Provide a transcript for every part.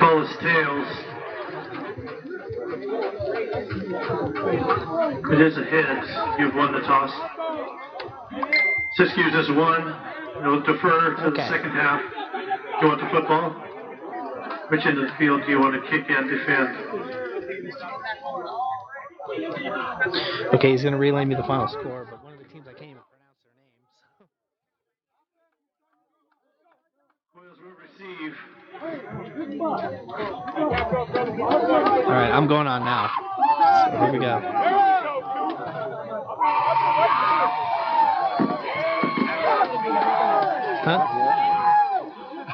Call is tails. It is a hit. You've won the toss. Siskiyous has won. You'll defer to the second half. Do you want the football? Which end of the field do you want to kick and defend? Okay, he's going to relay me the final score, but one of the teams I can't even pronounce their names. Coils will receive. All right, I'm going on now. So here we go. Huh?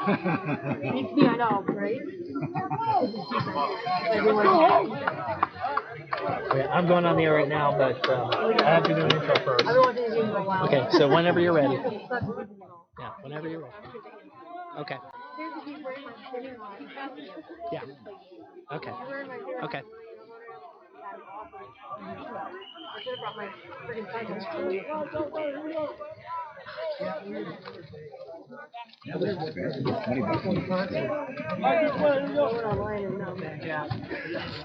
I know, right? Okay, I'm going on the air right now, but I have to do an intro first. Okay, so whenever you're ready. Yeah, whenever you're ready. Okay. Yeah. Okay. Okay.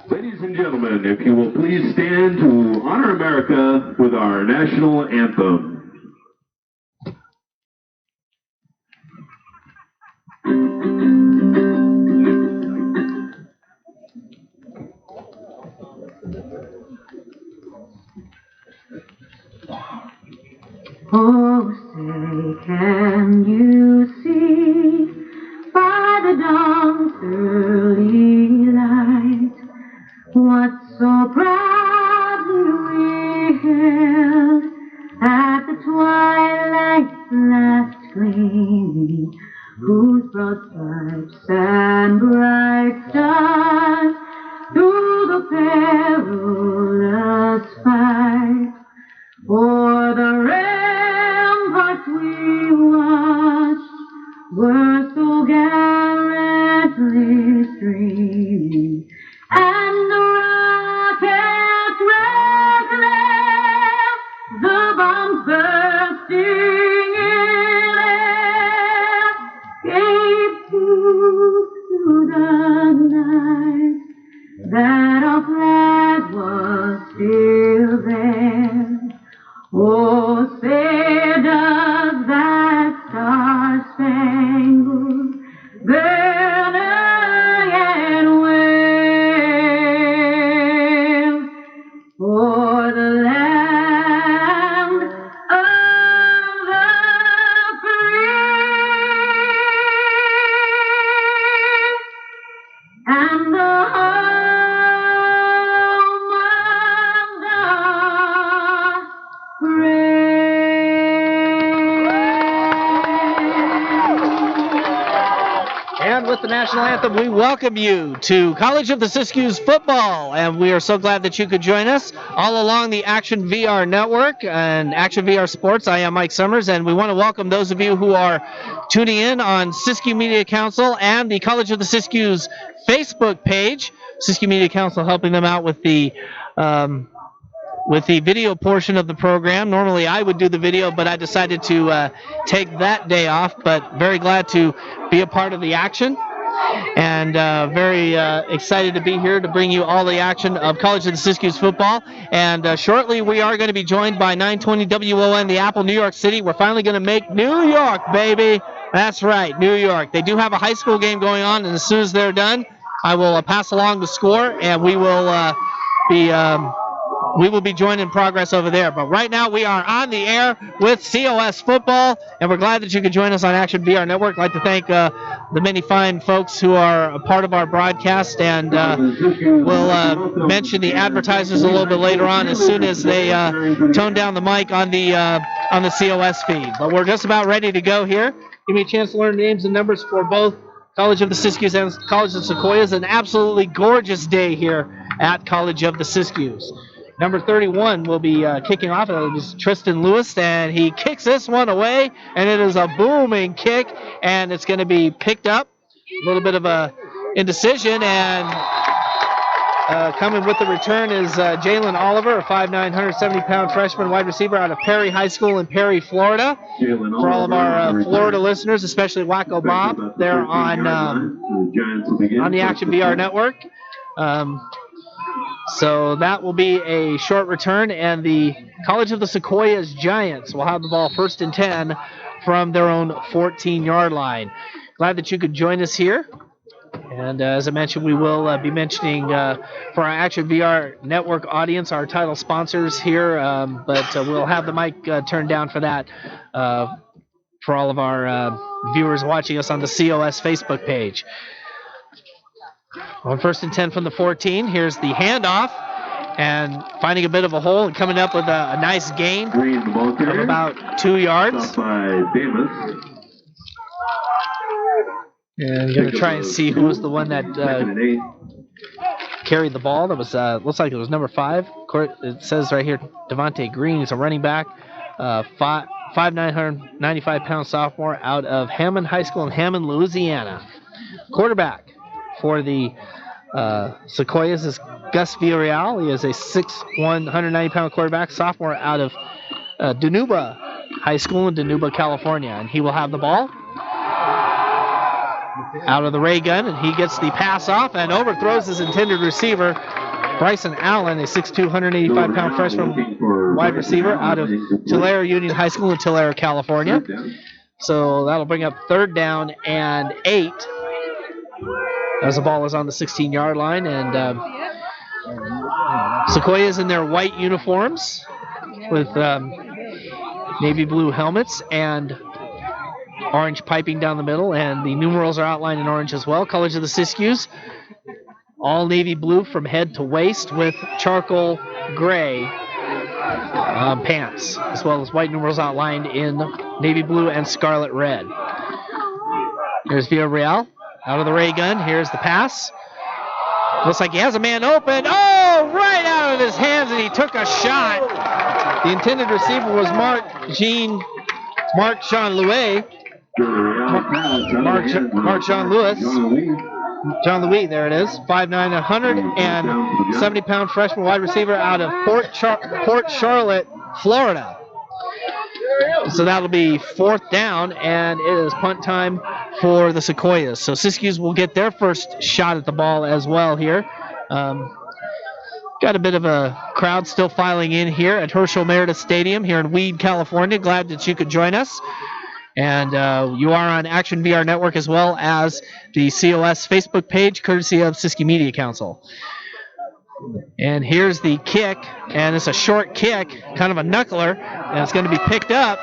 Ladies and gentlemen, if you will please stand to honor America with our national anthem. Oh, say, can you see by the dawn's early light what so proudly we hailed at the twilight's last gleaming, whose broad stripes and bright stars through the perilous fight o'er the ramparts we watched were so gallantly streaming, and the rockets red glare, the bombs bursting in air, gave proof to the night that our flag was still there. Oh, say does that star-spangled banner yet wave for the land of the free and the And with the national anthem, we welcome you to College of the Siskiyous football, and we are so glad that you could join us all along the Action VR network and Action VR Sports. I am Mike Summers, and we want to welcome those of you who are tuning in on Siskiyou Media Council and the College of the Siskiyous Facebook page. Siskiyou Media Council helping them out with the video portion of the program. Normally I would do the video, but I decided to take that day off, but very glad to be a part of the action and very excited to be here to bring you all the action of College of the Siskiyous football. And shortly we are going to be joined by 920 WON, the Apple, New York City. We're finally going to make New York, baby. That's right, New York. They do have a high school game going on, and as soon as they're done, I will pass along the score, and we will be joined in progress over there. But right now we are on the air with COS football, and we're glad that you could join us on Action VR Network. I'd like to thank the many fine folks who are a part of our broadcast, and we'll mention the advertisers a little bit later on as soon as they tone down the mic on the COS feed. But we're just about ready to go here. Give me a chance to learn names and numbers for both College of the Siskiyous and College of Sequoias. An absolutely gorgeous day here at College of the Siskiyous. Number 31 will be kicking off. It is Tristan Lewis, and he kicks this one away, and it is a booming kick, and it's going to be picked up. A little bit of a indecision, and Coming with the return is Jalen Oliver, a 5'9", 170-pound freshman wide receiver out of Perry High School in Perry, Florida. For all of our Florida listeners, especially Wacko Bob, they're on the Action VR Network. So that will be a short return, and the College of the Sequoias Giants will have the ball 1st and 10 from their own 14-yard line. Glad that you could join us here. And as I mentioned, we will be mentioning for our Action VR Network audience our title sponsors here, but we'll have the mic turned down for that for all of our viewers watching us on the COS Facebook page. On 1st and 10 from the 14, here's the handoff, and finding a bit of a hole and coming up with a nice gain of about 2 yards. And I'm going to try and see who was the one that carried the ball. That was looks like it was number 5. It says right here, Devontae Green. He's a running back, 5'9", 195-pound sophomore out of Hammond High School in Hammond, Louisiana. Quarterback for the Sequoias is Gus Villarreal. He is a 6'1", 190-pound quarterback, sophomore out of Dinuba High School in Dinuba, California. And he will have the ball out of the ray gun, and he gets the pass off and overthrows his intended receiver, Bryson Allen, a 6'2", 185-pound freshman wide receiver out of Tulare Union High School in Tulare, California. So that'll bring up 3rd down and 8 as the ball is on the 16-yard line. And Sequoias in their white uniforms with navy blue helmets and orange piping down the middle, and the numerals are outlined in orange as well. Colors of the Siskiyous, all navy blue from head to waist with charcoal gray pants, as well as white numerals outlined in navy blue and scarlet red. Here's Villarreal out of the ray gun. Here's the pass. Looks like he has a man open. Oh, right out of his hands, and he took a shot. The intended receiver was Mark Jean Louis. Mark Jean Louis. John Louis, there it is. 5'9", 170-pound freshman wide receiver out of Port Charlotte, Florida. So that'll be 4th down, and it is punt time for the Sequoias. So Siskiyous will get their first shot at the ball as well here. Got a bit of a crowd still filing in here at Herschel Meredith Stadium here in Weed, California. Glad that you could join us. And you are on Action VR Network as well as the COS Facebook page, courtesy of Siskiyou Media Council. And here's the kick, and it's a short kick, kind of a knuckler, and it's going to be picked up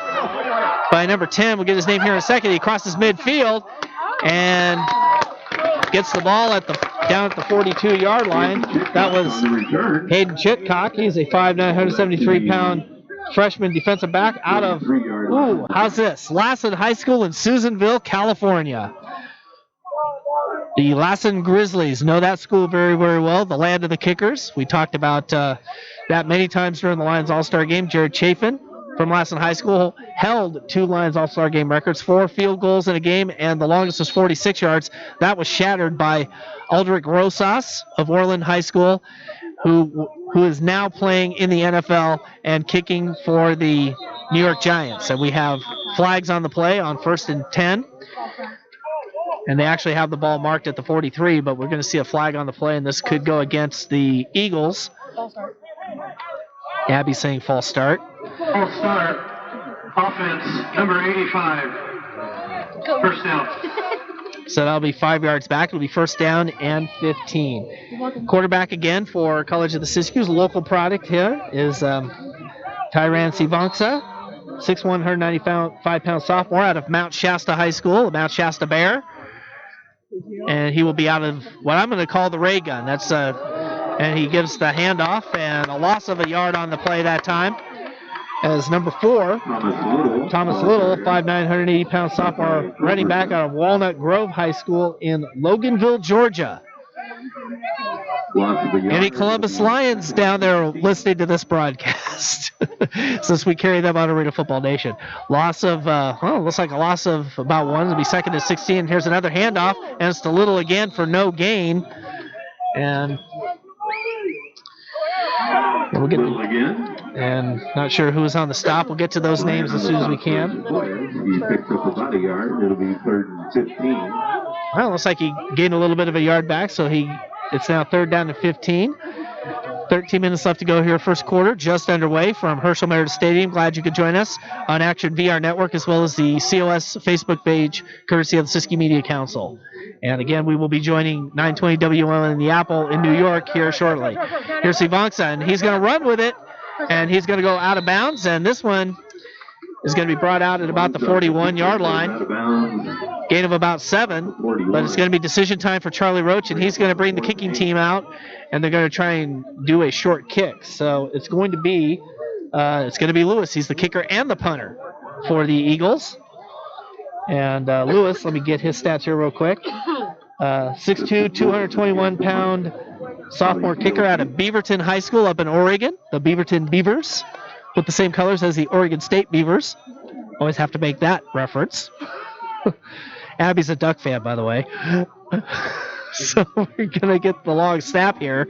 by number 10. We'll get his name here in a second. He crosses midfield and gets the ball down at the 42-yard line. That was Hayden Chitcock. He's a 5'9", 173-pound freshman defensive back out of, how's this? Lassen High School in Susanville, California. The Lassen Grizzlies know that school very, very well, the land of the kickers. We talked about that many times during the Lions All-Star Game. Jared Chafin from Lassen High School held 2 Lions All-Star Game records, 4 field goals in a game, and the longest was 46 yards. That was shattered by Aldrich Rosas of Orland High School, who is now playing in the NFL and kicking for the New York Giants. And we have flags on the play on 1st and 10. And they actually have the ball marked at the 43, but we're going to see a flag on the play, and this could go against the Eagles. False start. Abby's saying false start. False start. Offense, number 85. First down. So that'll be 5 yards back. It'll be 1st down and 15. Quarterback again for College of the Siskiyous. Local product here is Tyran Sivangsa, 6'1", 195-pound sophomore out of Mount Shasta High School, Mount Shasta Bear. And he will be out of what I'm going to call the ray gun. That's and he gives the handoff, and a loss of a yard on the play that time. As number 4, Thomas Little, 5'9", 180-pound sophomore running back out of Walnut Grove High School in Loganville, Georgia. Any Columbus Lions down there listening to this broadcast, since we carry them on Arena Football Nation. Loss of, looks like a loss of about 1. It'll be 2nd and 16. Here's another handoff, and it's to Little again for no gain. And We'll get Little again. and not sure who was on the stop. We'll get to those names as soon as we can. He picks up about a yard. It'll be 3rd and 15. Well, looks like he gained a little bit of a yard back, so it's now 3rd down to 15. 13 minutes left to go here, first quarter, just underway from Herschel Meredith Stadium. Glad you could join us on Action VR Network as well as the COS Facebook page, courtesy of the Siskiyou Media Council. And again, we will be joining 920 WL in the Apple in New York here shortly. Here's Sivansa, and he's going to run with it, and he's going to go out of bounds, and this one is going to be brought out at about the 41-yard line. Gain of about 7, but it's going to be decision time for Charlie Roach, and he's going to bring the kicking team out, and they're going to try and do a short kick. So it's going to be Lewis. He's the kicker and the punter for the Eagles. And Lewis, let me get his stats here real quick. 6'2", 221-pound sophomore kicker out of Beaverton High School up in Oregon, the Beaverton Beavers, with the same colors as the Oregon State Beavers. Always have to make that reference. Abby's a Duck fan, by the way. So we're going to get the long snap here.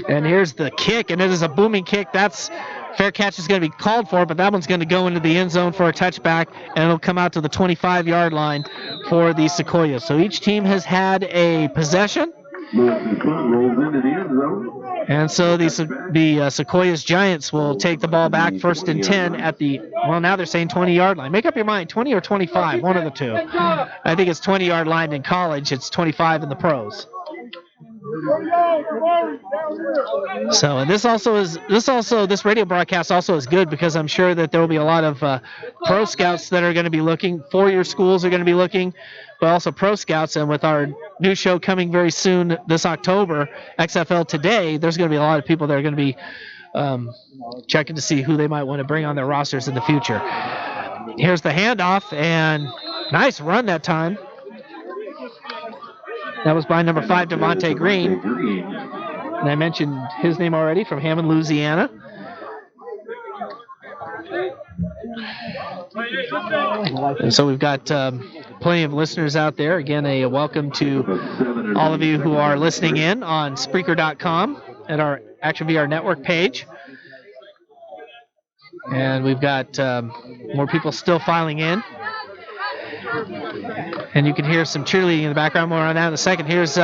And here's the kick, and it is a booming kick. That's fair catch is going to be called for, but that one's going to go into the end zone for a touchback, and it'll come out to the 25-yard line for the Sequoias. So each team has had a possession. And so the Sequoias Giants will take the ball back 1st and 10 at the, well, now they're saying 20-yard line. Make up your mind, 20 or 25, one of the two. I think it's 20-yard line in college. It's 25 in the pros. So, and this radio broadcast also is good because I'm sure that there will be a lot of pro scouts that are going to be looking. 4-year schools are going to be looking, but also pro scouts. And with our new show coming very soon this October, XFL Today, there's going to be a lot of people that are going to be checking to see who they might want to bring on their rosters in the future. Here's the handoff, and nice run that time. That was by number 5, Devontae Green. And I mentioned his name already, from Hammond, Louisiana. And so we've got plenty of listeners out there. Again, a welcome to all of you who are listening in on Spreaker.com at our Action VR Network page. And we've got more people still filing in. And you can hear some cheerleading in the background. More on that in a second. Here's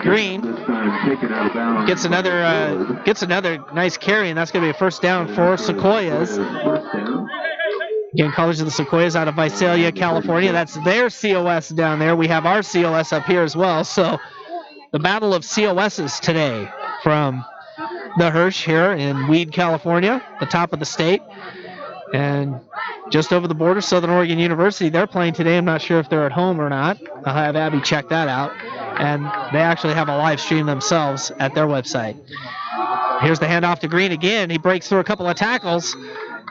Green gets another nice carry, and that's going to be a first down for Sequoias. Again, College of the Sequoias out of Visalia, California. That's their COS down there. We have our COS up here as well. So the battle of COSs today from the Hirsch here in Weed, California, the top of the state. And just over the border, Southern Oregon University, they're playing today. I'm not sure if they're at home or not. I'll have Abby check that out. And they actually have a live stream themselves at their website. Here's the handoff to Green again. He breaks through a couple of tackles,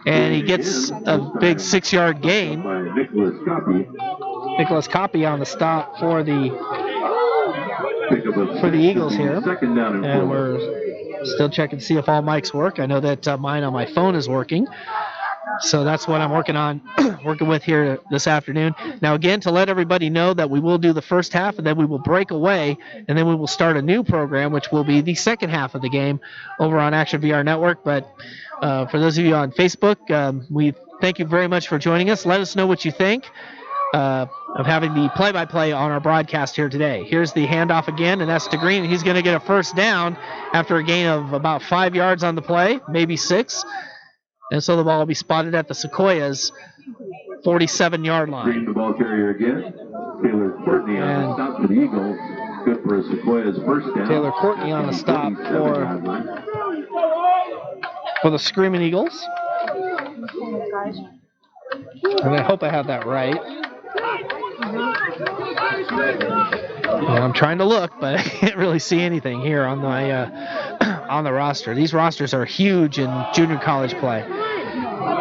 and he gets a big 6-yard gain. Nicholas Copy on the stop for the Eagles here. And we're still checking to see if all mics work. I know that mine on my phone is working. So that's what I'm working with here this afternoon. Now, again, to let everybody know that we will do the first half, and then we will break away, and then we will start a new program, which will be the second half of the game over on Action VR Network. But for those of you on Facebook, we thank you very much for joining us. Let us know what you think of having the play-by-play on our broadcast here today. Here's the handoff again, and that's to Green. He's going to get a first down after a gain of about 5 yards on the play, maybe 6. And so the ball will be spotted at the Sequoias' 47-yard line. Green, the ball carrier again. Taylor Courtney on the stop for the Eagles. Good for a Sequoias first down. Taylor Courtney on the stop for the Screaming Eagles. And I hope I have that right. And I'm trying to look, but I can't really see anything here on the roster. These rosters are huge in junior college play.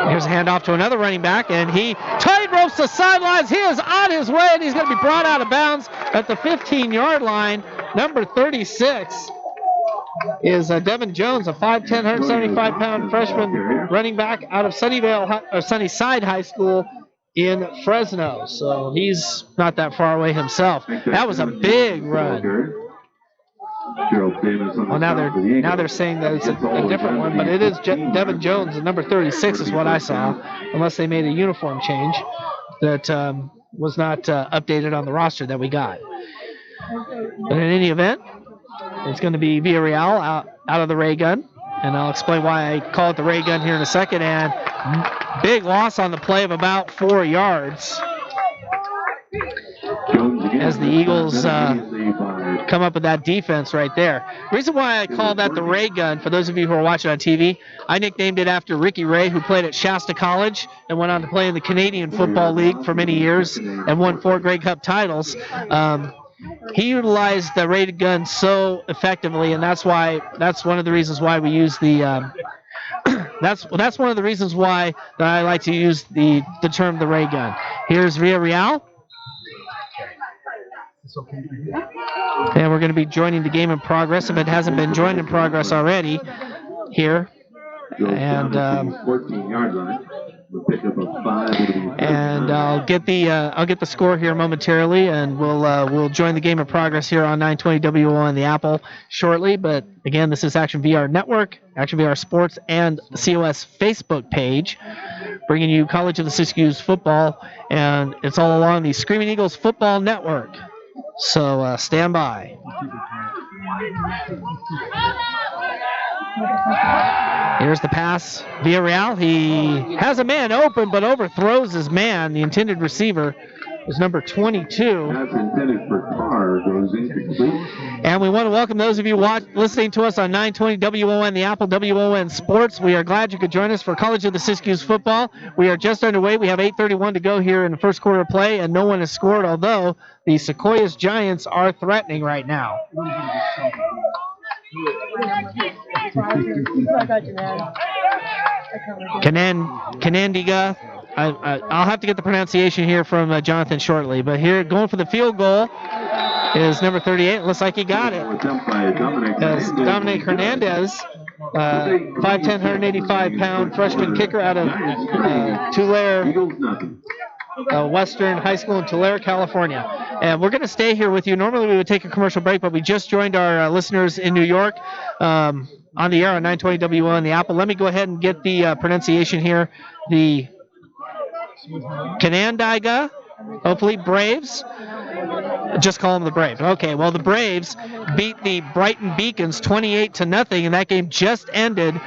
Here's a handoff to another running back, and he tight ropes the sidelines. He is on his way, and he's going to be brought out of bounds at the 15-yard line. Number 36 is Devin Jones, a 5'10", 175-pound freshman running back out of Sunnyside High School in Fresno, so he's not that far away himself. That was a big run. Well, now they're saying that it's a different one, but it is Devin Jones, the number 36 is what I saw, unless they made a uniform change that was not updated on the roster that we got. But in any event, it's going to be Villarreal out of the ray gun, and I'll explain why I call it the ray gun here in a second. And big loss on the play of about 4 yards as the Eagles come up with that defense right there. Reason why I call that the ray gun, for those of you who are watching on TV, I nicknamed it after Ricky Ray, who played at Shasta College and went on to play in the Canadian Football League for many years and won 4 Grey Cup titles. He utilized the ray gun so effectively, and that's one of the reasons why we use the that's one of the reasons why that I like to use the term the ray gun. Here's Villarreal. And we're going to be joining the game in progress if it hasn't been joined in progress already here. And I'll get the score here momentarily, and we'll join the game in progress here on 920 WO and the Apple shortly. But again, this is Action VR Network, Action VR Sports, and the COS Facebook page, bringing you College of the Siskiyous football, and it's all along the Screaming Eagles Football Network. So stand by. Here's the pass. Villarreal, he has a man open, but overthrows his man. The intended receiver is number 22. That's intended for Carr, goes incomplete. And we want to welcome those of you listening to us on 920 WON, the Apple WON Sports. We are glad you could join us for College of the Siskiyous football. We are just underway. We have 8:31 to go here in the first quarter of play, and no one has scored, although the Sequoias Giants are threatening right now. Canandiga. I'll have to get the pronunciation here from Jonathan shortly, but here going for the field goal is number 38. Looks like he got it. As Dominic Hernandez, 5'10", 185-pound freshman kicker out of Tulare Western High School in Tulare, California. And we're going to stay here with you. Normally we would take a commercial break, but we just joined our listeners in New York on the air on 920 WO and the Apple. Let me go ahead and get the pronunciation here. The Canandaigua, hopefully Braves. Just call them the Braves. Okay, well, the Braves beat the Brighton Beacons 28-0, and that game just ended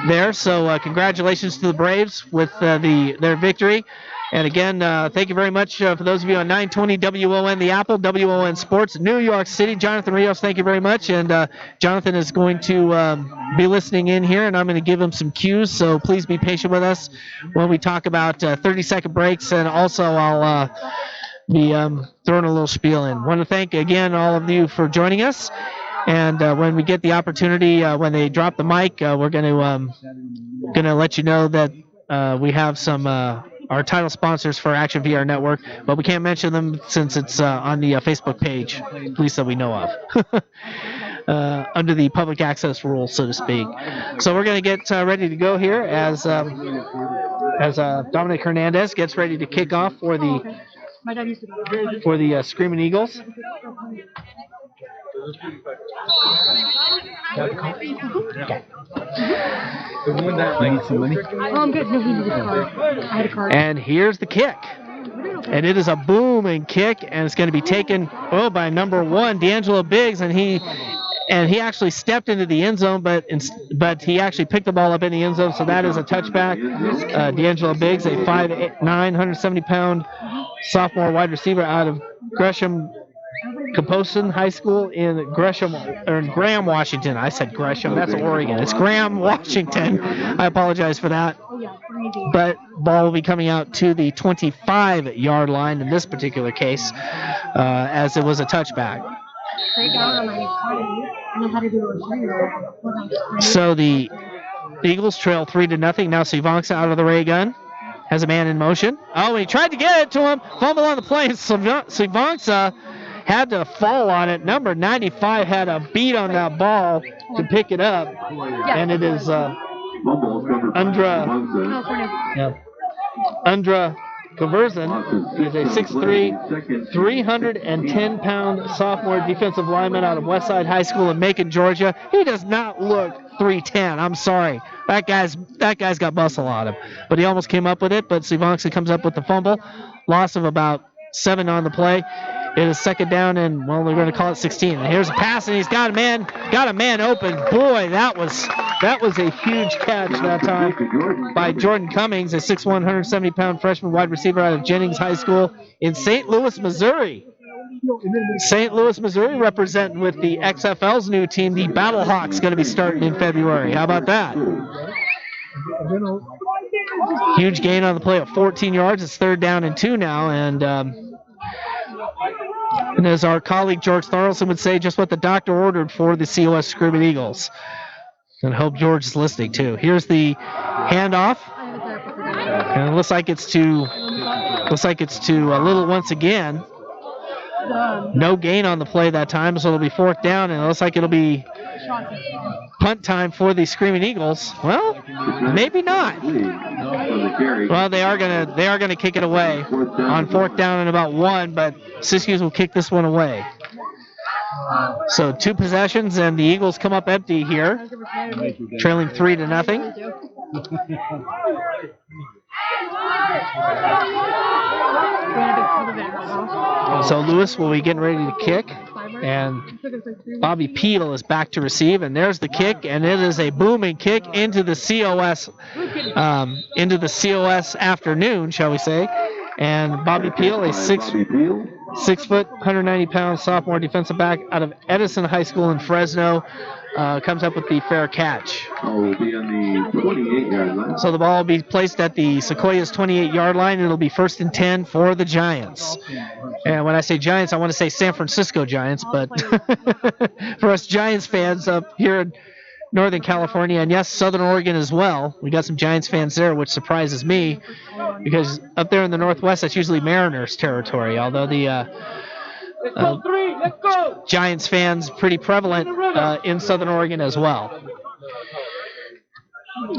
there. So congratulations to the Braves with their victory. And again, thank you very much for those of you on 920 WON, the Apple, WON Sports, New York City. Jonathan Rios, thank you very much. And Jonathan is going to be listening in here, and I'm going to give him some cues. So please be patient with us when we talk about 30-second breaks. And also, I'll be throwing a little spiel in. Want to thank again all of you for joining us. And when we get the opportunity, when they drop the mic, we're going to let you know that we have some our title sponsors for Action VR Network, but we can't mention them since it's on the Facebook page, at least that we know of, under the public access rules, so to speak. So we're going to get ready to go here as Dominic Hernandez gets ready to kick off for the Screaming Eagles. Okay. And here's the kick. And it is a booming kick, and it's going to be taken by number 1, D'Angelo Biggs, and he actually stepped into the end zone, but he actually picked the ball up in the end zone, so that is a touchback. D'Angelo Biggs, a 5'9", 170-pound sophomore wide receiver out of Gresham Caposon High School in Graham, Washington. I said Gresham. That's Oregon. It's Graham, Washington. I apologize for that. But ball will be coming out to the 25-yard line in this particular case, as it was a touchback. So the Eagles trail 3-0. Now Sivanxa out of the ray gun. Has a man in motion. Oh, he tried to get it to him. Fumble on the play. Sivanxa had to fall on it. Number 95 had a beat on that ball to pick it up. And it is Undra Converson is a 6'3", 310-pound sophomore defensive lineman out of Westside High School in Macon, Georgia. He does not look 310. I'm sorry. That guy's got muscle on him. But he almost came up with it, but Siskiyou comes up with the fumble. Loss of about 7 on the play. It is second down, and well, they're going to call it 16. And here's a pass, and he's got a man open. Boy, that was a huge catch that time by Jordan Cummings, a 6'1", 170-pound freshman wide receiver out of Jennings High School in St. Louis, Missouri. St. Louis, Missouri, representing with the XFL's new team, the Battlehawks, going to be starting in February. How about that? Huge gain on the play of 14 yards. It's third down and 2 now, and as our colleague George Thorlson would say, just what the doctor ordered for the COS Screaming Eagles. And I hope George is listening too. Here's the handoff, and it looks like it's to Little once again. No gain on the play that time, so it'll be fourth down, and it looks like it'll be punt time for the Screaming Eagles. Well, maybe not. Well, they are gonna kick it away on fourth down and about 1, but Siskiyous will kick this one away. So 2 possessions, and the Eagles come up empty here, trailing 3-0. So Lewis will be getting ready to kick, and Bobby Peel is back to receive, and there's the kick, and it is a booming kick into the COS afternoon, shall we say. And Bobby Peel, a 6 foot, 190-pound sophomore defensive back out of Edison High School in Fresno, comes up with the fair catch. Will be on the 28-yard line. So the ball will be placed at the Sequoias 28-yard line, and it'll be 1st and 10 for the Giants. And when I say Giants, I want to say San Francisco Giants, but for us Giants fans up here in Northern California, and yes, Southern Oregon as well, we got some Giants fans there, which surprises me, because up there in the Northwest, that's usually Mariners territory, although the Giants fans pretty prevalent in Southern Oregon as well.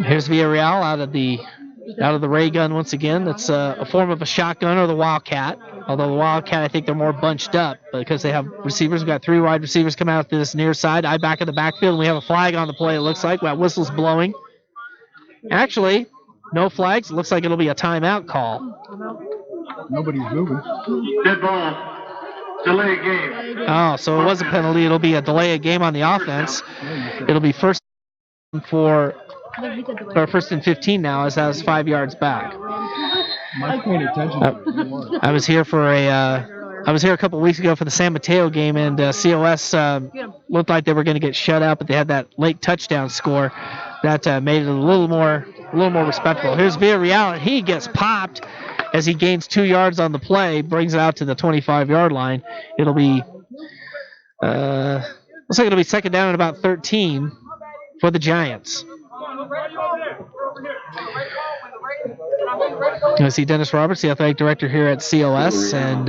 Here's Villarreal out of the ray gun once again. That's a form of a shotgun or the Wildcat. Although the Wildcat, I think they're more bunched up because they have receivers. We've got 3 wide receivers coming out to this near side. I back in the backfield, and we have a flag on the play, it looks like. That whistle's blowing. Actually, no flags. It looks like it'll be a timeout call. Nobody's moving. Dead ball. Delay game. Oh, so it was a penalty. It'll be a delay of game on the offense. It'll be first and 15 now, as that's 5 yards back. Mike's paying attention. I was here a couple weeks ago for the San Mateo game, and COS looked like they were going to get shut out, but they had that late touchdown score that made it a little more respectable. Here's Villarreal, and he gets popped as he gains 2 yards on the play, brings it out to the 25-yard line. It'll be looks like it'll be second down at about 13 for the Giants. I see Dennis Roberts, the athletic director here at COS, and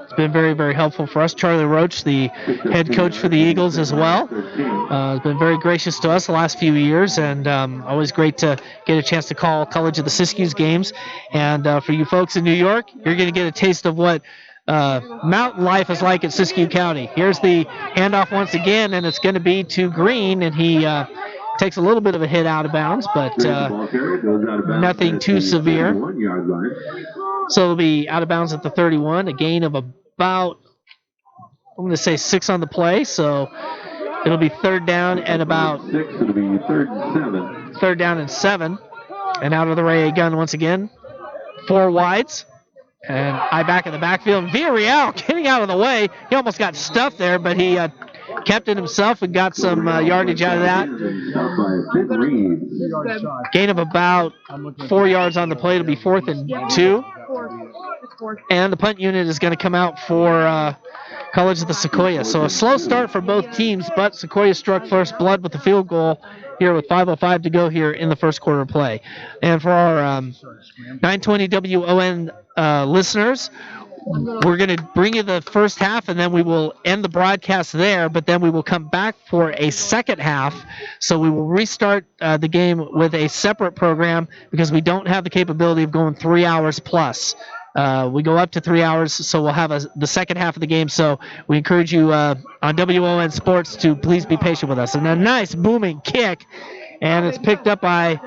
it's been very, very helpful for us. Charlie Roach, the head coach for the Eagles as well, has been very gracious to us the last few years, and always great to get a chance to call College of the Siskiyous games. And for you folks in New York, you're going to get a taste of what mountain life is like in Siskiyou County. Here's the handoff once again, and it's going to be to Green, and he takes a little bit of a hit out of bounds, but nothing too severe. So it'll be out of bounds at the 31, a gain of about, I'm going to say 6 on the play, so it'll be third down and about 6, it'll be third and 7. And out of the ray gun once again, 4 wides. And I back in the backfield. Villarreal getting out of the way. He almost got stuffed there, but he kept it himself and got some yardage out of that. Gain of about 4 yards on the play. It'll be 4th and 2. And the punt unit is going to come out for College of the Sequoias. So a slow start for both teams, but Sequoias struck first blood with the field goal here with 5:05 to go here in the first quarter of play. And for our 920 WON listeners, we're going to bring you the first half, and then we will end the broadcast there, but then we will come back for a second half. So we will restart the game with a separate program because we don't have the capability of going 3 hours plus We go up to 3 hours, so we'll have the second half of the game. So we encourage you on WON Sports to please be patient with us. And a nice booming kick, and it's picked up by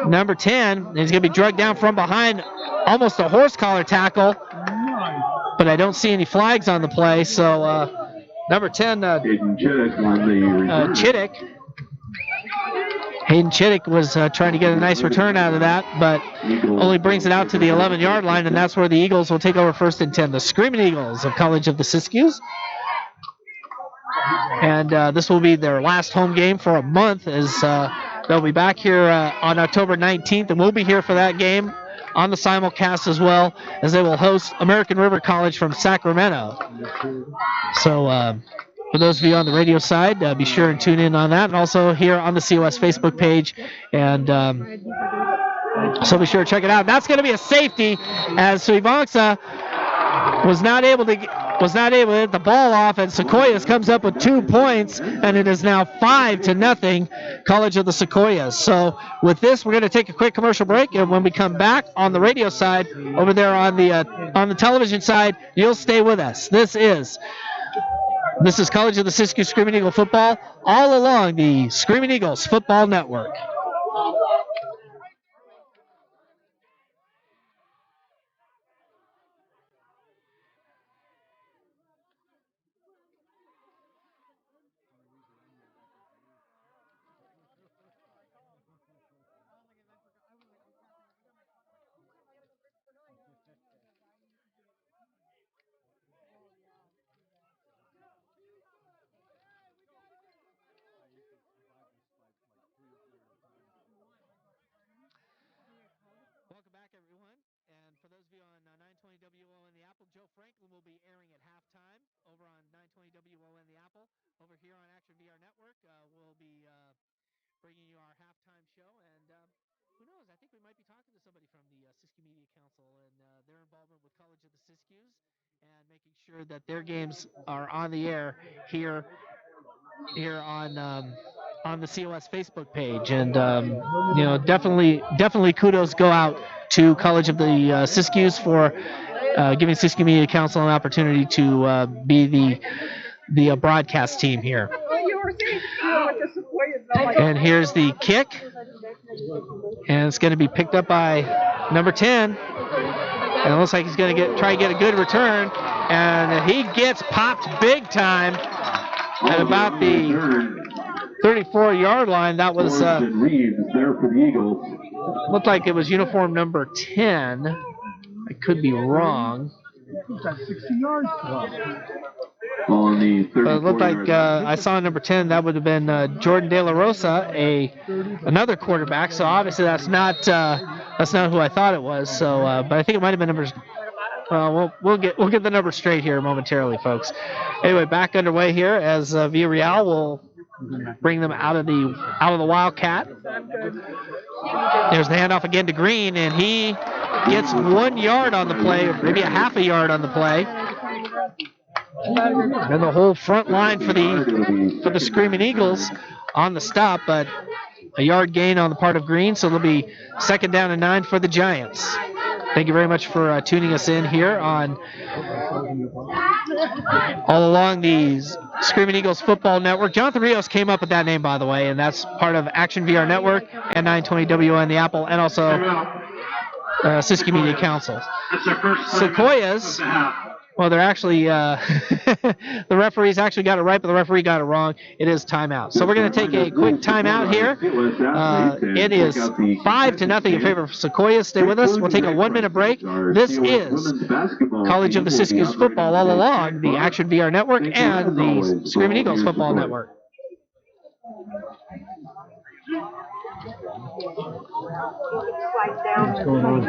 number 10. And he's going to be dragged down from behind, almost a horse collar tackle, but I don't see any flags on the play. So number 10, Hayden Chittick was trying to get a nice return out of that, but only brings it out to the 11-yard line, and that's where the Eagles will take over 1st and 10. The Screaming Eagles of College of the Siskiyous. And this will be their last home game for a month, as they'll be back here on October 19th, and we'll be here for that game on the simulcast as well, as they will host American River College from Sacramento. So for those of you on the radio side, be sure and tune in on that, and also here on the COS Facebook page. And so be sure to check it out. That's going to be a safety, as Suivangsa was not able to hit the ball off, and Sequoias comes up with 2 points, and it is now 5-0 College of the Sequoias. So with this, we're going to take a quick commercial break, and when we come back on the radio side, over there on the television side, you'll stay with us. This is College of the Siskiyou Screaming Eagle football, all along the Screaming Eagles Football Network. Welcome back, everyone. And for those of you on 920 WO in the Apple, Joe Franklin will be airing at halftime over on 920 WO in the Apple. Over here on Action VR Network, we'll be bringing you our halftime show. And who knows? I think we might be talking to somebody from the Siskiyou Media Council and their involvement with College of the Siskiyous and making sure that their games are on the air here on the COS Facebook page. And definitely kudos go out to College of the Siskiyous for giving Siskiyou Media Council an opportunity to be the broadcast team here. And here's the kick, and it's going to be picked up by number 10. And it looks like he's going to try to get a good return, and he gets popped big time at about the 34-yard line. That was looked like it was uniform number 10. I could be wrong. Got 60 yards. On the But it looked like I saw number 10. That would have been Jordan De La Rosa, another quarterback. So obviously that's not who I thought it was. So, but I think it might have been numbers. We'll get the numbers straight here momentarily, folks. Anyway, back underway here as Villarreal will bring them out of the Wildcat. There's the handoff again to Green, and he gets 1 yard on the play, maybe a half a yard on the play. And the whole front line for the Screaming Eagles on the stop, but a yard gain on the part of Green, so it'll be 2nd down and 9 for the Giants. Thank you very much for tuning us in here on all along the Screaming Eagles Football Network. Jonathan Rios came up with that name, by the way, and that's part of Action VR Network and 920 WN the Apple, and also Siskiyou Media Council. Sequoias. Well, they're actually, the referee's actually got it right, but the referee got it wrong. It is timeout. So we're going to take a quick timeout here. It is 5-0 in favor of Sequoias. Stay with us. We'll take a 1-minute break. This is College of the Siskiyous football all along the Action VR Network and the Screaming Eagles Football Network. What's going on? I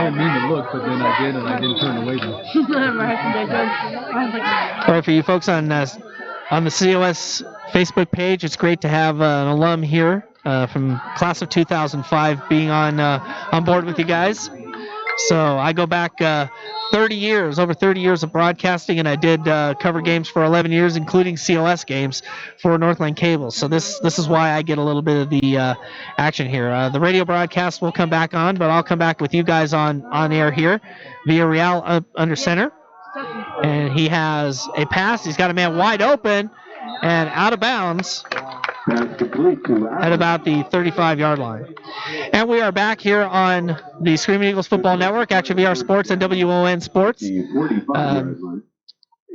didn't mean to look, but then I did, and I didn't turn away though. All right, for you folks on the COS Facebook page, it's great to have an alum here from class of 2005 being on board with you guys. So I go back 30 years, over 30 years of broadcasting, and I did cover games for 11 years, including COS games for Northland Cable. So this is why I get a little bit of the action here. The radio broadcast will come back on, but I'll come back with you guys on air here. Villarreal under center, and he has a pass. He's got a man wide open and out of bounds at about the 35-yard line. And we are back here on the Screaming Eagles Football Network, Action VR Sports and WON Sports. And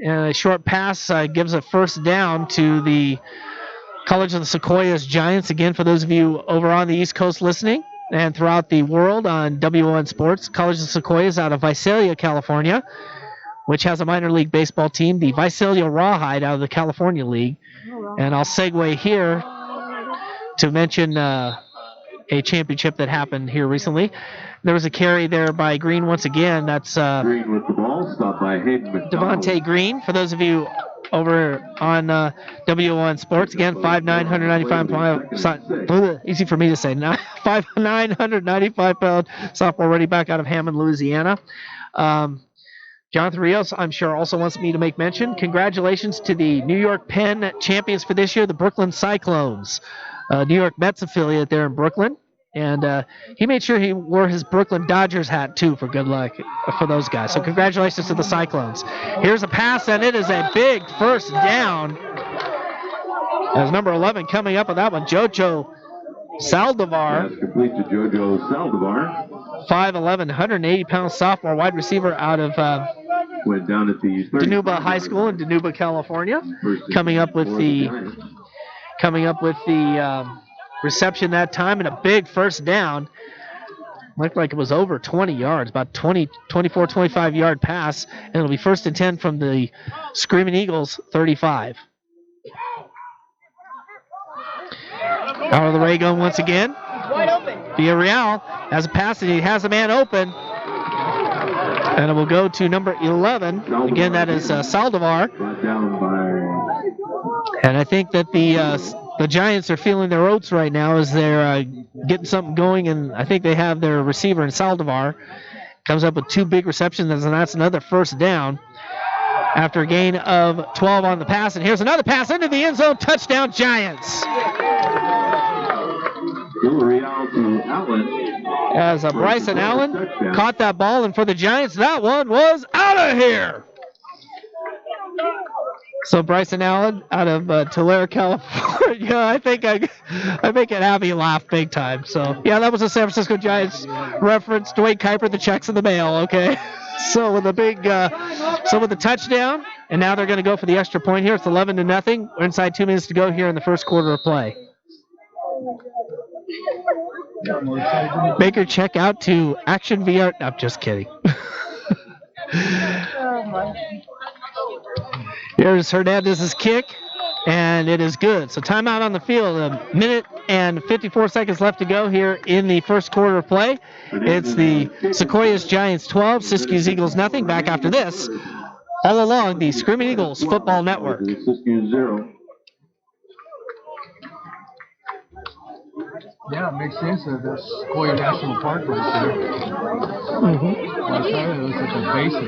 a short pass gives a first down to the College of the Sequoias Giants. Again, for those of you over on the East Coast listening and throughout the world on WON Sports, College of the Sequoias out of Visalia, California, which has a minor league baseball team, the Visalia Rawhide out of the California League. And I'll segue here to mention a championship that happened here recently. There was a carry there by Green once again. That's Green with the ball, stopped by Hayden McDonald. Devontae Green, for those of you over on WON Sports. Again, 5'9", 195 pound, easy for me to say, 5'9", 195 pound sophomore running back out of Hammond, Louisiana. Jonathan Rios, I'm sure, also wants me to make mention. Congratulations to the New York Penn champions for this year, the Brooklyn Cyclones. New York Mets affiliate there in Brooklyn. And he made sure he wore his Brooklyn Dodgers hat, too, for good luck for those guys. So congratulations to the Cyclones. Here's a pass, and it is a big first down. As number 11 coming up with that one, Jojo Saldivar. That's complete to Jojo Saldivar. 5'11", 180-pound sophomore wide receiver out of went down at the Dinuba High School in Dinuba, California. Coming up with the reception that time and a big first down. Looked like it was over 20 yards, about 24, 25-yard pass, and it'll be 1st and 10 from the Screaming Eagles 35. Out of the ray gun once again. Wide open. Villarreal has a pass, and he has a man open. And it will go to number 11. Again, that is Saldivar. And I think that the Giants are feeling their oats right now as they're getting something going, and I think they have their receiver in Saldivar. Comes up with 2 big receptions, and that's another first down after a gain of 12 on the pass. And here's another pass into the end zone. Touchdown, Giants. As Bryson Allen caught that ball, and for the Giants, that one was out of here. So Bryson Allen out of Tulare, California. I think I make it happy laugh big time. So yeah, that was a San Francisco Giants reference. Dwayne Kuiper, the check's in the mail. Okay. So with the touchdown, and now they're going to go for the extra point here. It's 11-0. We're inside 2 minutes to go here in the first quarter of play. Baker check out to Action VR. No, I'm just kidding. Here's Hernandez's kick, and it is good. So timeout on the field. 1 minute and 54 seconds left to go here in the first quarter of play. It's the Sequoias Giants 12, Siskiyous Eagles nothing. Back after this, all along the Screaming Eagles Football Network. Siskiyou 0. Yeah, it makes sense that there's Sequoia National Park right there. That's right, it looks like the base of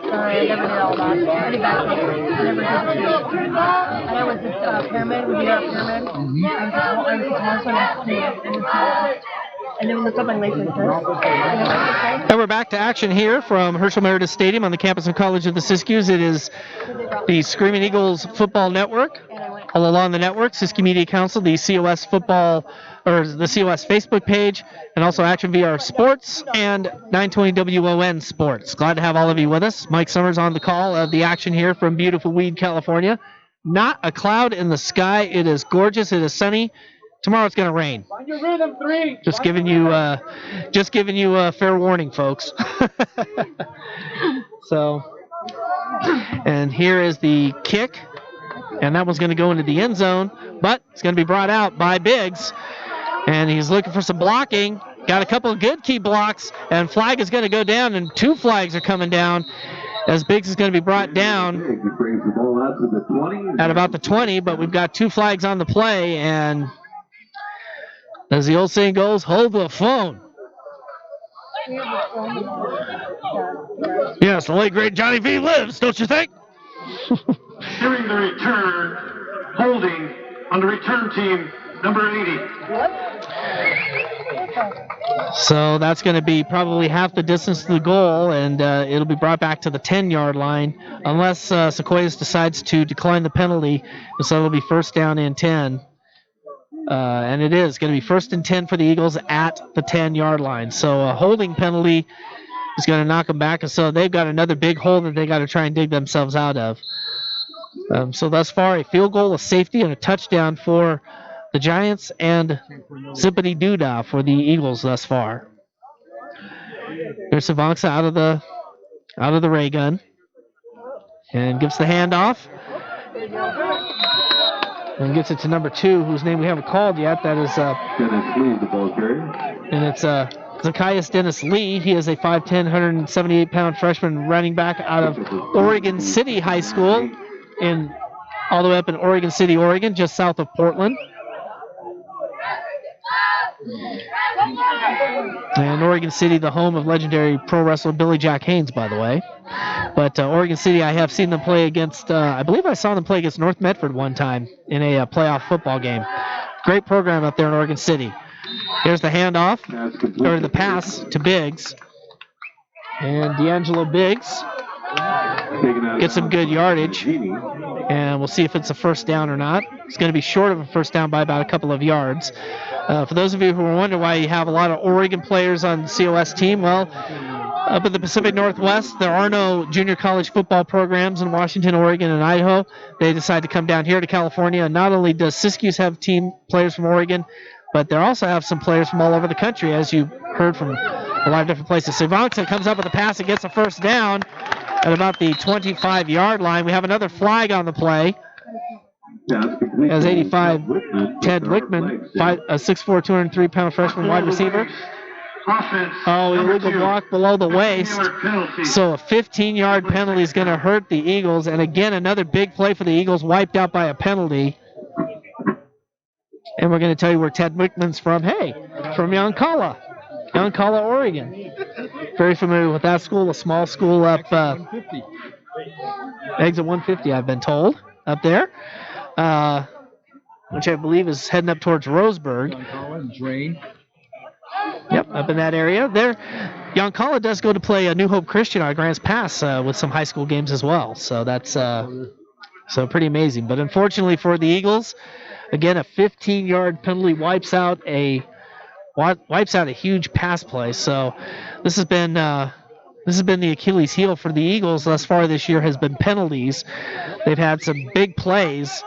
Sorry, I never did all that. Pretty bad. I never did it. I was a pyramid, we did our pyramid. I was and then we looked up my legs like this. And we're back to action here from Herschel Meredith Stadium on the campus of College of the Siskiyous. It is the Screaming Eagles Football Network. All along the network, Siskiyou Media Council, the COS Football, or the COS Facebook page, and also Action VR Sports and 920 WON Sports. Glad to have all of you with us. Mike Summers on the call of the action here from beautiful Weed, California. Not a cloud in the sky. It is gorgeous. It is sunny. Tomorrow it's going to rain. Find your rhythm, 3. Just giving you fair warning, folks. So, and here is the kick, and that one's going to go into the end zone, but it's going to be brought out by Biggs, and he's looking for some blocking. Got a couple of good key blocks, and flag is going to go down, and 2 flags are coming down. as Biggs is going to be brought down He brings the ball out to the 20. at about the 20, but we've got 2 flags on the play, and as the old saying goes, hold the phone. Yes, the late great Johnny V lives, don't you think? During the return, holding on the return team, number 80. So that's going to be probably half the distance to the goal, and it'll be brought back to the 10-yard line unless Sequoias decides to decline the penalty. So it'll be first down and 10. And it is going to be first and 10 for the Eagles at the 10-yard line. So a holding penalty is going to knock them back, and so they've got another big hole that they got to try and dig themselves out of. So thus far, a field goal, a safety, and a touchdown for the Giants, and Zippity Doodah for the Eagles thus far. Here's Savonxa out of the ray gun and gives the handoff and gets it to number 2, whose name we haven't called yet. That is Dennis Lee, the ball carrier. And it's Siskiyous Dennis Lee. He is a 5'10", 178-pound freshman running back out of Oregon City High School, all the way up in Oregon City, Oregon, just south of Portland. And Oregon City, the home of legendary pro wrestler Billy Jack Haynes, by the way. But Oregon City, I have seen them play against, I believe I saw them play against North Medford one time in a playoff football game. Great program up there in Oregon City. Here's the handoff, or the pass to Biggs. And D'Angelo Biggs gets some good yardage. And we'll see if it's a first down or not. It's going to be short of a first down by about a couple of yards. For those of you who wonder why you have a lot of Oregon players on the COS team, well, up in the Pacific Northwest, there are no junior college football programs in Washington, Oregon, and Idaho. They decided to come down here to California. And not only does Siskiyous have team players from Oregon, but they also have some players from all over the country, as you heard from a lot of different places. Savonxa comes up with a pass and gets a first down at about the 25-yard line. We have another flag on the play. As 85, Ted Wickman, a 6'4", 203-pound freshman wide receiver. Illegal block below the waist. So a 15-yard penalty is going to hurt the Eagles. And again, another big play for the Eagles, wiped out by a penalty. And we're going to tell you where Ted Wickman's from. Hey, from Yoncalla, Oregon. Very familiar with that school, a small school up exit 150, I've been told, up there. Which I believe is heading up towards Roseburg. Yep, up in that area. There, Yoncalla does go to play New Hope Christian on Grants Pass with some high school games as well. So that's so pretty amazing. But unfortunately for the Eagles, again, a 15-yard penalty wipes out a huge pass play. So this has been the Achilles heel for the Eagles thus far this year, has been penalties. They've had some big plays,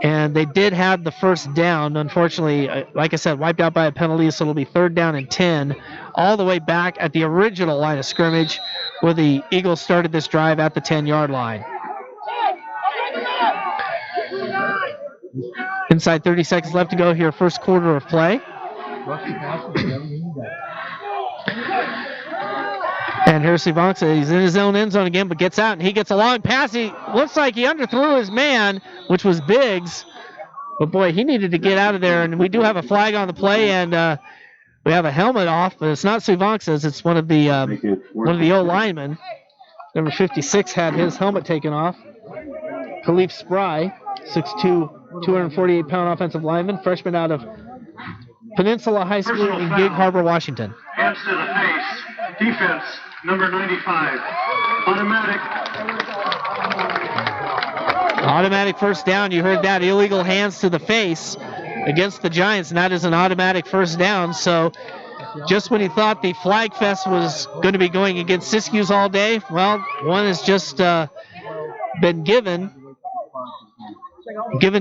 and they did have the first down. Unfortunately, like I said, wiped out by a penalty, so it'll be third down and 10, all the way back at the original line of scrimmage where the Eagles started this drive at the 10-yard line. Inside 30 seconds left to go here, first quarter of play. And here's Savonxa. He's in his own end zone again, but gets out, and he gets a long pass. He looks like he underthrew his man, which was Biggs. But, boy, he needed to get out of there. And we do have a flag on the play, and we have a helmet off, but it's not Savonxa's. It's one of the O linemen. Number 56 had his helmet taken off. Khalif Spry, 6'2", 248-pound offensive lineman, freshman out of Peninsula High School in Gig Harbor, Washington. Hands to the face. Defense, number 95. Automatic first down. You heard that. Illegal hands to the face against the Giants, and that is an automatic first down. So just when he thought the Flag Fest was going to be going against Siskiyous all day, well, one has just been given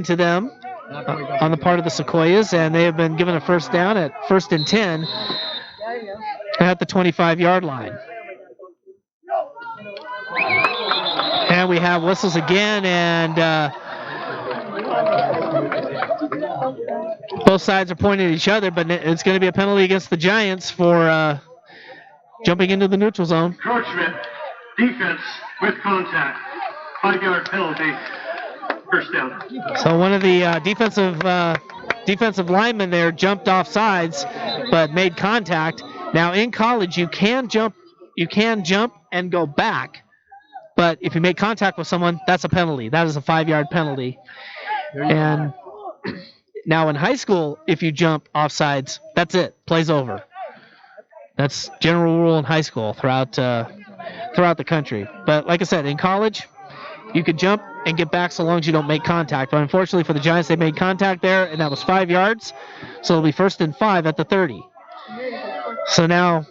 to them on the part of the Sequoias, and they have been given a first down at first and 10 at the 25-yard line. And we have whistles again, and both sides are pointing at each other, but it's going to be a penalty against the Giants for jumping into the neutral zone. Encroachment defense with contact. 5-yard penalty. First down. So one of the defensive linemen there jumped off sides, but made contact. Now in college, you can jump and go back, but if you make contact with someone, that's a penalty. That is a 5-yard penalty. And now in high school, if you jump off sides, that's it. Play's over. That's general rule in high school throughout the country. But like I said, in college, you could jump and get back so long as you don't make contact. But unfortunately for the Giants, they made contact there, and that was 5 yards. So it'll be 1st and 5 at the 30. So now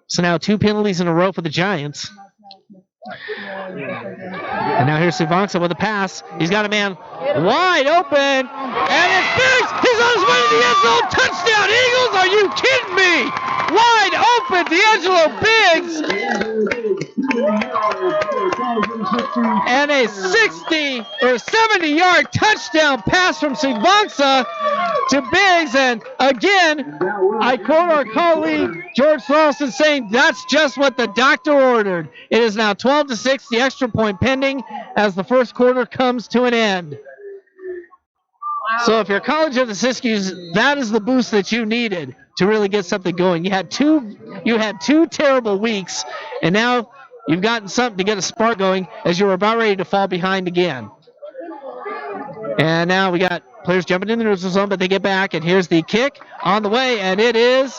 2 penalties in a row for the Giants. And now here's Siskiyous with a pass. He's got a man wide open, and it's Biggs. He's on his way to the end zone. Touchdown, Eagles! Are you kidding me? Wide open, D'Angelo Biggs. And a 60 or 70-yard touchdown pass from Siskiyous to Biggs. And again, I quote our colleague George Thralston saying that's just what the doctor ordered. It is now 12-6, the extra point pending as the first quarter comes to an end. So if you're College of the Siskiyous, that is the boost that you needed to really get something going. You had two terrible weeks, and now you've gotten something to get a spark going as you were about ready to fall behind again. And now we got players jumping in the neutral zone, but they get back, and here's the kick on the way, and it is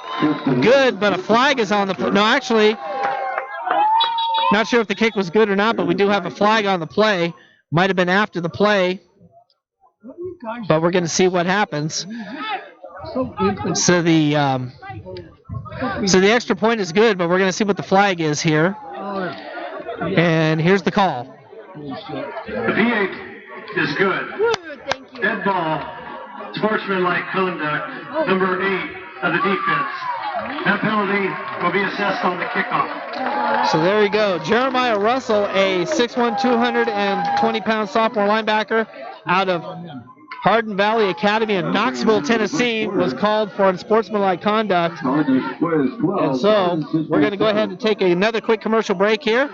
good, but a flag is on the play. No, actually, not sure if the kick was good or not, but we do have a flag on the play. Might have been after the play, but we're going to see what happens. So the extra point is good, but we're going to see what the flag is here. And here's the call. The V8 is good. Dead ball, sportsmanlike conduct, number 8 of the defense. That penalty will be assessed on the kickoff. So there you go. Jeremiah Russell, a 6'1", 220-pound sophomore linebacker out of Hardin Valley Academy in Knoxville, Tennessee, was called for unsportsmanlike conduct. And so we're going to go ahead and take another quick commercial break here.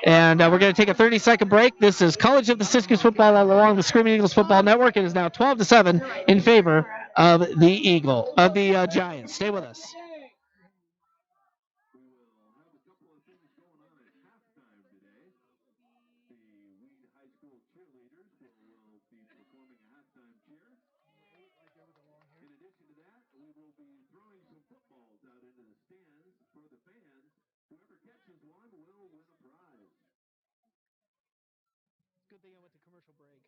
And we're going to take a 30-second break. This is College of the Siskiyous football all along the Screaming Eagles football network. It is now 12-7 in favor of the Giants. Stay with us. Good thing I went to commercial break.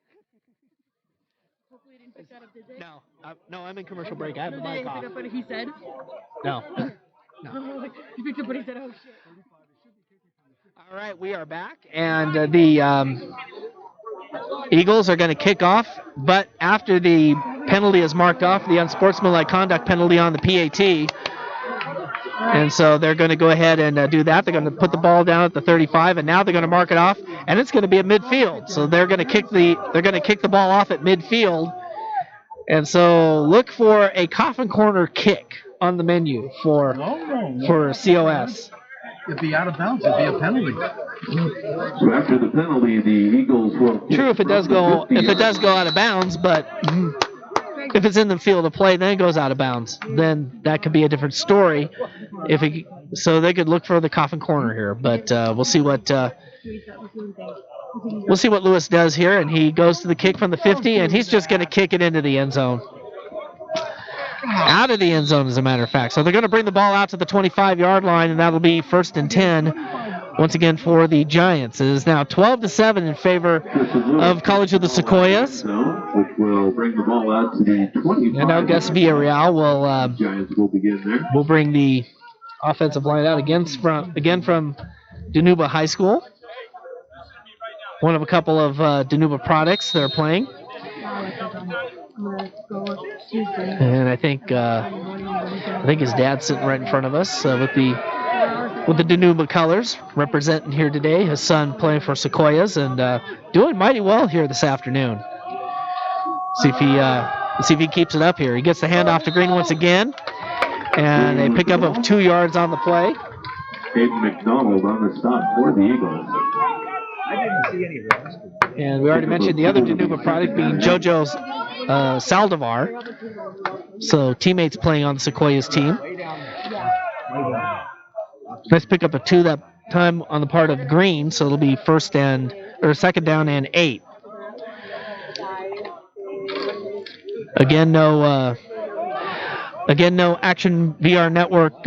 Hopefully you didn't pick that up, did they? No, I'm in commercial break. I have the mic off. Pick up what he said? No. You picked up what he said, oh shit. All right, we are back, and the Eagles are going to kick off, but after the penalty is marked off, the unsportsmanlike conduct penalty on the PAT, and so they're going to go ahead and do that. They're going to put the ball down at the 35, and now they're going to mark it off, and it's going to be at midfield. So they're going to kick the ball off at midfield, and so look for a coffin corner kick on the menu for COS. It'd be out of bounds. It'd be a penalty. So after the penalty, the Eagles will. True, if it does go out of bounds, but if it's in the field of play, then it goes out of bounds. Then that could be a different story. So they could look for the coffin corner here, but we'll see what Lewis does here, and he goes to the kick from the 50, and he's just going to kick it into the end zone. Out of the end zone, as a matter of fact. So they're going to bring the ball out to the 25-yard line, and that'll be 1st and 10 once again for the Giants. It is now 12-7 in favor of College of the Sequoias. Which will bring the ball out to the 25. And now Gus Villarreal Giants will begin there. will bring the offensive line out again from Danuba High School. One of a couple of Danuba products they're playing. And I think his dad's sitting right in front of us with the Danuba colors representing here today. His son playing for Sequoias and doing mighty well here this afternoon. See if he keeps it up here. He gets the handoff to Green once again, and they pick up 2 yards on the play. Aiden McDonald on the stop for the Eagles. And we already mentioned the other Dinuba product being JoJo's Saldivar. So teammates playing on the Sequoias team. Let's pick up a 2 that time on the part of Green, so it'll be second down and 8. Again, no Action VR Network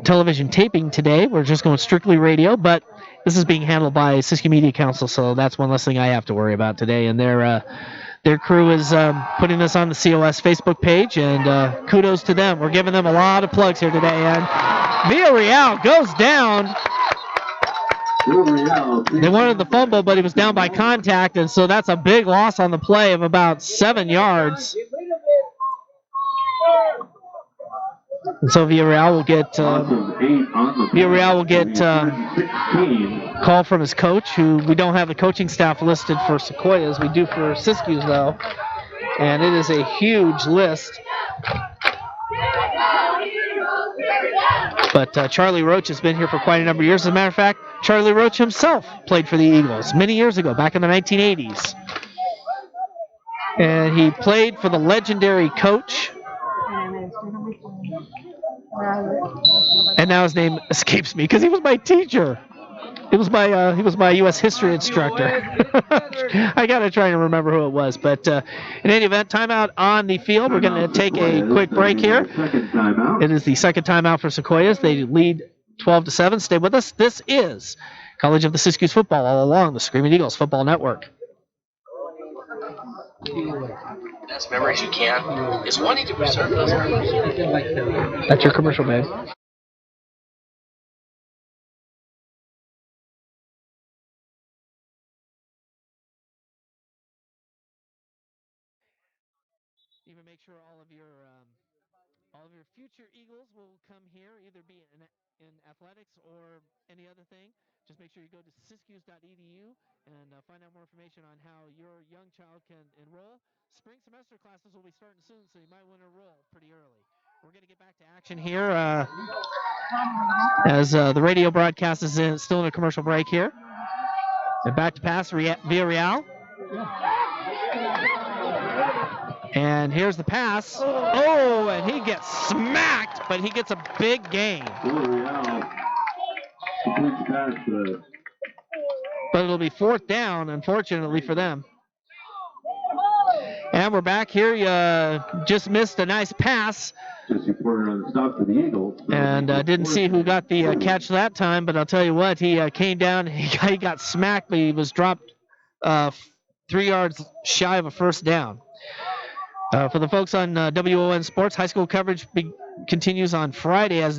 television taping today. We're just going strictly radio, but this is being handled by Siskiyou Media Council, so that's one less thing I have to worry about today. And their crew is putting this on the COS Facebook page, and kudos to them. We're giving them a lot of plugs here today. And Villarreal goes down. They wanted the fumble, but he was down by contact, and so that's a big loss on the play of about 7 yards. And so Villarreal will get call from his coach, who we don't have the coaching staff listed for Sequoias. We do for Siskiyous, though. And it is a huge list. But Charlie Roach has been here for quite a number of years. As a matter of fact, Charlie Roach himself played for the Eagles many years ago, back in the 1980s. And he played for the legendary coach. And now his name escapes me because he was my teacher. He was my U.S. history instructor. I gotta try to remember who it was. But in any event, timeout on the field. We're going to take a quick break here. It is the second timeout for Sequoias. They lead 12-7. Stay with us. This is College of the Siskiyous football all along the Screaming Eagles Football Network. Best memories you can is wanting to preserve those memories. That's your commercial, babe. Even make sure all of your future Eagles will come here, either be in athletics or any other thing. Just make sure you go to siskiyous.edu and find out more information on how your young child can enroll. Spring semester classes will be starting soon, so you might want to enroll pretty early. We're going to get back to action here as the radio broadcast is still in a commercial break here. And back to pass Villarreal. And here's the pass. Oh, and he gets smacked, but he gets a big gain. But it'll be 4th down, unfortunately for them. And we're back here. You just missed a nice pass. And didn't see who got the catch that time, but I'll tell you what, he came down, he got smacked, but he was dropped 3 yards shy of a first down. For the folks on WON Sports, high school coverage continues on Friday as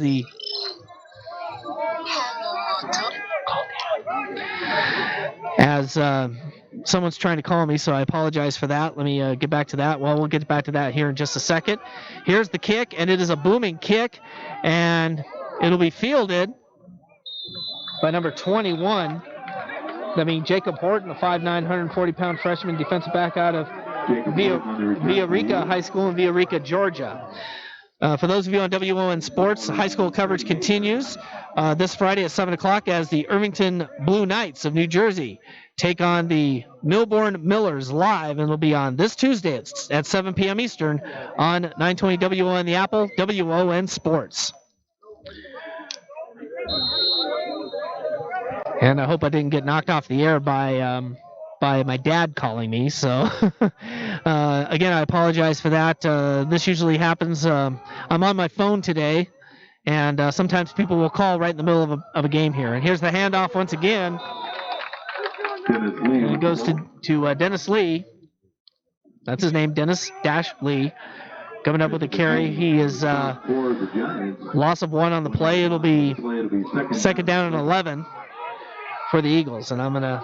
someone's trying to call me, so I apologize for that. Let me get back to that. Well, we'll get back to that here in just a second. Here's the kick, and it is a booming kick, and it'll be fielded by number 21. Jacob Horton, a 5'9", 140-pound freshman defensive back out of Villarica High School in Villarica, Georgia. For those of you on WON Sports, high school coverage continues this Friday at 7 o'clock as the Irvington Blue Knights of New Jersey take on the Millbourne Millers live, and it'll be on this Tuesday at 7 p.m. Eastern on 920 WON The Apple, WON Sports. And I hope I didn't get knocked off the air by my dad calling me. So, again, I apologize for that. This usually happens. I'm on my phone today, and sometimes people will call right in the middle of a game here. And here's the handoff once again. And it goes to Dennis Lee. That's his name, Dennis Lee. Coming up with a carry. He is loss of 1 on the play. It'll be second down and 11 for the Eagles. And I'm going to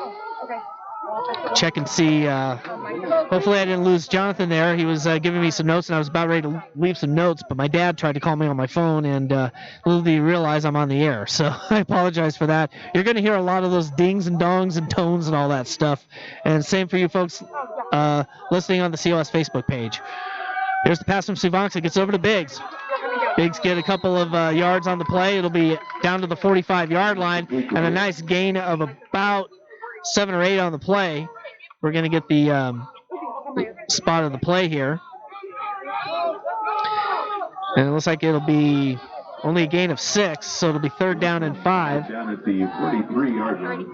check and see. Hopefully I didn't lose Jonathan there. He was giving me some notes, and I was about ready to leave some notes, but my dad tried to call me on my phone, and little did he realize I'm on the air. So I apologize for that. You're going to hear a lot of those dings and dongs and tones and all that stuff. And same for you folks listening on the COS Facebook page. Here's the pass from Suvanks. It gets over to Biggs. Biggs get a couple of yards on the play. It'll be down to the 45-yard line, and a nice gain of about 7 or 8 on the play. We're going to get the spot of the play here. And it looks like it'll be only a gain of 6, so it'll be 3rd down and 5. Down at the 43-yard line.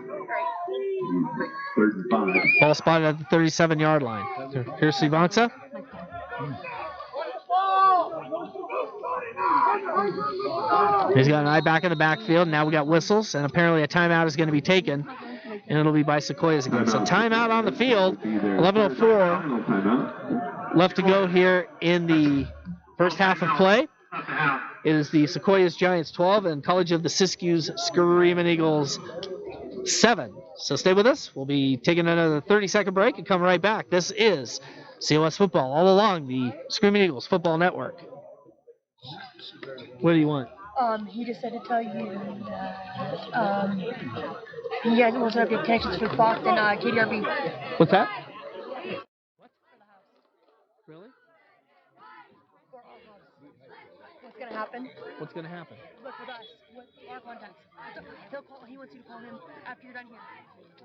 3rd and 5. Ball spotted at the 37-yard line. Here's Sivansa. He's got an eye back in the backfield. Now we got whistles, and apparently a timeout is going to be taken, and it'll be by Sequoias again. So timeout on the field. 11:04 left to go here in the first half of play. It is the Sequoias Giants 12 and College of the Siskiyous Screaming Eagles 7. So stay with us. We'll be taking another 30-second break and come right back. This is COS Football all along the Screaming Eagles Football Network. What do you want? He just said to tell you that you guys will have your connections for Fox and KDRB. What's that? What? Really? What's gonna happen? What's going to happen? Look with us. With our contacts. He'll call. He wants you to call him after you're done here.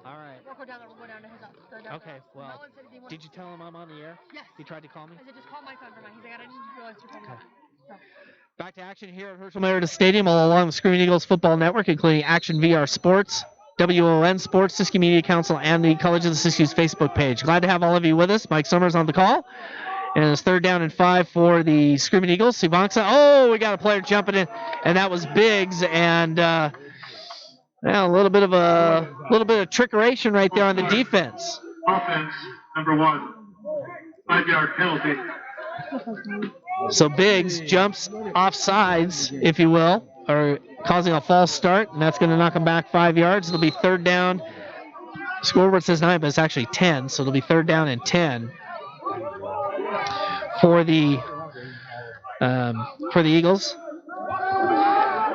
All right. We'll go down there. We'll go down to his house. Okay, well, did you tell him I'm on the air? Yes. He tried to call me? I said just call my phone for mine. He's like, I didn't realize you called me. No. Back to action here at Herschel Meredith Stadium all along the Screaming Eagles Football Network, including Action VR Sports, WON Sports, Siskiyou Media Council, and the College of the Siskiyous Facebook page. Glad to have all of you with us. Mike Summers on the call. And it's 3rd down and 5 for the Screaming Eagles. Sivansa. Oh, we got a player jumping in, and that was Biggs. And a little bit of trickeration right there on the defense. Offense, number 1. 5-yard penalty. So Biggs jumps off sides, if you will, or causing a false start, and that's going to knock him back 5 yards. It'll be 3rd down. Scoreboard says 9, but it's actually 10, so it'll be 3rd down and 10 for the Eagles.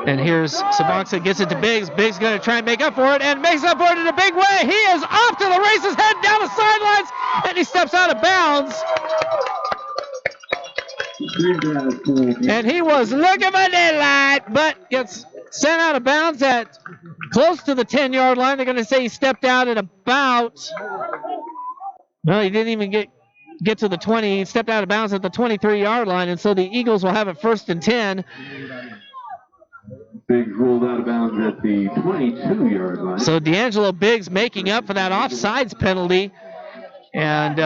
And here's Sivansa, gets it to Biggs. Biggs going to try and make up for it, and makes up for it in a big way. He is off to the races, heading down the sidelines, and he steps out of bounds. And he was looking for daylight, but gets sent out of bounds at close to the 10-yard line. They're going to say he stepped out at about, well, he didn't even get to the 20. He stepped out of bounds at the 23-yard line, and so the Eagles will have it 1st and 10. Biggs rolled out of bounds at the 22-yard line. So D'Angelo Biggs making up for that offsides penalty and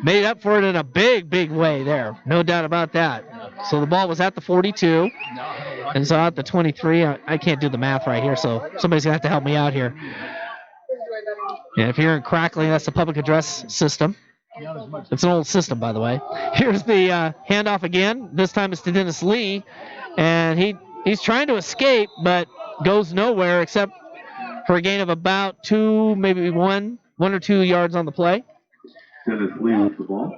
made up for it in a big, big way there. No doubt about that. So the ball was at the 42 and so at the 23. I can't do the math right here, so somebody's going to have to help me out here. And if you're in crackling, that's the public address system. It's an old system, by the way. Here's the handoff again. This time it's to Dennis Lee, and he's trying to escape, but goes nowhere except for a gain of about 2, maybe 1 or 2 yards on the play. Dennis Lee with the ball.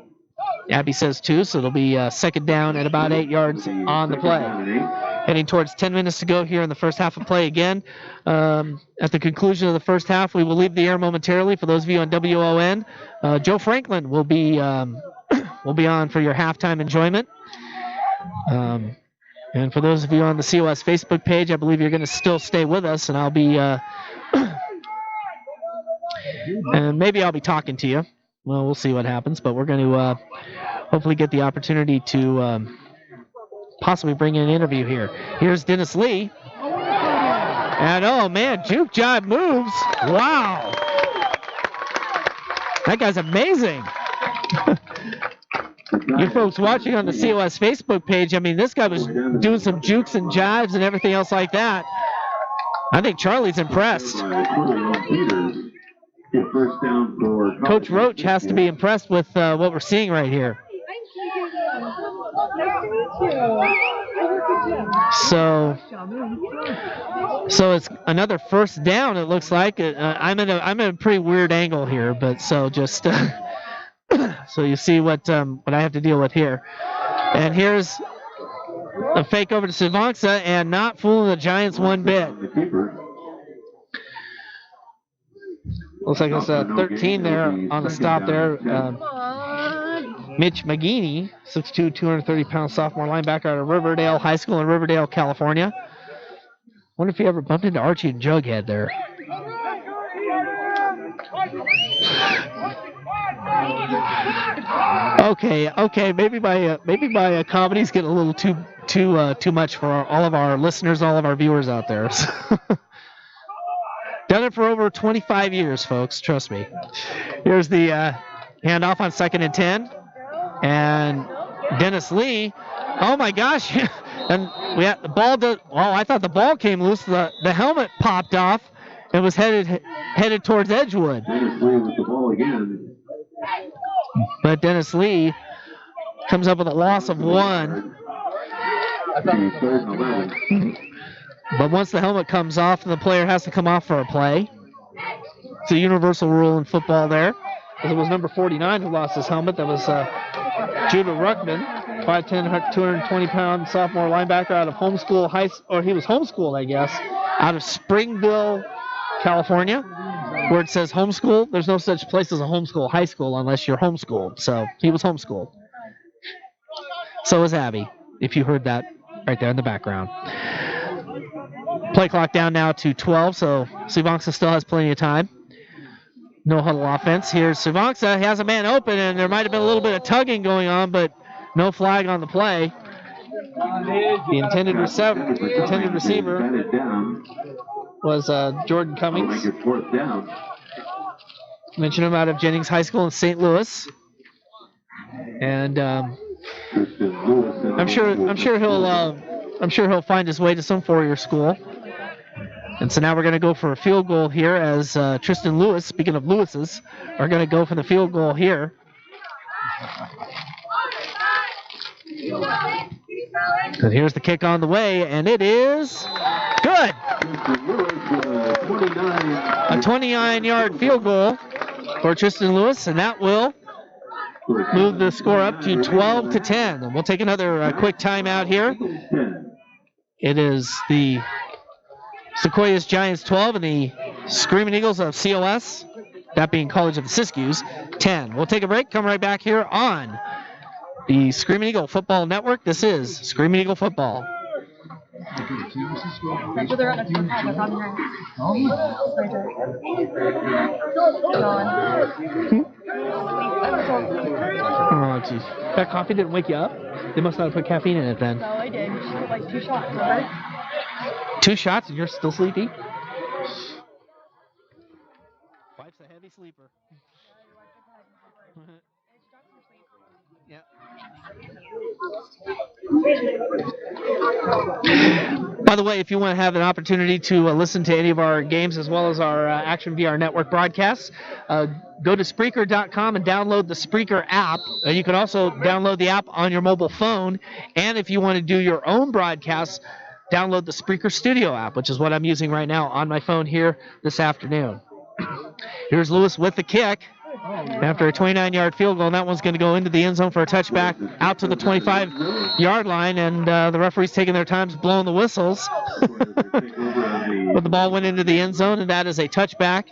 Abby says 2, so it'll be 2nd down at about 8 yards on the play. Heading towards 10 minutes to go here in the first half of play again. At the conclusion of the first half, we will leave the air momentarily. For those of you on WON, Joe Franklin will be on for your halftime enjoyment. And for those of you on the COS Facebook page, I believe you're going to still stay with us, and I'll be and maybe I'll be talking to you. Well, we'll see what happens, but we're going to hopefully get the opportunity to possibly bring in an interview here. Here's Dennis Lee. And, oh, man, juke jive moves. Wow. That guy's amazing. You folks watching on the COS Facebook page, I mean, this guy was doing some jukes and jives and everything else like that. I think Charlie's impressed. Coach Roach has to be impressed with what we're seeing right here. So it's another 1st down. It looks like I'm in a pretty weird angle here, but so just so you see what I have to deal with here. And here's a fake over to Sivansa, and not fooling the Giants one bit. Looks like it's 13 there on the stop there. Mitch McGeaney, 6'2", 230-pound sophomore linebacker out of Riverdale High School in Riverdale, California. Wonder if he ever bumped into Archie and Jughead there. Okay. Maybe my comedy's getting a little too much for all of our listeners, all of our viewers out there. Done it for over 25 years, folks. Trust me. Here's the handoff on 2nd and 10, and Dennis Lee. Oh my gosh! And we had the ball. I thought the ball came loose. The helmet popped off and was headed towards Edgewood. Dennis Lee with the ball again. But Dennis Lee comes up with a loss of 1. But once the helmet comes off, the player has to come off for a play. It's a universal rule in football there. It was number 49 who lost his helmet. That was Judah Ruckman, 5'10", 220-pound sophomore linebacker out of he was homeschooled, I guess, out of Springville, California, where it says homeschool. There's no such place as a homeschool high school unless you're homeschooled. So he was homeschooled. So was Abby, if you heard that right there in the background. Play clock down now to 12, so Siskiyou still has plenty of time. No huddle offense. Here's Siskiyou. He has a man open, and there might have been a little bit of tugging going on, but no flag on the play. The intended receiver was Jordan Cummings. Mentioned him out of Jennings High School in St. Louis. And I'm sure he'll find his way to some four-year school. And so now we're going to go for a field goal here as Tristan Lewis, speaking of Lewis's, are going to go for the field goal here. And here's the kick on the way, and it is good. A 29-yard field goal for Tristan Lewis, and that will move the score up to 12-10. And we'll take another quick timeout here. It is the Sequoias Giants 12 and the Screaming Eagles of COS, that being College of the Siskiyous, 10. We'll take a break, come right back here on the Screaming Eagle Football Network. This is Screaming Eagle Football. Oh, jeez. That coffee didn't wake you up? They must not have put caffeine in it then. No, I did. She put like 2 shots, remember? 2 shots and you're still sleepy? Wife's a heavy sleeper. Yeah. By the way, if you want to have an opportunity to listen to any of our games as well as our Action VR Network broadcasts, go to Spreaker.com and download the Spreaker app. You can also download the app on your mobile phone. And if you want to do your own broadcasts, download the Spreaker Studio app, which is what I'm using right now on my phone here this afternoon. Here's Lewis with the kick. After a 29-yard field goal, and that one's going to go into the end zone for a touchback out to the 25-yard line, and the referee's taking their time blowing the whistles. But the ball went into the end zone, and that is a touchback.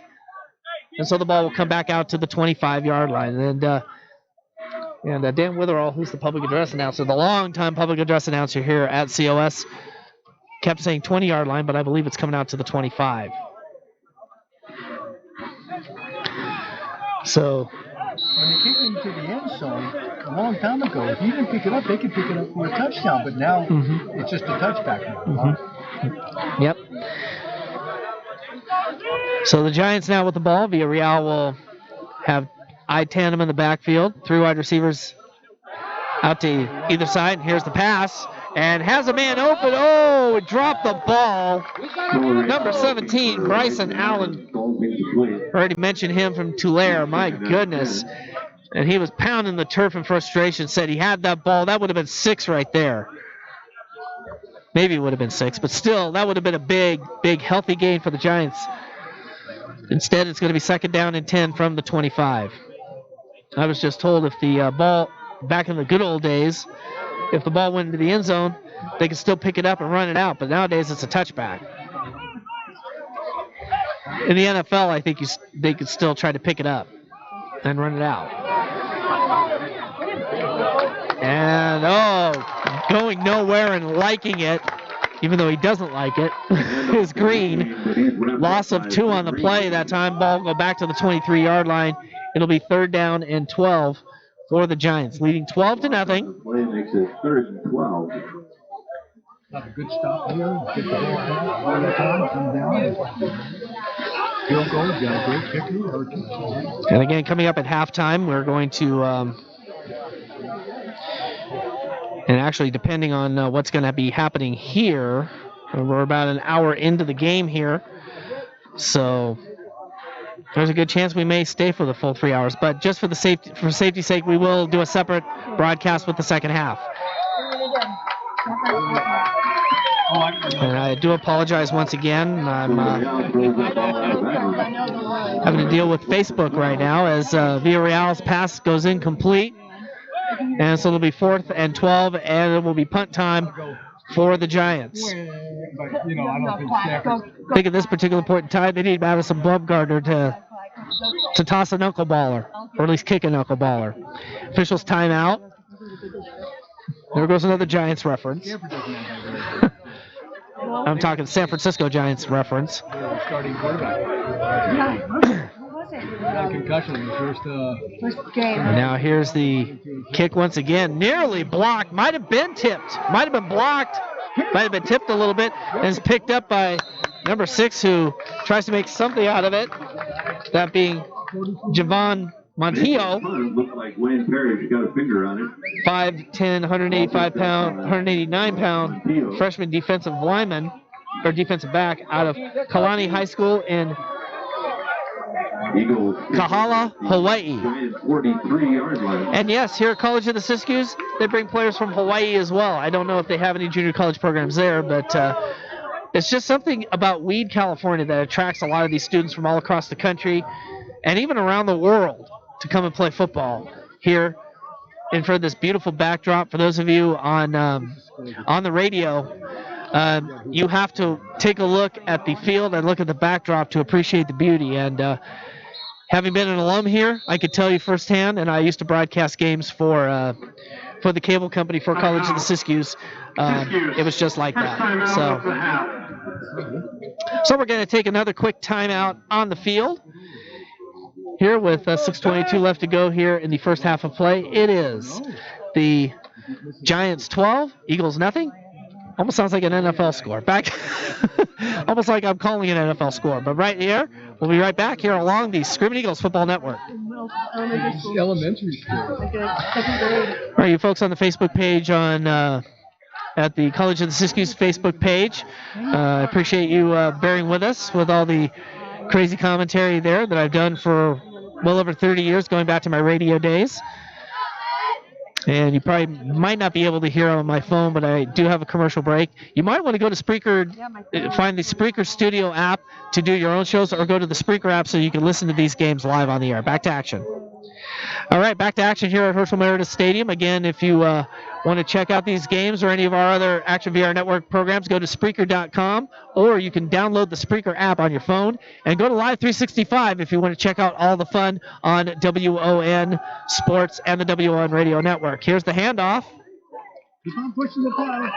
And so the ball will come back out to the 25-yard line. And Dan Witherall, who's the public address announcer, the longtime public address announcer here at COS, kept saying 20-yard line, but I believe it's coming out to the 25. So when they kicked into the end zone a long time ago, if you didn't pick it up, they could pick it up for a touchdown. But now it's just a touchback. Yep. So the Giants now with the ball. Villarreal will have eye tandem in the backfield. 3 wide receivers out to either side. And here's the pass. And has a man open. Oh, it dropped the ball. Number 17, Bryson Allen. Already mentioned him from Tulare. My goodness. And he was pounding the turf in frustration. Said he had that ball. That would have been 6 right there. Maybe it would have been 6. But still, that would have been a big, healthy gain for the Giants. Instead, it's going to be 2nd down and 10 from the 25. I was just told if the ball, back in the good old days, if the ball went into the end zone, they could still pick it up and run it out. But nowadays, it's a touchback. In the NFL, I think they could still try to pick it up and run it out. And, going nowhere and liking it, even though he doesn't like it, is Green. Loss of 2 on the play that time. Ball will go back to the 23-yard line. It'll be 3rd down and 12 for the Giants, leading 12-0. Play makes it 3rd and 12. Have a good stop here. Get the ball out. All the time. Come down. Field goal. Got a great kicker. And again, coming up at halftime, we're going to, and actually depending on what's going to be happening here, we're about an hour into the game here. So there's a good chance we may stay for the full 3 hours. But just for safety's sake, we will do a separate broadcast with the second half. And I do apologize once again. I'm having to deal with Facebook right now as Villarreal's pass goes incomplete. And so it'll be 4th and 12, and it will be punt time for the Giants. But, I don't think I think at this particular point in time, they need Madison Blumgardner to toss a knuckleballer, or at least kick a knuckleballer. Officials timeout. There goes another Giants reference. I'm talking San Francisco Giants reference. Starting quarterback. Concussion. First game. Now here's the kick once again. Nearly blocked. Might have been tipped. Might have been blocked. Might have been tipped a little bit. And is picked up by number 6, who tries to make something out of it. That being Javon Montillo. Looked like Wayne Parrish got a finger on it. 5'10", 189-pound freshman defensive lineman, or defensive back out of Kalani High School in Kahala, Hawaii. 43-yard line. And yes, here at College of the Siskiyous, they bring players from Hawaii as well. I don't know if they have any junior college programs there, but it's just something about Weed, California that attracts a lot of these students from all across the country and even around the world to come and play football here in front of this beautiful backdrop. For those of you on the radio, you have to take a look at the field and look at the backdrop to appreciate the beauty. And having been an alum here, I could tell you firsthand, and I used to broadcast games for the cable company for College of the Siskiyous. It was just like that. So we're going to take another quick timeout on the field. Here with 6:22 left to go here in the first half of play. It is the Giants 12, Eagles nothing. Almost sounds like an NFL score. Back, almost like I'm calling an NFL score. But right here, we'll be right back here along the Screaming Eagles Football Network. Elementary school. All right, you folks on the Facebook page at the College of the Siskiyous Facebook page. I appreciate you bearing with us with all the crazy commentary there that I've done for well over 30 years, going back to my radio days. And you probably might not be able to hear on my phone, but I do have a commercial break. You might want to go to Spreaker, find the Spreaker Studio app to do your own shows, or go to the Spreaker app so you can listen to these games live on the air. Back to action. All right, back to action here at Herschel Meredith Stadium. Again, if you want to check out these games or any of our other Action VR Network programs, go to Spreaker.com, or you can download the Spreaker app on your phone and go to Live 365 if you want to check out all the fun on WON Sports and the WON Radio Network. Here's the handoff. Keep on pushing the ball.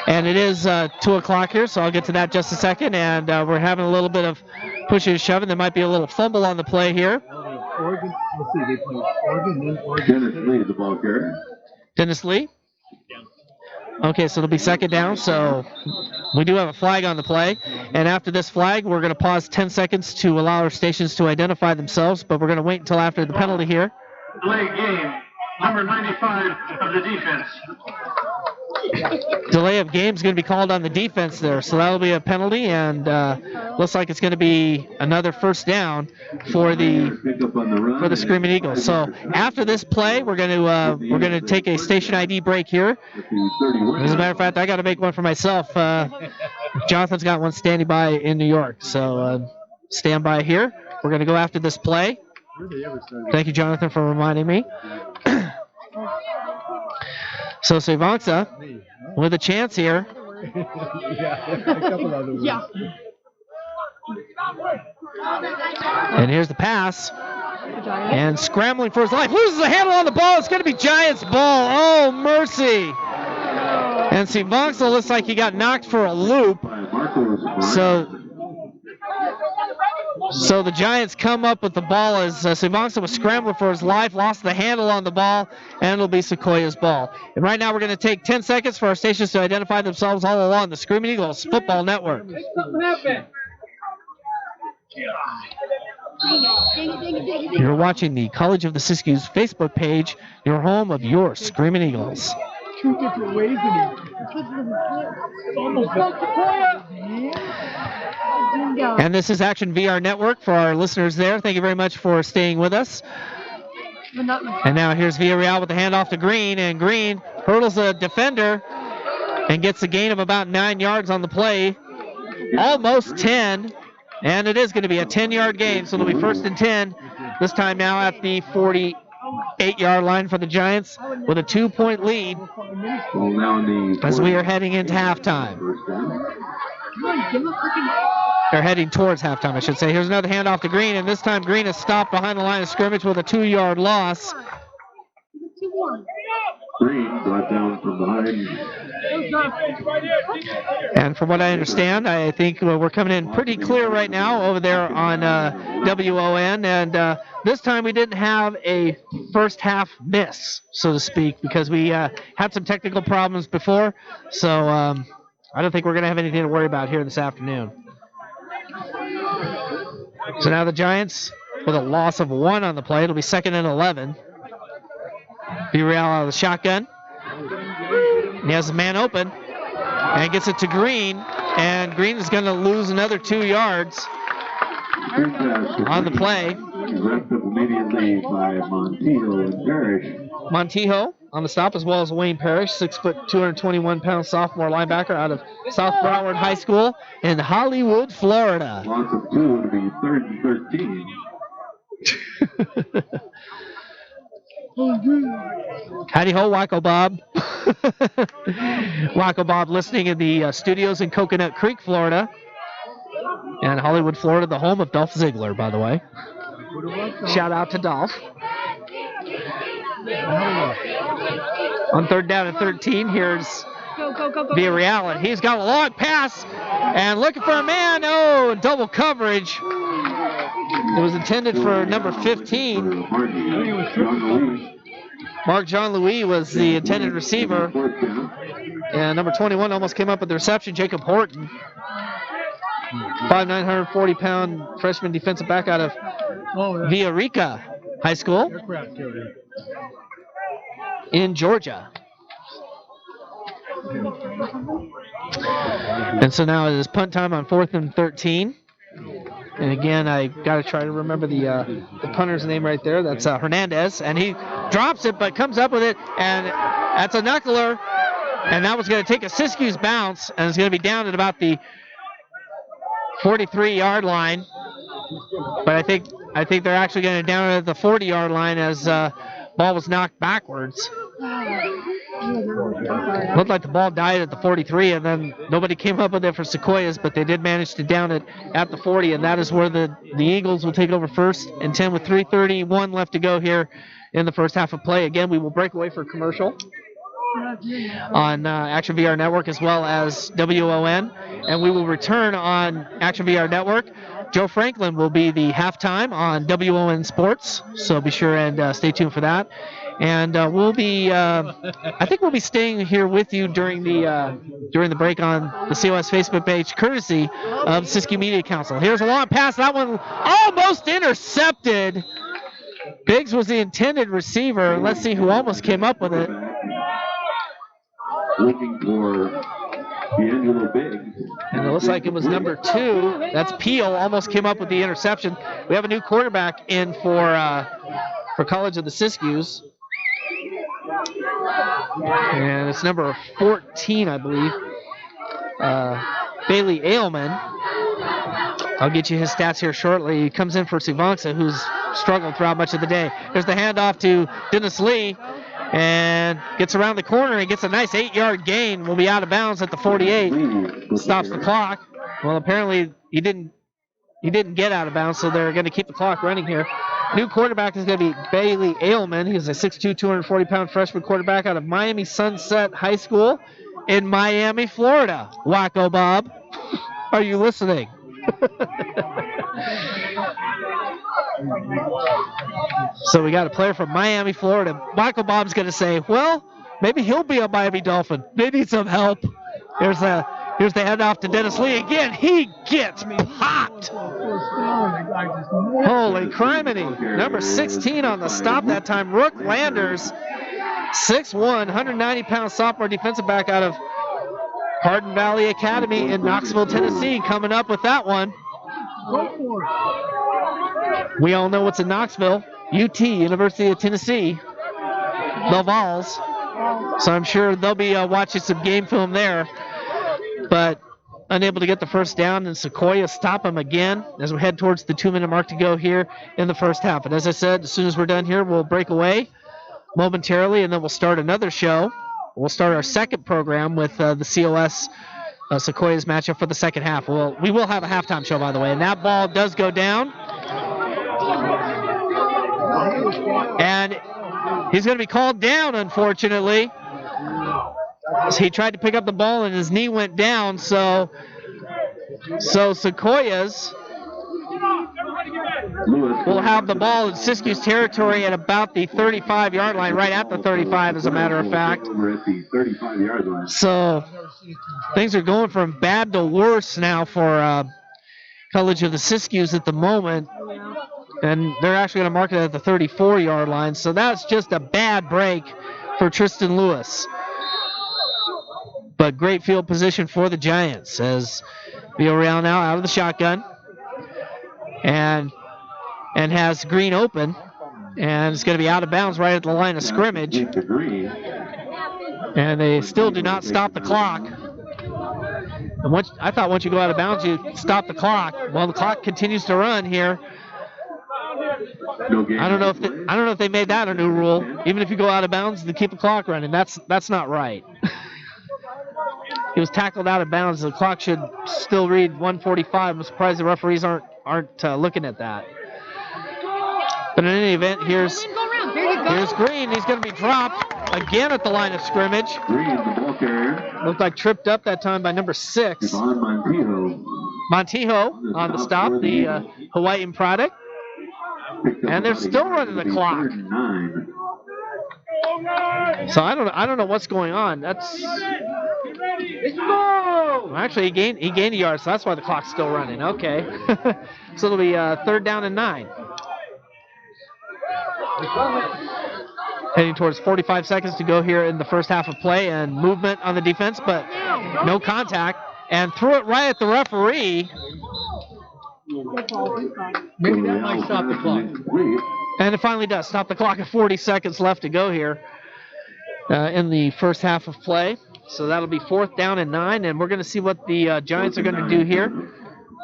And it is 2 o'clock here, so I'll get to that just a second. And we're having a little bit of pushing and shoving. There might be a little fumble on the play here. Oregon, let's see, they play Oregon, then Oregon. Dennis Lee, the ball carrier. Dennis Lee? Okay, so it'll be second down. So we do have a flag on the play. And after this flag, we're going to pause 10 seconds to allow our stations to identify themselves, but we're going to wait until after the penalty here. Delay game, number 95 of the defense. Delay of game is going to be called on the defense there, so that'll be a penalty, and looks like it's going to be another first down for the Screaming Eagles. So after this play, we're going to take a station ID break here. As a matter of fact, I got to make one for myself. Jonathan's got one standing by in New York, so stand by here. We're going to go after this play. Thank you, Jonathan, for reminding me. So Sivansa with a chance here. And here's the pass. And scrambling for his life. Loses the handle on the ball. It's going to be Giants ball. Oh, mercy. And Siskiyou looks like he got knocked for a loop. So the Giants come up with the ball as Siskiyou was scrambling for his life, lost the handle on the ball, and it'll be Sequoias ball. And right now we're going to take 10 seconds for our stations to identify themselves all along the Screaming Eagles Football Network. You're watching the College of the Siskiyous Facebook page, your home of your Screaming Eagles. Two different ways And this is Action VR Network for our listeners there. Thank you very much for staying with us. And now here's Villarreal with the handoff to Green, and Green hurdles a defender and gets a gain of about 9 yards on the play. Almost 10, and it is going to be a 10-yard gain, so it'll be 1st and 10, this time now at the 48-yard line for the Giants with a 2-point lead as we are heading into halftime. They're heading towards halftime, I should say. Here's another handoff to Green, and this time Green is stopped behind the line of scrimmage with a 2-yard loss. Green brought down from behind. And from what I understand, I think we're coming in pretty clear right now over there on WON. And this time we didn't have a first half miss, so to speak, because we had some technical problems before. So I don't think we're going to have anything to worry about here this afternoon. So now the Giants with a loss of 1 on the play. It'll be 2nd and 11. Villarreal out of the shotgun. He has a man open and gets it to Green, and Green is going to lose another 2 yards on the play. Wrapped up immediately by Montijo and Parrish. Montijo on the stop, as well as Wayne Parrish, 6 foot, 221-pound sophomore linebacker out of South Broward High School in Hollywood, Florida. Loss of 2 would be 3rd and 13. Howdy ho, Wacko Bob. Wacko Bob listening in the studios in Coconut Creek, Florida. And Hollywood, Florida, the home of Dolph Ziggler, by the way. Shout out to Dolph. On 3rd down and 13, here's Villarreal, and he's got a long pass and looking for a man. Oh, double coverage. It was intended for number 15. Mark John Louis was the intended receiver. And number 21 almost came up with the reception, Jacob Horton. 940-pound freshman defensive back out of Villarica High School in Georgia. And so now it is punt time on 4th and 13. And again, I got to try to remember the punter's name right there. That's Hernandez. And he drops it, but comes up with it. And that's a knuckler. And that was going to take a Siskiyous bounce. And it's going to be down at about the 43-yard line. But I think they're actually going to down it at the 40-yard line as ball was knocked backwards. Looked like the ball died at the 43, and then nobody came up with it for Sequoias, but they did manage to down it at the 40, and that is where the Eagles will take over 1st and 10 with 3:31 left to go here in the first half of play. Again, we will break away for commercial on Action VR Network as well as WON, and we will return on Action VR Network. Joe Franklin will be the halftime on WON Sports, so be sure and stay tuned for that. And we'll be, I think we'll be staying here with you during the break on the COS Facebook page, courtesy of Siskiyou Media Council. Here's a long pass. That one almost intercepted. Biggs was the intended receiver. Let's see who almost came up with it. Looking for D'Angelo Biggs. And it looks like it was number 2. That's Peel. Almost came up with the interception. We have a new quarterback in for College of the Siskiyous. And it's number 14, I believe. Bailey Ailman. I'll get you his stats here shortly. He comes in for Siskiyou, who's struggled throughout much of the day. Here's the handoff to Dennis Lee. And gets around the corner and gets a nice 8-yard gain. Will be out of bounds at the 48. Stops the clock. Well, apparently he didn't get out of bounds, so they're going to keep the clock running here. New quarterback is going to be Bailey Ailman. He's a 6'2", 240-pound freshman quarterback out of Miami Sunset High School in Miami, Florida. Wacko Bob, are you listening? So we got a player from Miami, Florida. Wacko Bob's going to say, well, maybe he'll be a Miami Dolphin. They need some help. Here's the handoff to Dennis Lee again. He gets popped. Holy criminy. Number 16 on the stop that time. Rook Landers, 6'1", 190-pound sophomore defensive back out of Hardin Valley Academy in Knoxville, Tennessee, coming up with that one. We all know what's in Knoxville. UT, University of Tennessee. The Vols. So I'm sure they'll be watching some game film there. But unable to get the first down, and Sequoias stop him again as we head towards the 2-minute mark to go here in the first half. And as I said, as soon as we're done here, we'll break away momentarily, and then we'll start another show. We'll start our second program with the COS Sequoias matchup for the second half. We will have a halftime show, by the way, and that ball does go down. And he's going to be called down, unfortunately. He tried to pick up the ball and his knee went down, so Sequoias will have the ball in Siskiyous territory at about the 35-yard line, right at the 35, as a matter of fact. So things are going from bad to worse now for College of the Siskiyous at the moment, and they're actually going to mark it at the 34-yard line. So that's just a bad break for Tristan Lewis. But great field position for the Giants as Villarreal now out of the shotgun and has Green open, and it's going to be out of bounds right at the line of scrimmage. And they still do not stop the clock. And I thought once you go out of bounds, you stop the clock. Well, the clock continues to run here. I don't know if they made that a new rule. Even if you go out of bounds, to keep the clock running. That's not right. He was tackled out of bounds. The clock should still read 1:45. I'm surprised the referees aren't looking at that. But in any event, here's Green. He's going to be dropped again at the line of scrimmage. Green, the ball carrier. Looked like tripped up that time by number 6. Montijo on the stop, the Hawaiian product. And they're still running the clock. So I don't know what's going on. Actually, he gained a yard, so that's why the clock's still running. Okay. So it'll be 3rd down and 9. Heading towards 45 seconds to go here in the first half of play, and movement on the defense, but no contact. And threw it right at the referee. Maybe that might stop the clock. And it finally does. Stop the clock at 40 seconds left to go here in the first half of play. So that'll be 4th down and 9, and we're going to see what the Giants are going to do here.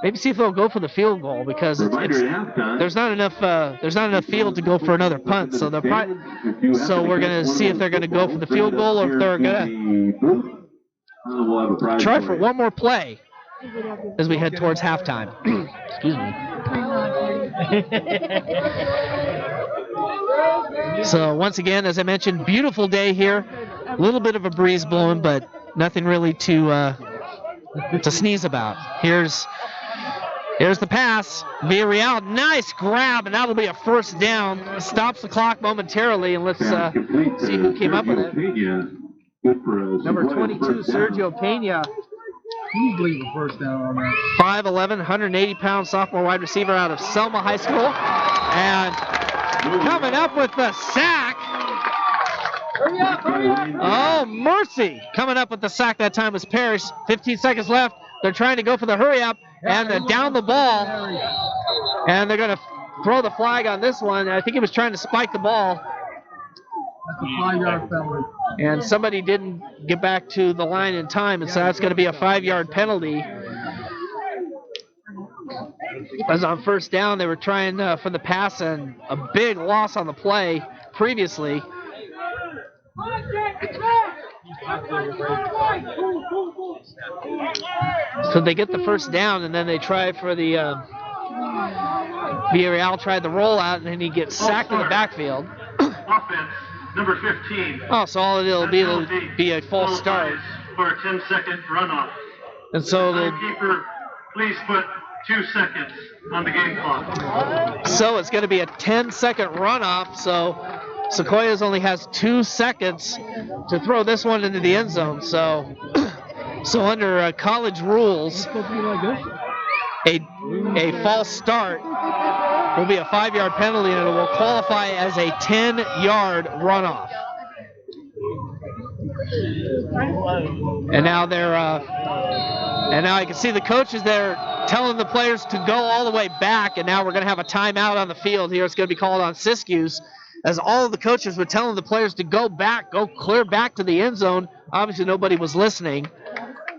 Maybe see if they'll go for the field goal, because there's not enough field to go for another punt. So we're going to see if they're going to go for the field goal, or if they're going to try for one more play as we head towards halftime. Excuse me. So once again, as I mentioned, beautiful day here. A little bit of a breeze blowing, but nothing really to sneeze about. Here's the pass. Villarreal, nice grab, and that'll be a first down. Stops the clock momentarily, and let's see who came up with it. Number 22, Sergio Pena. Easily the first down on that. 5'11", 180-pound sophomore wide receiver out of Selma High School. And coming up with the sack. Hurry up, hurry up. Oh, mercy. Coming up with the sack that time was Parrish. 15 seconds left. They're trying to go for the hurry up, and they're down the ball. And they're going to throw the flag on this one. I think he was trying to spike the ball. That's a 5-yard penalty. And somebody didn't get back to the line in time, and so that's going to be a 5-yard penalty. As on first down, they were trying for the pass, and a big loss on the play previously. So they get the first down, and then they try for the Villarreal tried the rollout, and then he gets sacked in the backfield. Offense, number 15. Oh, so all it'll be a false start. For a 10-second runoff. And so Timekeeper, please put 2 seconds on the game clock. So it's going to be a 10-second runoff. So Sequoias only has 2 seconds to throw this one into the end zone. So, under college rules, a false start will be a 5-yard penalty, and it will qualify as a 10-yard runoff. And now now I can see the coaches there telling the players to go all the way back, and now we're going to have a timeout on the field here. It's going to be called on Siskiyous, as all of the coaches were telling the players to go back, go clear back to the end zone. Obviously, nobody was listening.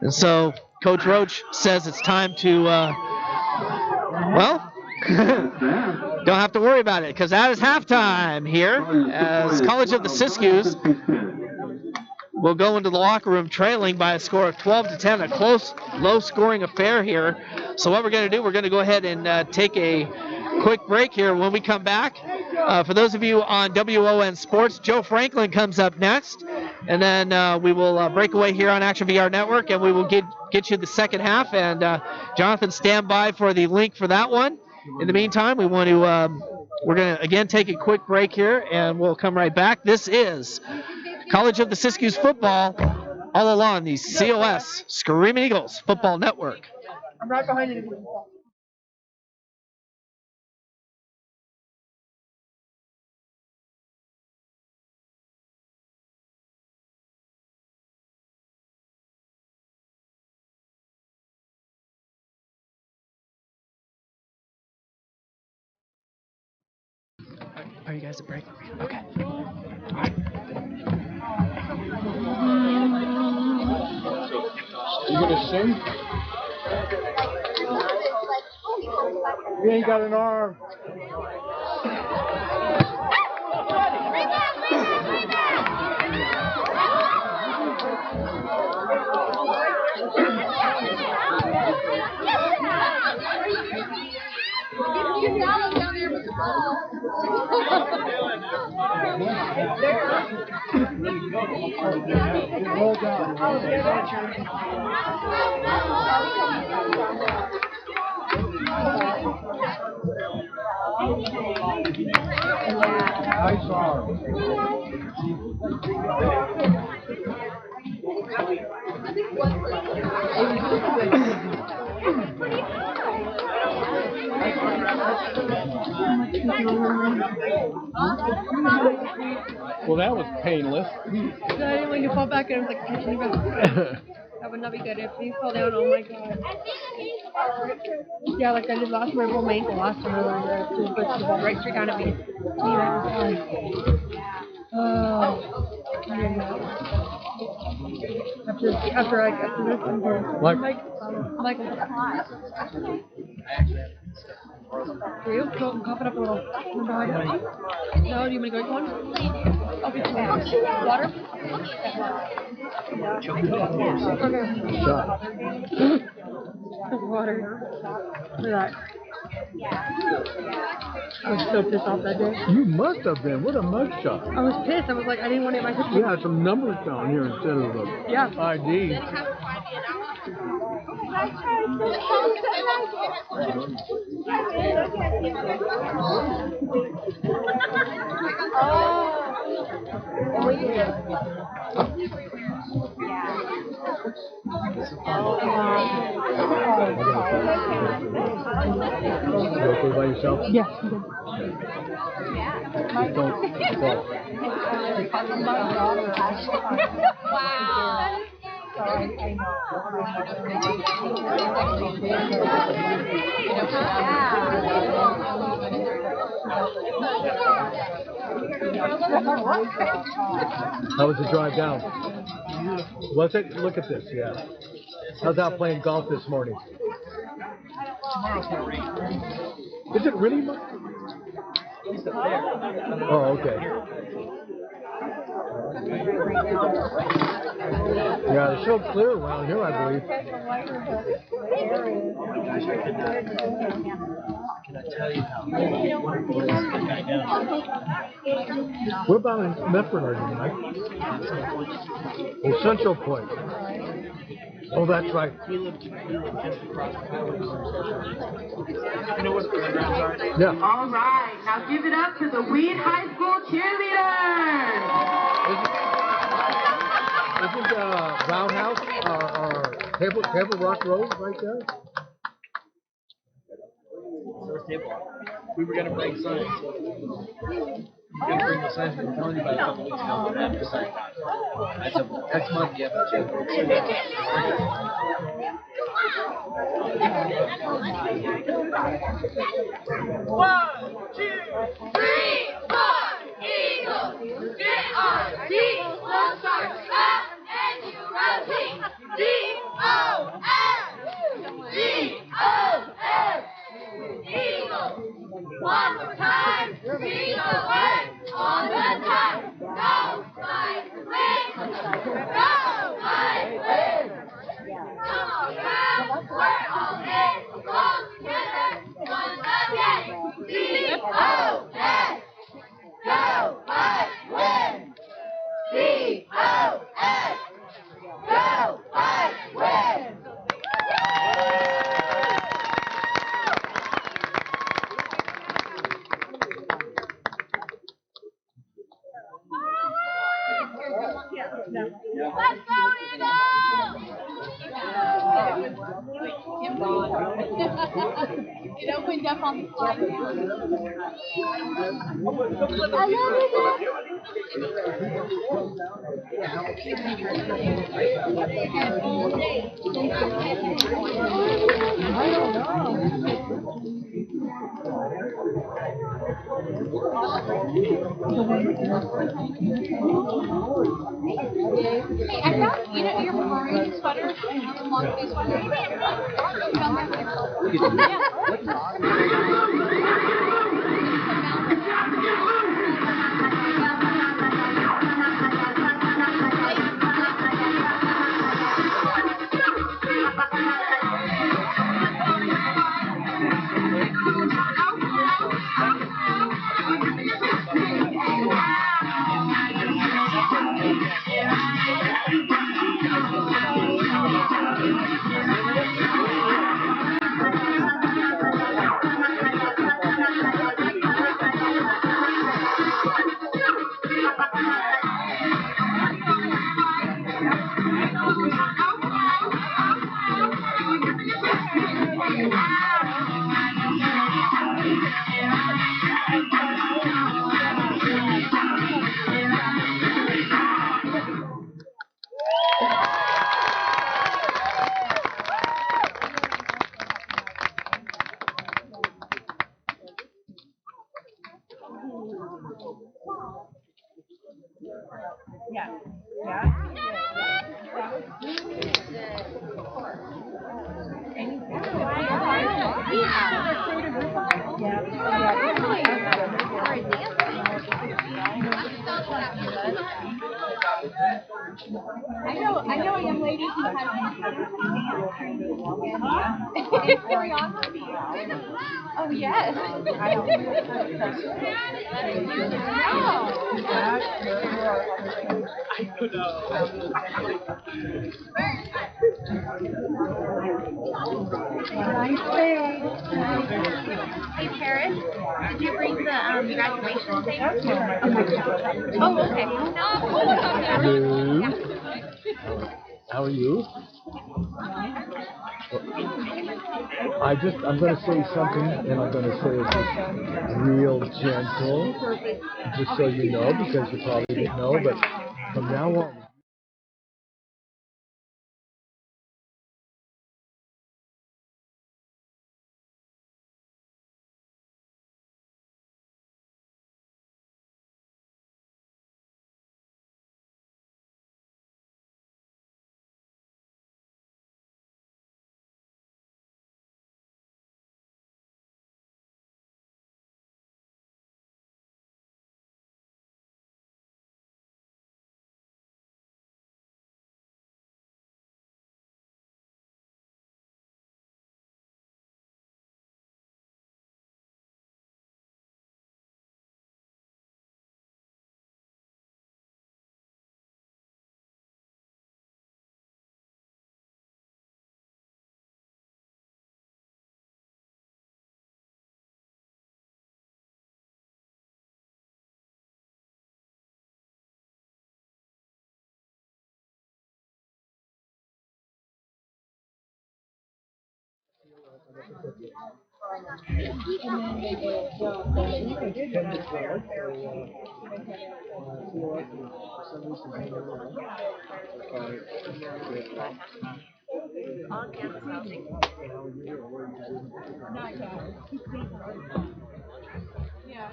And so Coach Roach says it's time to, don't have to worry about it, because that is halftime here as College of the Siskiyous will go into the locker room trailing by a score of 12-10, a close, low-scoring affair here. So what we're going to do, we're going to go ahead and take a quick break here. When we come back, for those of you on WON Sports, Joe Franklin comes up next, and then we will break away here on Action VR Network, and we will get you the second half. And Jonathan, stand by for the link for that one. In the meantime, we're going to again take a quick break here, and we'll come right back. This is College of the Siskiyous football, all along the COS Screaming Eagles Football Network. I'm right behind you. Are you guys at break? Okay. You gonna sing? You ain't got an arm. Nice arm. Well, that was painless. I didn't want you to fall back and I was like, catching you back. That would not be good if you fall down. Oh my god. Yeah, like I did last time. I rolled my ankle last time. I was supposed to fall right straight down at me. Oh. After this, I'm like, for you? Go cough it up a little. No, do you want me to go get one? I'll get you water. Okay. Water. For that. I was so pissed off that day. You must have been. What a mugshot. I was pissed. I was like, I didn't want it in my picture. Yeah, some numbers down here instead of a ID. You okay by yourself? Yes. Don't fall. Wow. How was the drive down? Was it? Look at this, yeah. How's out playing golf this morning? Tomorrow's gonna rain. Is it really? Oh, okay. Yeah, it's so clear around here, I believe. Can I tell you how What about in Medford, are you, Mike? Oh, Central Point. Oh, that's right. We live just across the highway. You know what the playgrounds are? Yeah. All right, now give it up for the Weed High School cheerleaders. Isn't Roundhouse or Table Rock Road right there? We were gonna bring signs. We were gonna bring the signs. We were telling you about a couple weeks ago. That's next month. Yeah. One, 2, 3, 4, Eagles. G-R-D, Lone Stars, F-N-U-L-T, D-O-S, D-O-S, Eagles. One more time, Eagle way, on the time, go fight, win, go fight, win. Come on, girls, we're all in, all together, once again, C-O-S, go fight, win, C-O-S, go fight, win. Let's go, Eagles! You know, when Jeff on the slide down. I love Hey, I found, you know, your maroon sweater, the long face sweater. I know a young lady who has Oh, yes. Hey, Paris, did you bring the graduation thing? Oh, okay. Hello. How are you? I'm going to say something, and I'm going to say it real gentle, just so you know, because you probably didn't know, but from now on,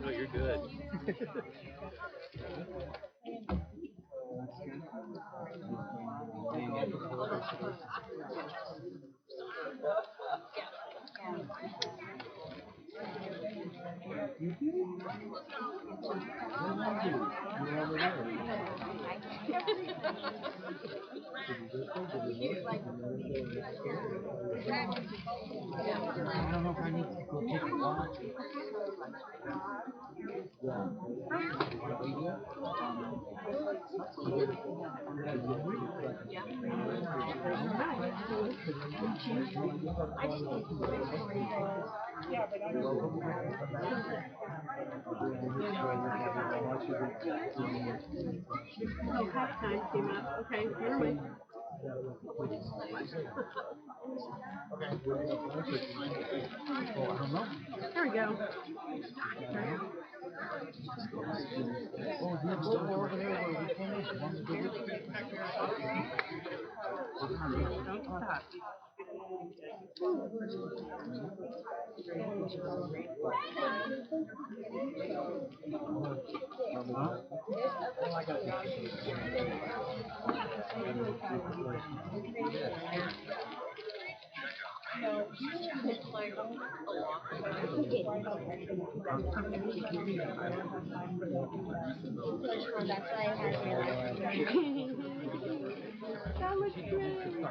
No, you're good. I don't know if I need to go take a walk. Oh, halftime came up. Okay, where are we? There we go. Don't stop. That's why I had realized. That looks good.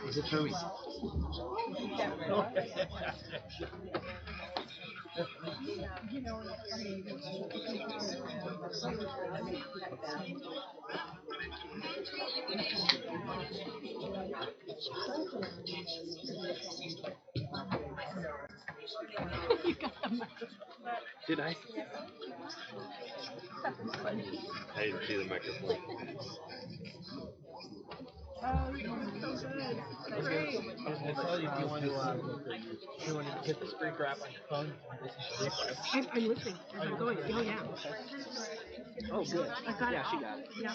Is it Toby? Did I? I didn't see the microphone. Oh, this is so good. Great. I tell you if you want to hit the speaker app on your phone, I'm listening as I'm going. Oh, yeah. Oh, good. I got Yeah, it. she got it. Yeah.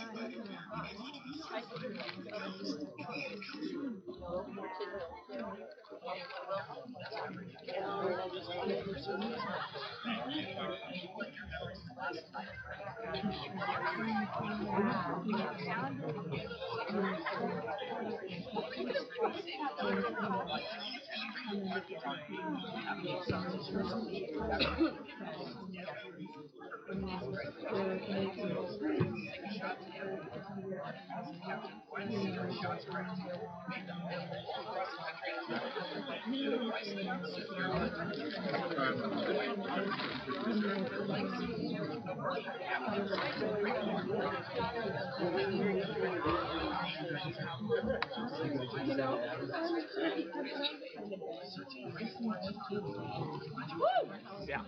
Yeah,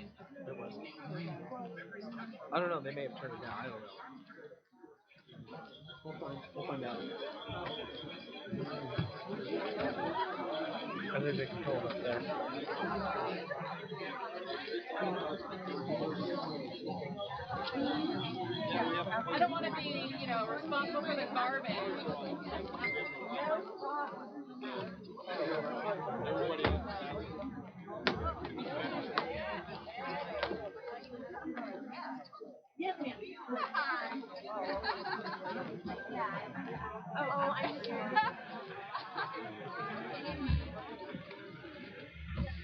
it was. I don't know. They may have turned it down. I don't know. We'll find out. I think they control it up there. I don't want to be, responsible for the garbage. Yes, ma'am. Oh, I'm sure.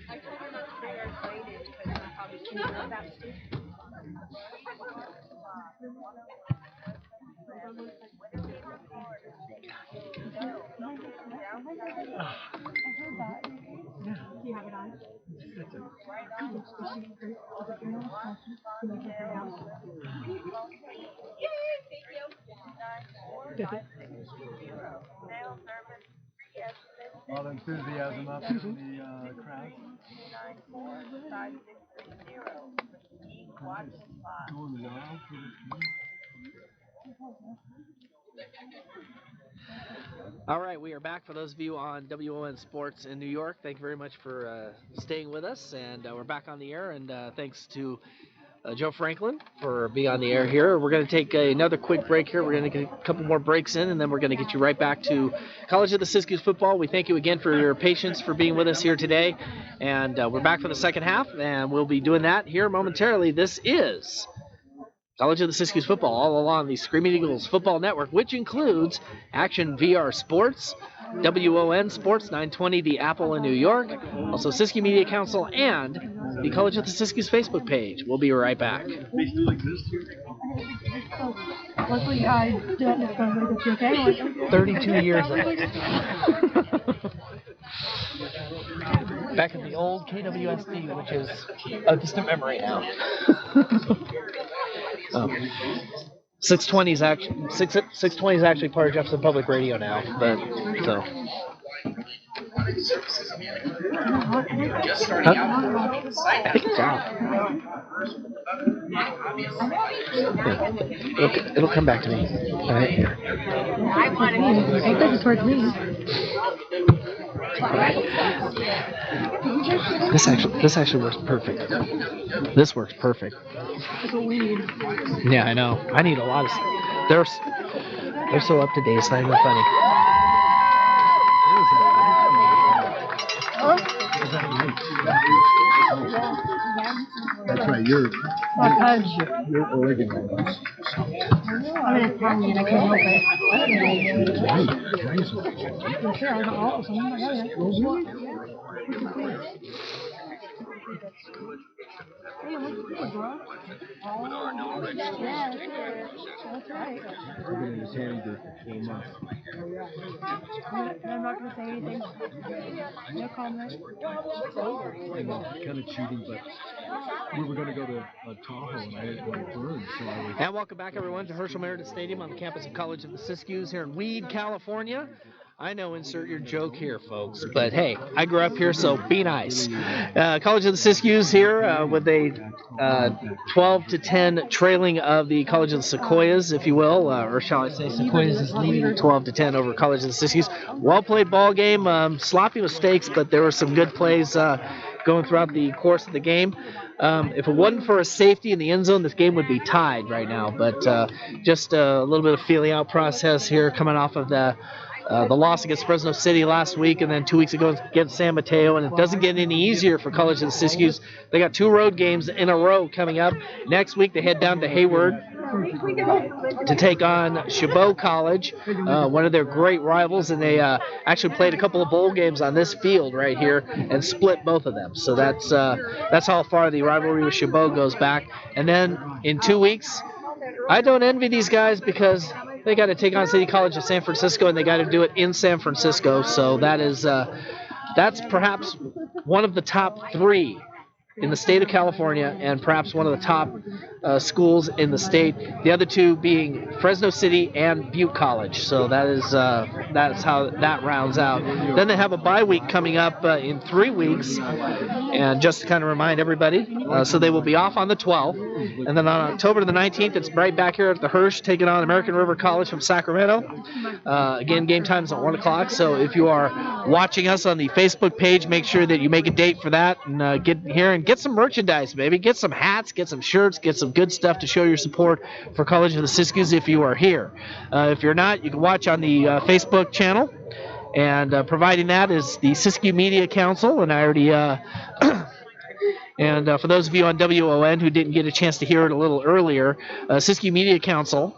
I told her not to bring our signage because I'm probably too much about it. Do you have it on? All the enthusiasm up in the crowd. Going wild for this game. All right, we are back for those of you on WON Sports in New York. Thank you very much for staying with us, and we're back on the air, and thanks to Joe Franklin for being on the air here. We're going to take another quick break here. We're going to get a couple more breaks in, and then we're going to get you right back to College of the Siskiyous football. We thank you again for your patience for being with us here today, and we're back for the second half, and we'll be doing that here momentarily. This is College of the Siskiyous football all along the Screaming Eagles Football Network, which includes Action VR Sports, WON Sports 920 The Apple in New York, also Siskiyou Media Council, and the College of the Siskiyous Facebook page. We'll be right back. Luckily, I didn't discover this okay. 32 years back in the old KWSD, which is a distant memory now. 620 is actually part of Jefferson Public Radio now, but so. Huh? I think it's off. Yeah. It'll come back to me. All right. I think it's towards me. This actually works perfect. This works perfect. That's what we need. Yeah, I know. I need a lot of. They're so up to date. It's not even funny. That's right, you're Oregon. I'm in Italian, I can't help it. Sure, I'm awful, so I'm not That's right. I've been in the sandy for 4 months. I'm not going to say anything. No comment. Kind of cheating, but we were going to go to Tahoe, and I didn't want to burn, so I was... And welcome back, everyone, to Herschel Meredith Stadium on the campus of College of the Siskiyous here in Weed, California. I know, insert your joke here, folks, but hey, I grew up here, so be nice. College of the Siskiyous here with a 12-10 trailing of the College of the Sequoias, if you will, or shall I say Sequoias is leading 12-10 over College of the Siskiyous. Well played ball game, sloppy mistakes, but there were some good plays going throughout the course of the game. If it wasn't for a safety in the end zone, this game would be tied right now, but just a little bit of feeling out process here coming off of the loss against Fresno City last week, and then 2 weeks ago against San Mateo, and it doesn't get any easier for College of the Siskiyous. They got 2 road games in a row coming up. Next week they head down to Hayward to take on Chabot College, one of their great rivals, and they actually played a couple of bowl games on this field right here and split both of them. So that's how far the rivalry with Chabot goes back. And then in 2 weeks, I don't envy these guys because they got to take on City College of San Francisco, and they got to do it in San Francisco. So that's perhaps one of the top 3 in the state of California, and perhaps one of the top schools in the state. The other 2 being Fresno City and Butte College. So that's how that rounds out. Then they have a bye week coming up in 3 weeks, and just to kind of remind everybody, so they will be off on the 12th, and then on October the 19th, it's right back here at the Hirsch, taking on American River College from Sacramento. Again, game time's at 1 o'clock. So if you are watching us on the Facebook page, make sure that you make a date for that and get here and get some merchandise, baby. Get some hats, get some shirts, get some good stuff to show your support for College of the Siskiyous if you are here. If you're not, you can watch on the Facebook channel, and providing that is the Siskiyou Media Council, and I already and for those of you on WON who didn't get a chance to hear it a little earlier, Siskiyou Media Council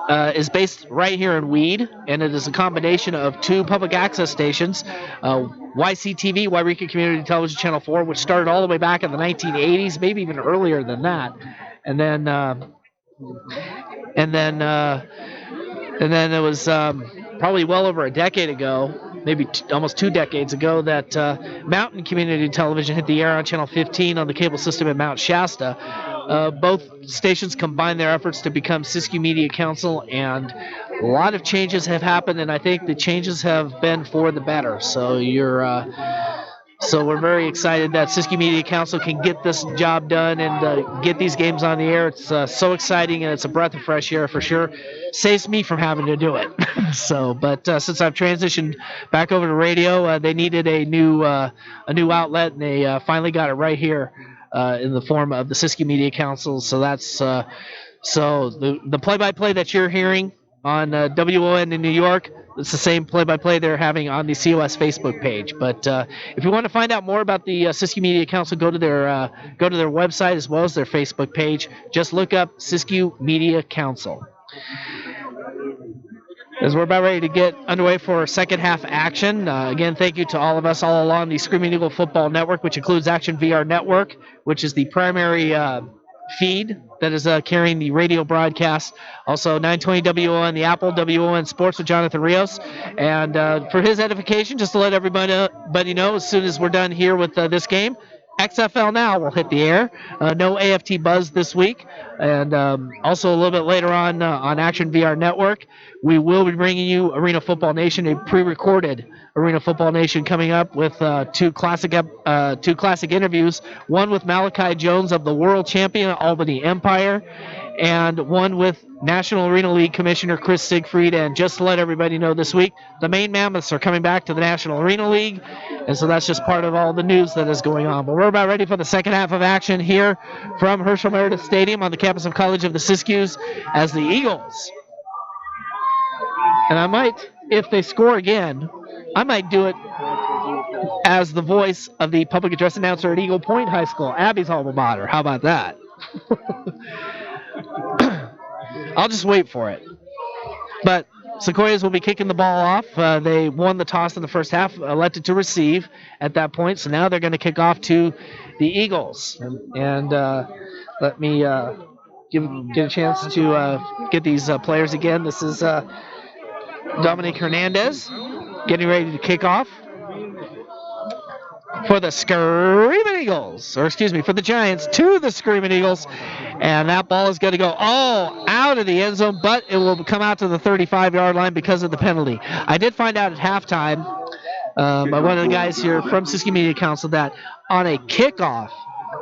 is based right here in Weed, and it is a combination of 2 public access stations, YCTV, Wairika Community Television Channel 4, which started all the way back in the 1980s, maybe even earlier than that, and then it was probably well over a decade ago maybe almost 2 decades ago that Mountain Community Television hit the air on Channel 15 on the cable system at Mount Shasta. Both stations combined their efforts to become Siskiyou Media Council, and a lot of changes have happened, and I think the changes have been for the better. So we're very excited that Siskiyou Media Council can get this job done and get these games on the air. It's so exciting, and it's a breath of fresh air for sure. Saves me from having to do it. But since I've transitioned back over to radio, they needed a new outlet, and they finally got it right here in the form of the Siskiyou Media Council. So that's so the play-by-play that you're hearing on WON in New York, it's the same play-by-play they're having on the COS Facebook page. But if you want to find out more about the Siskiyou Media Council, go to their website as well as their Facebook page. Just look up Siskiyou Media Council. As we're about ready to get underway for our second half action, again, thank you to all of us all along the Screaming Eagle Football Network, which includes Action VR Network, which is the primary feed that is carrying the radio broadcast. Also, 920 WON, the Apple WON Sports with Jonathan Rios. And for his edification, just to let everybody know, as soon as we're done here with this game, XFL Now will hit the air. No AFT Buzz this week. And also a little bit later on Action VR Network, we will be bringing you Arena Football Nation, a pre-recorded Arena Football Nation coming up with two classic interviews. One with Malachi Jones of the world champion Albany Empire, and one with National Arena League Commissioner Chris Siegfried. And just to let everybody know, this week the Maine Mammoths are coming back to the National Arena League, and so that's just part of all the news that is going on. But we're about ready for the second half of action here from Herschel Meredith Stadium on the campus of College of the Siskiyous as the Eagles. And I might, if they score again, I might do it as the voice of the public address announcer at Eagle Point High School, Abby's alma mater. How about that? I'll just wait for it. But Sequoias will be kicking the ball off. They won the toss in the first half, elected to receive at that point. So now they're going to kick off to the Eagles. And let me get a chance to get these players again. This is Dominic Hernandez getting ready to kick off for the Screaming Eagles, for the Giants to the Screaming Eagles. And that ball is going to go out of the end zone, but it will come out to the 35-yard line because of the penalty. I did find out at halftime by one of the guys here from Siskiyou Media Council that on a kickoff,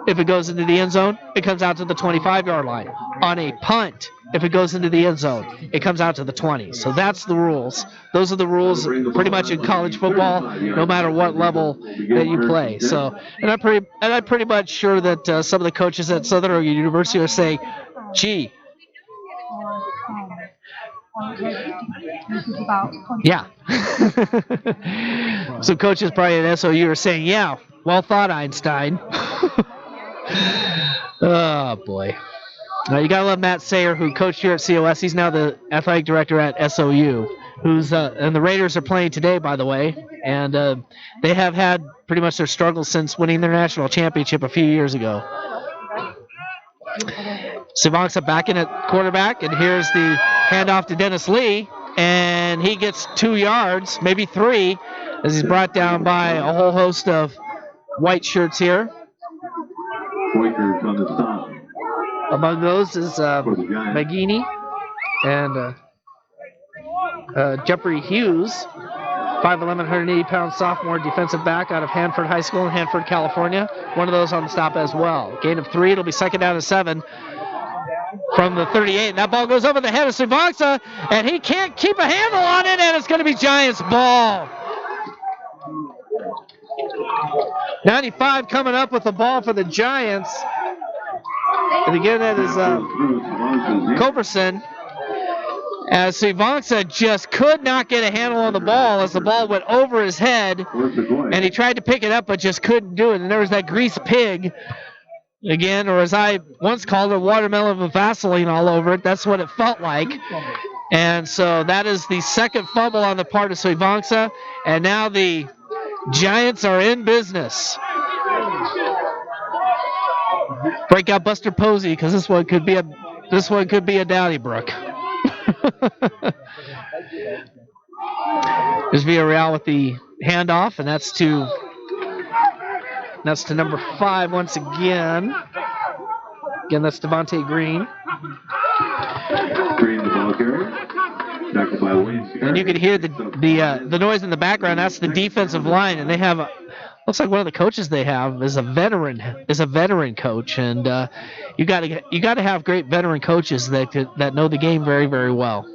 if it goes into the end zone, it comes out to the 25-yard line. On a punt, if it goes into the end zone, it comes out to the 20. So that's the rules. Those are the rules pretty much in college football, no matter what level that you play. So, and I'm pretty much sure that some of the coaches at Southern Oregon University are saying, gee, yeah. Some coaches probably at SOU are saying, yeah, well thought, Einstein. Oh, boy. You got to love Matt Sayer, who coached here at COS. He's now the athletic director at SOU, and the Raiders are playing today, by the way. And they have had pretty much their struggles since winning their national championship a few years ago. Sivanksa back in at quarterback, and here's the handoff to Dennis Lee, and he gets 2 yards, maybe 3, as he's brought down by a whole host of white shirts here. Quakers on the stop. Among those is Magini and Jeffrey Hughes, 5'11", 180-pound sophomore defensive back out of Hanford High School in Hanford, California. One of those on the stop as well. Gain of 3. It'll be second down and 7 from the 38. And that ball goes over the head of Sivanksa, and he can't keep a handle on it, and it's going to be Giants ball. 95 coming up with the ball for the Giants. And again, that is Culberson. As Sivanksa just could not get a handle on the ball as the ball went over his head, and he tried to pick it up but just couldn't do it. And there was that grease pig again, or as I once called it, watermelon with Vaseline all over it. That's what it felt like. And so that is the second fumble on the part of Sivanksa, and now the Giants are in business. Break out Buster Posey, because this one could be a Donnybrook. There's Villarreal with the handoff, and that's to number 5 once again. Again, that's Devontae Green. Green, the ball carrier. Tackled by Wayne. And you can hear the noise in the background. That's the defensive line, and they have looks like one of the coaches they have is a veteran coach, and you got to have great veteran coaches that know the game very, very well.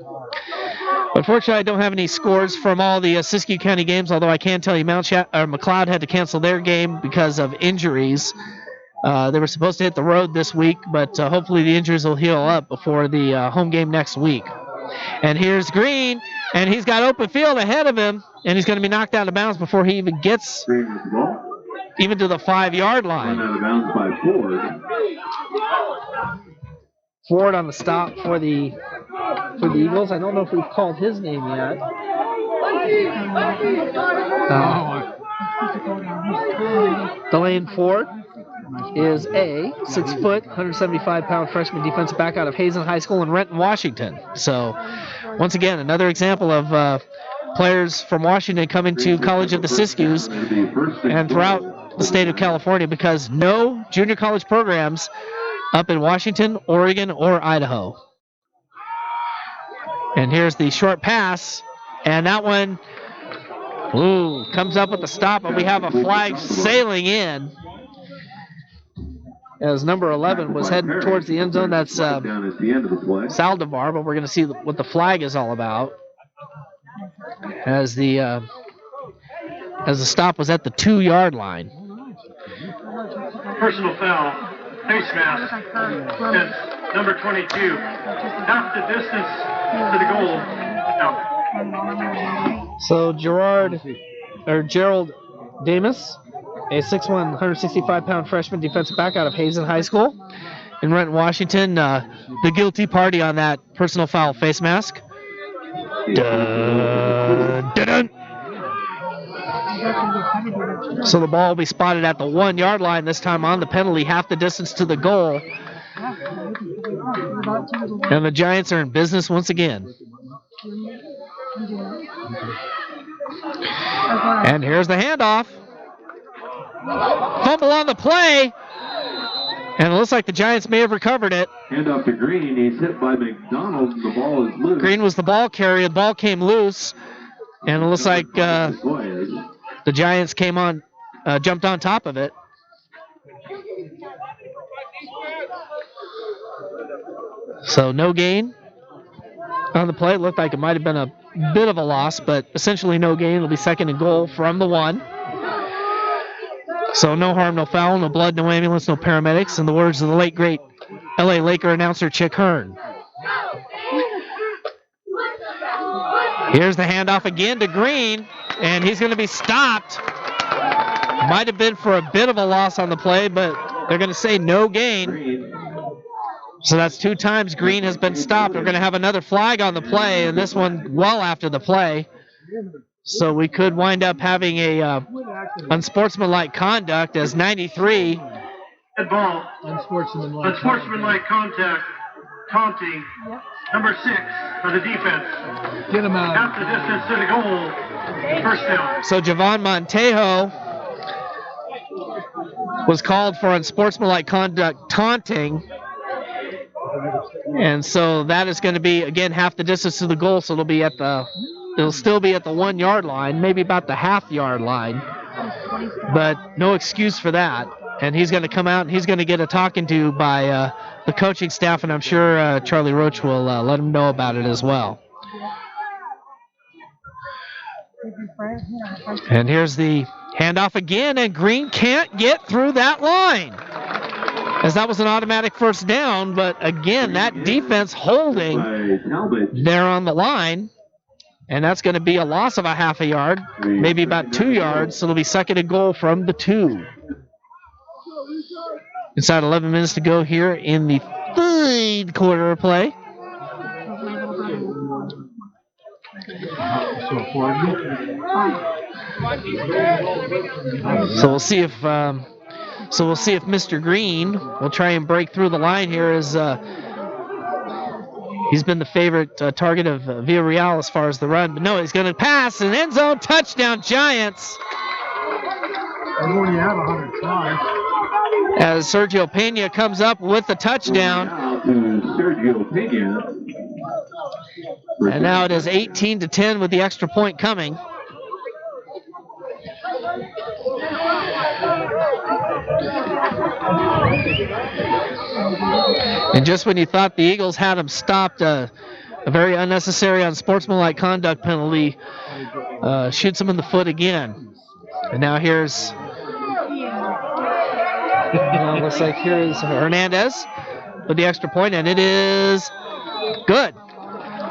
Unfortunately, I don't have any scores from all the Siskiyou County games, although I can tell you McLeod had to cancel their game because of injuries. They were supposed to hit the road this week, but hopefully the injuries will heal up before the home game next week. And here's Green, and he's got open field ahead of him, and he's going to be knocked out of bounds before he even gets even to the 5-yard line. Run out of bounds by Ford. Ford on the stop for the Eagles. I don't know if we've called his name yet. Delane Ford is a 6 foot, 175-pound freshman defensive back out of Hazen High School in Renton, Washington. So, once again, another example of players from Washington coming to College of the Siskiyous and throughout the state of California, because no junior college programs up in Washington, Oregon, or Idaho. And here's the short pass, and that one comes up with the stop, and we have a flag sailing in as number 11 was heading towards the end zone. That's Saldivar, but we're going to see what the flag is all about as the stop was at the 2-yard line. Personal foul, face mask, and number 22. Half the distance to the goal. No. So Gerald Damus, a 6'1", 165-pound freshman defensive back out of Hazen High School in Renton, Washington. The guilty party on that personal foul face mask. Dun, dun, dun. So the ball will be spotted at the 1-yard line, this time on the penalty, half the distance to the goal. And the Giants are in business once again. And here's the handoff. Fumble on the play. And it looks like the Giants may have recovered it. Handoff to Green. He's hit by McDonald. The ball is loose. Green was the ball carrier. The ball came loose. And it looks like the Giants jumped on top of it. So no gain on the play. It looked like it might have been a bit of a loss, but essentially no gain. It'll be 2nd and goal from the 1. So no harm, no foul, no blood, no ambulance, no paramedics. In the words of the late, great LA Laker announcer Chick Hearn. Here's the handoff again to Green, and he's going to be stopped. Might have been for a bit of a loss on the play, but they're going to say no gain. So that's 2 times Green has been stopped. We're going to have another flag on the play, and this one well after the play. So we could wind up having a unsportsmanlike conduct as 93. Dead ball. Unsportsmanlike contact. Taunting. Number 6 for the defense. Get him out. Half the distance to the goal. First down. So Javon Montejo was called for unsportsmanlike conduct, taunting. And so that is going to be, again, half the distance to the goal. So it'll still be at the 1-yard line, maybe about the half-yard line. But no excuse for that. And he's going to come out and he's going to get a talking to by the coaching staff, and I'm sure Charlie Roach will let him know about it as well. And here's the handoff again, and Green can't get through that line, as that was an automatic first down. But again, that defense holding there on the line, and that's going to be a loss of a half a yard, maybe about 2 yards. So it'll be 2nd and goal from the 2. Inside 11 minutes to go here in the 3rd quarter of play. So we'll see if Mr. Green will try and break through the line here as He's been the favorite target of Villarreal as far as the run. But no, he's going to pass an end zone touchdown, Giants. I already have 100 tries. As Sergio Pena comes up with the touchdown. Now to Sergio Pena. And now it is 18-10 with the extra point coming. And just when you thought the Eagles had him stopped, a very unnecessary unsportsmanlike conduct penalty shoots him in the foot again. And now here's, looks like here's Hernandez with the extra point, and it is good.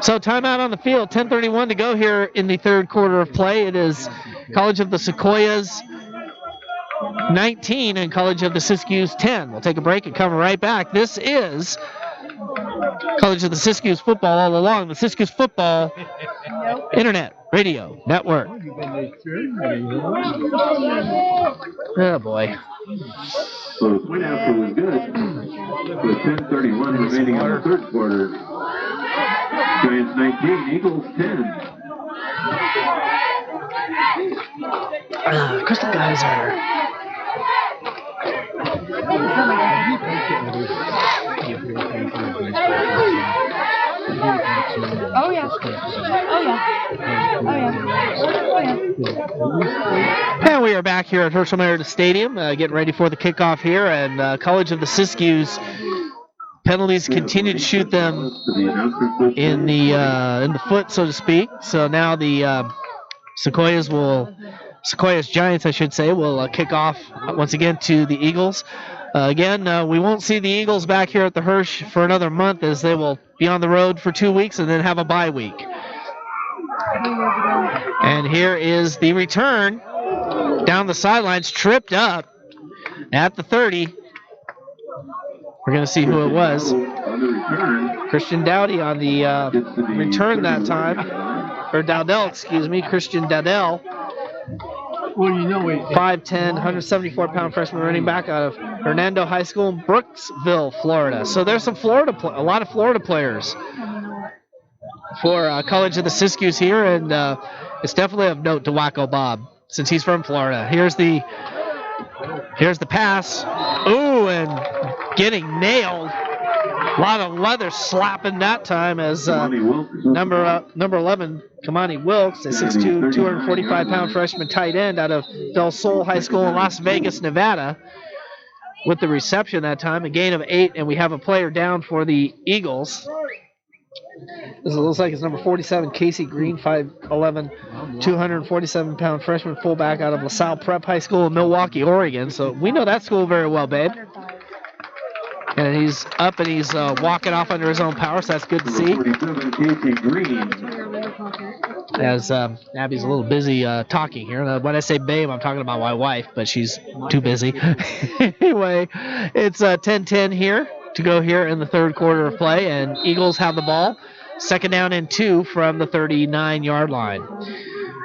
So timeout on the field, 10:31 to go here in the third quarter of play. It is College of the Sequoias 19 and College of the Siskiyous 10. We'll take a break and come right back. This is College of the Siskiyous football all along. The Siskiyous football internet radio network. Oh boy. So the point after was good. With 10:31 remaining in the third quarter. Giants 19, Eagles 10. Crystal Geyser. Oh yeah. Oh yeah. Oh yeah. And we are back here at Herschel Meredith Stadium, getting ready for the kickoff here. And College of the Siskiyous penalties continue to shoot them in the foot, so to speak. So now the Sequoias Giants, I should say, will kick off once again to the Eagles. Again, we won't see the Eagles back here at the Hirsch for another month, as they will be on the road for 2 weeks and then have a bye week. And here is the return down the sidelines, tripped up at the 30. We're going to see who it was. Christian Dowdy on the return that time. Or Dowdell, excuse me. Christian Dowdell. Well, you know, 5'10", 174-pound freshman running back out of Hernando High School in Brooksville, Florida. So there's some a lot of Florida players for College of the Siskiyous here, and it's definitely of note to Wacko Bob since he's from Florida. Here's the pass. Ooh, and getting nailed. A lot of leather slapping that time as number 11, Kamani Wilkes, a 6'2", 245-pound freshman tight end out of Del Sol High School in Las Vegas, Nevada, with the reception that time, a gain of 8, and we have a player down for the Eagles. This looks like it's number 47, Casey Green, 5'11", 247-pound freshman fullback out of LaSalle Prep High School in Milwaukee, Oregon. So we know that school very well, babe. And he's up and he's walking off under his own power, so that's good to see. As Abby's a little busy talking here. When I say babe, I'm talking about my wife, but she's too busy. Anyway, it's 10-10 here to go here in the third quarter of play, and Eagles have the ball. Second down and 2 from the 39-yard line.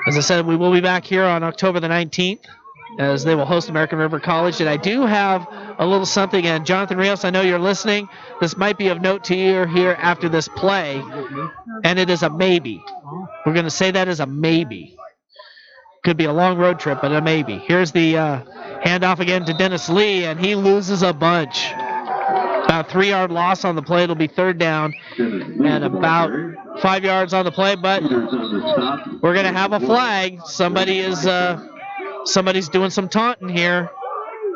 As I said, we will be back here on October the 19th. As they will host American River College. And I do have a little something, and Jonathan Rios, I know you're listening. This might be of note to you here after this play, and it is a maybe. We're going to say that as a maybe. Could be a long road trip, but a maybe. Here's the handoff again to Dennis Lee, and he loses a bunch. About 3-yard loss on the play. It'll be third down and about 5 yards on the play, but we're going to have a flag. Somebody's doing some taunting here.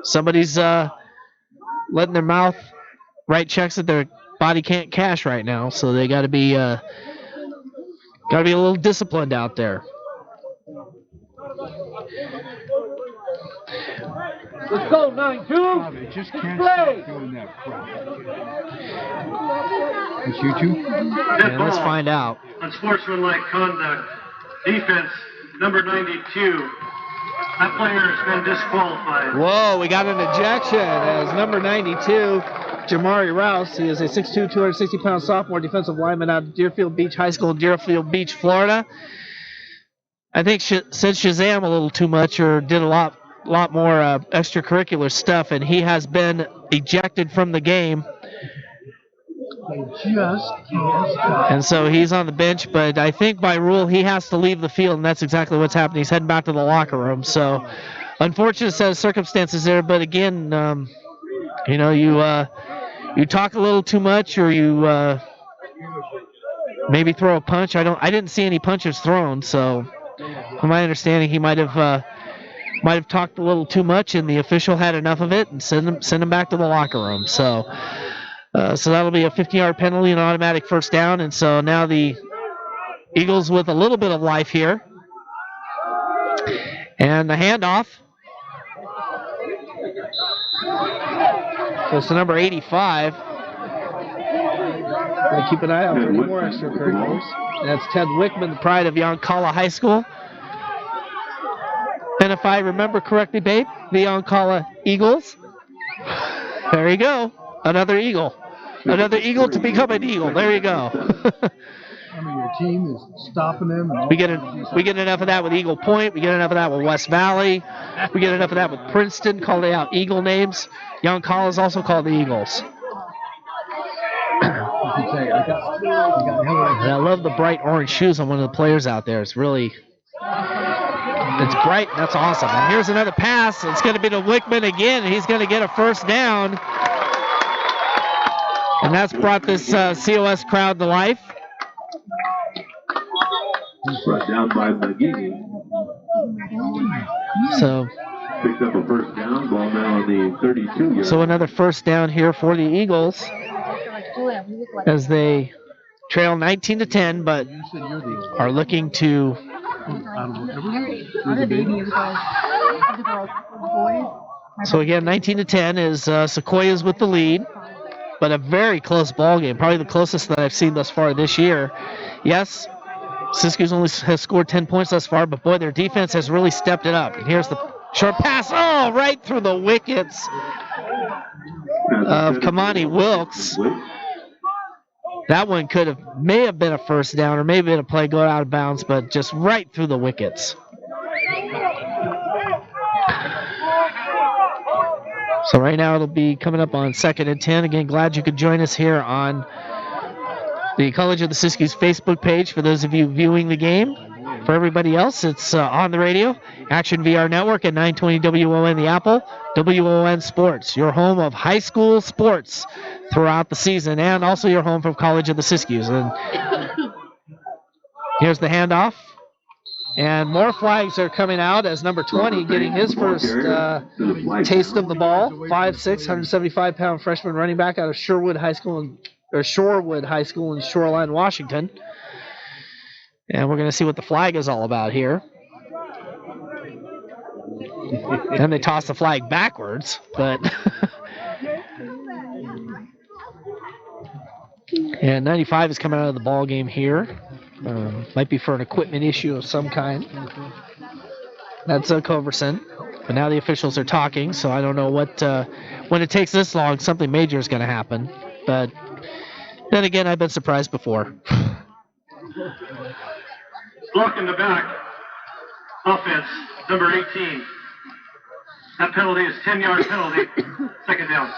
Somebody's letting their mouth write checks that their body can't cash right now, so they got to be a little disciplined out there. Let's go, 9-2. They just can't stop doing that crap. It's you two? And let's find out. Unsportsmanlike conduct. Defense, number 92. That player has been disqualified. Whoa, we got an ejection as number 92, Jamari Rouse. He is a 6'2", 260-pound sophomore defensive lineman out of Deerfield Beach High School in Deerfield Beach, Florida. I think said Shazam a little too much or did a lot more extracurricular stuff, and he has been ejected from the game They just can't stop. And so he's on the bench, but I think by rule he has to leave the field, and that's exactly what's happening. He's heading back to the locker room. So unfortunate set of circumstances there, but again, you talk a little too much, or you maybe throw a punch. I didn't see any punches thrown, so from my understanding, he might have talked a little too much, and the official had enough of it and send him back to the locker room. So that'll be a 50-yard penalty and automatic first down, and so now the Eagles with a little bit of life here, and the handoff goes to number 85. Gotta keep an eye out for any more extracurriculars. That's Ted Wickman, the pride of Yoncalla High School. And if I remember correctly, babe, the Yoncalla Eagles. There you go. Another Eagle. Another Eagle to become an Eagle. There you go. I mean, your team is stopping them. And we get enough of that with Eagle Point. We get enough of that with West Valley. We get enough of that with Princeton, calling out Eagle names. Yoncalla is also called the Eagles. And I love the bright orange shoes on one of the players out there. It's bright. That's awesome. And here's another pass. It's going to be to Wickman again, and he's going to get a first down. And that's brought this COS crowd to life. Brought down by McGee. So picked up a first down, ball now on the 32-yard. So another first down here for the Eagles as they trail 19-10, but are looking to. So again, 19-10 is Sequoias with the lead, but a very close ball game, probably the closest that I've seen thus far this year. Yes, Siskiyous only has scored 10 points thus far, but boy, their defense has really stepped it up. And here's the short pass, right through the wickets of Kamani Wilkes. That one may have been a first down, or maybe been a play go out of bounds, but just right through the wickets. So right now it'll be coming up on 2nd and 10. Again, glad you could join us here on the College of the Siskiyous Facebook page. For those of you viewing the game, for everybody else, it's on the radio, Action VR Network at 920 WON The Apple, WON Sports, your home of high school sports throughout the season, and also your home from College of the Siskiyous. And here's the handoff. And more flags are coming out as number 20 getting his first taste of the ball. 5'6", 175-pound freshman running back out of Shorewood High School in Shoreline, Washington. And we're going to see what the flag is all about here. And they toss the flag backwards, but and 95 is coming out of the ball game here. Might be for an equipment issue of some kind. That's Coverson. But now the officials are talking, so I don't know what. When it takes this long, something major is going to happen. But then again, I've been surprised before. Block in the back. Offense, number 18. That penalty is 10-yard penalty. Second down.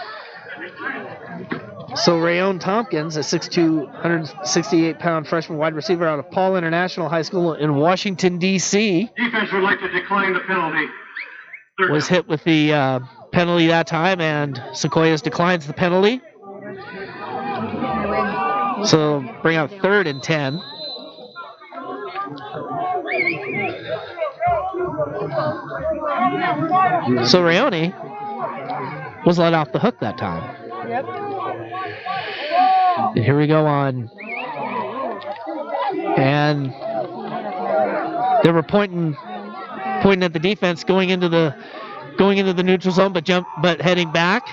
So Rayon Tompkins, a 6'2", 168-pound freshman wide receiver out of Paul International High School in Washington, D.C. Defense would like to decline the penalty. Was hit with the penalty that time, and Sequoias declines the penalty. So bring out 3rd and 10. So Rayoni was let off the hook that time. Yep. And here we go on. And they were pointing at the defense going into the neutral zone, but heading back.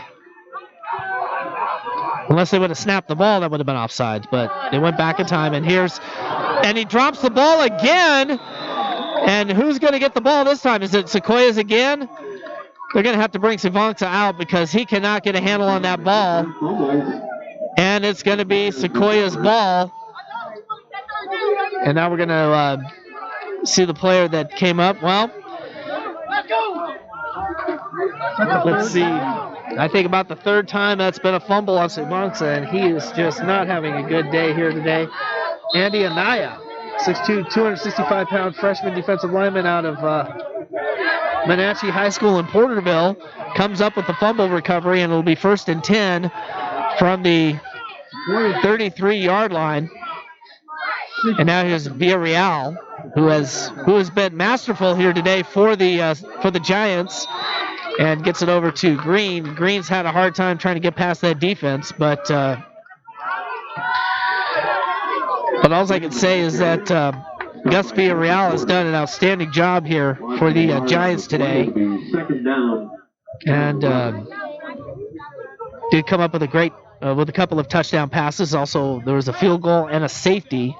Unless they would have snapped the ball, that would have been offsides. But they went back in time, and he drops the ball again. And who's going to get the ball this time? Is it Sequoias again? They're going to have to bring Sivanka out because he cannot get a handle on that ball. And it's going to be Sequoias' ball. And now we're going to see the player that came up. Well, let's see. I think about the third time that's been a fumble on Simonsa, and he is just not having a good day here today. Andy Anaya, 6'2", 265-pound freshman defensive lineman out of Menachie High School in Porterville, comes up with the fumble recovery, and it'll be 1st and 10 from the 33-yard line. And now here's Villarreal, who has been masterful here today for the Giants, and gets it over to Green. Green's had a hard time trying to get past that defense, but all I can say is that Gus Villarreal has done an outstanding job here for the Giants today, and did come up with with a couple of touchdown passes. Also, there was a field goal and a safety,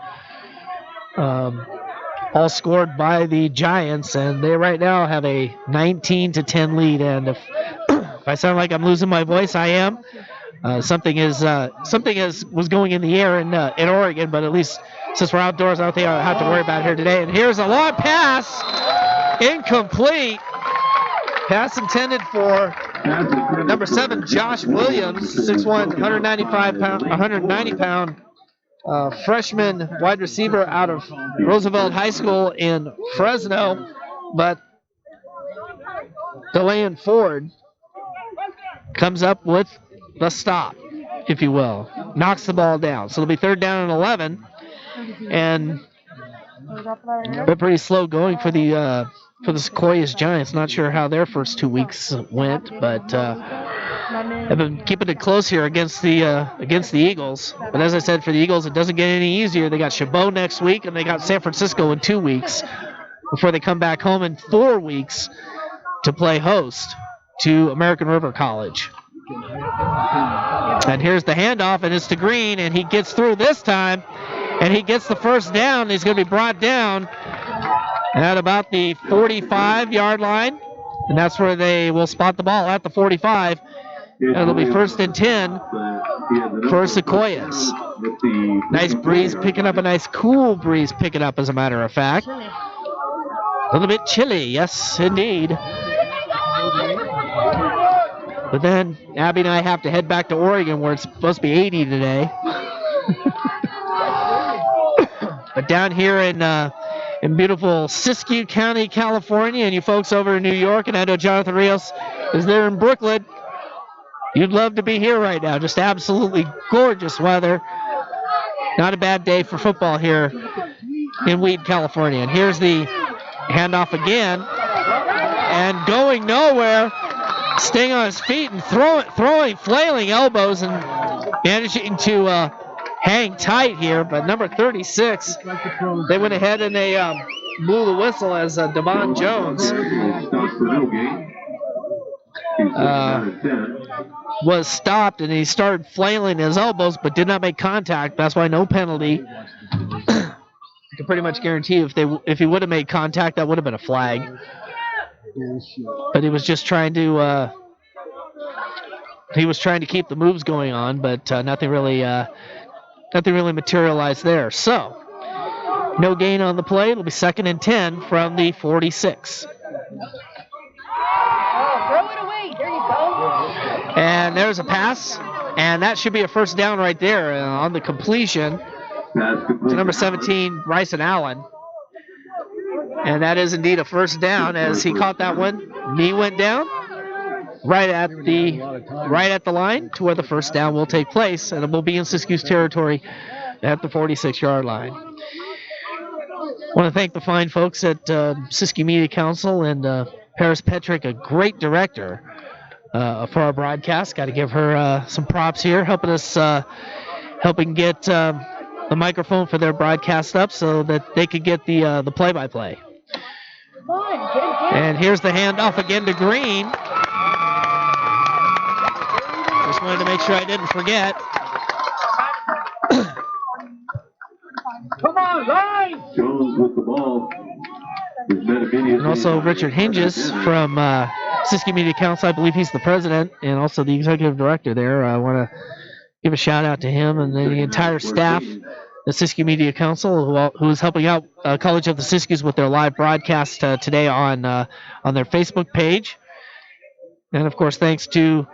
all scored by the Giants, and they right now have a 19-10 lead. And if I sound like I'm losing my voice, I am. Something was going in the air in Oregon, but at least since we're outdoors, I don't think I have to worry about it here today. And here's a long pass, incomplete. Pass intended for number 7, Josh Williams, 6'1", 190-pound freshman wide receiver out of Roosevelt High School in Fresno, but DeLeon Ford comes up with the stop, if you will. Knocks the ball down. So it'll be 3rd down and 11, and they're pretty slow going for the Sequoias Giants. Not sure how their first 2 weeks went, but have been keeping it close here against the Eagles. But as I said, for the Eagles, it doesn't get any easier. They got Chabot next week, and they got San Francisco in 2 weeks before they come back home in 4 weeks to play host to American River College. And here's the handoff, and it's to Green, and he gets through this time, and he gets the 1st down. He's going to be brought down at about the 45-yard line, and that's where they will spot the ball, at the 45. And it'll be 1st and 10 for Sequoias. Nice breeze picking up, a nice cool breeze picking up, as a matter of fact. A little bit chilly, yes, indeed. But then Abby and I have to head back to Oregon, where it's supposed to be 80 today. But down here in beautiful Siskiyou County, California, and you folks over in New York, and I know Jonathan Rios is there in Brooklyn, you'd love to be here right now. Just absolutely gorgeous weather. Not a bad day for football here in Weed, California. And here's the handoff again, and going nowhere, staying on his feet and throwing, flailing elbows, and managing to hang tight here. But number 36, they went ahead and they blew the whistle as Devon Jones was stopped, and he started flailing his elbows but did not make contact. That's why no penalty. I can pretty much guarantee if he would have made contact, that would have been a flag. But he was just trying to keep the moves going on, but nothing really materialized there. So no gain on the play. It'll be 2nd and 10 from the 46. And there's a pass, and that should be a 1st down right there on the completion to number 17, Bryson Allen. And that is indeed a 1st down, as he caught that one. Knee went down right at the line to where the 1st down will take place, and it will be in Siskiyous territory at the 46-yard line. I want to thank the fine folks at Siskiyou Media Council and Paris Petrick, a great director for our broadcast. Got to give her some props here, helping get the microphone for their broadcast up so that they could get the play-by-play. And here's the handoff again to Green. Just wanted to make sure I didn't forget. Come on, line! Jones with the ball. And also Richard Hinges from Siskiyou Media Council. I believe he's the president and also the executive director there. I want to give a shout out to him and the entire staff, the Siskiyou Media Council, who is helping out College of the Siskiyous with their live broadcast today on their Facebook page. And of course, thanks to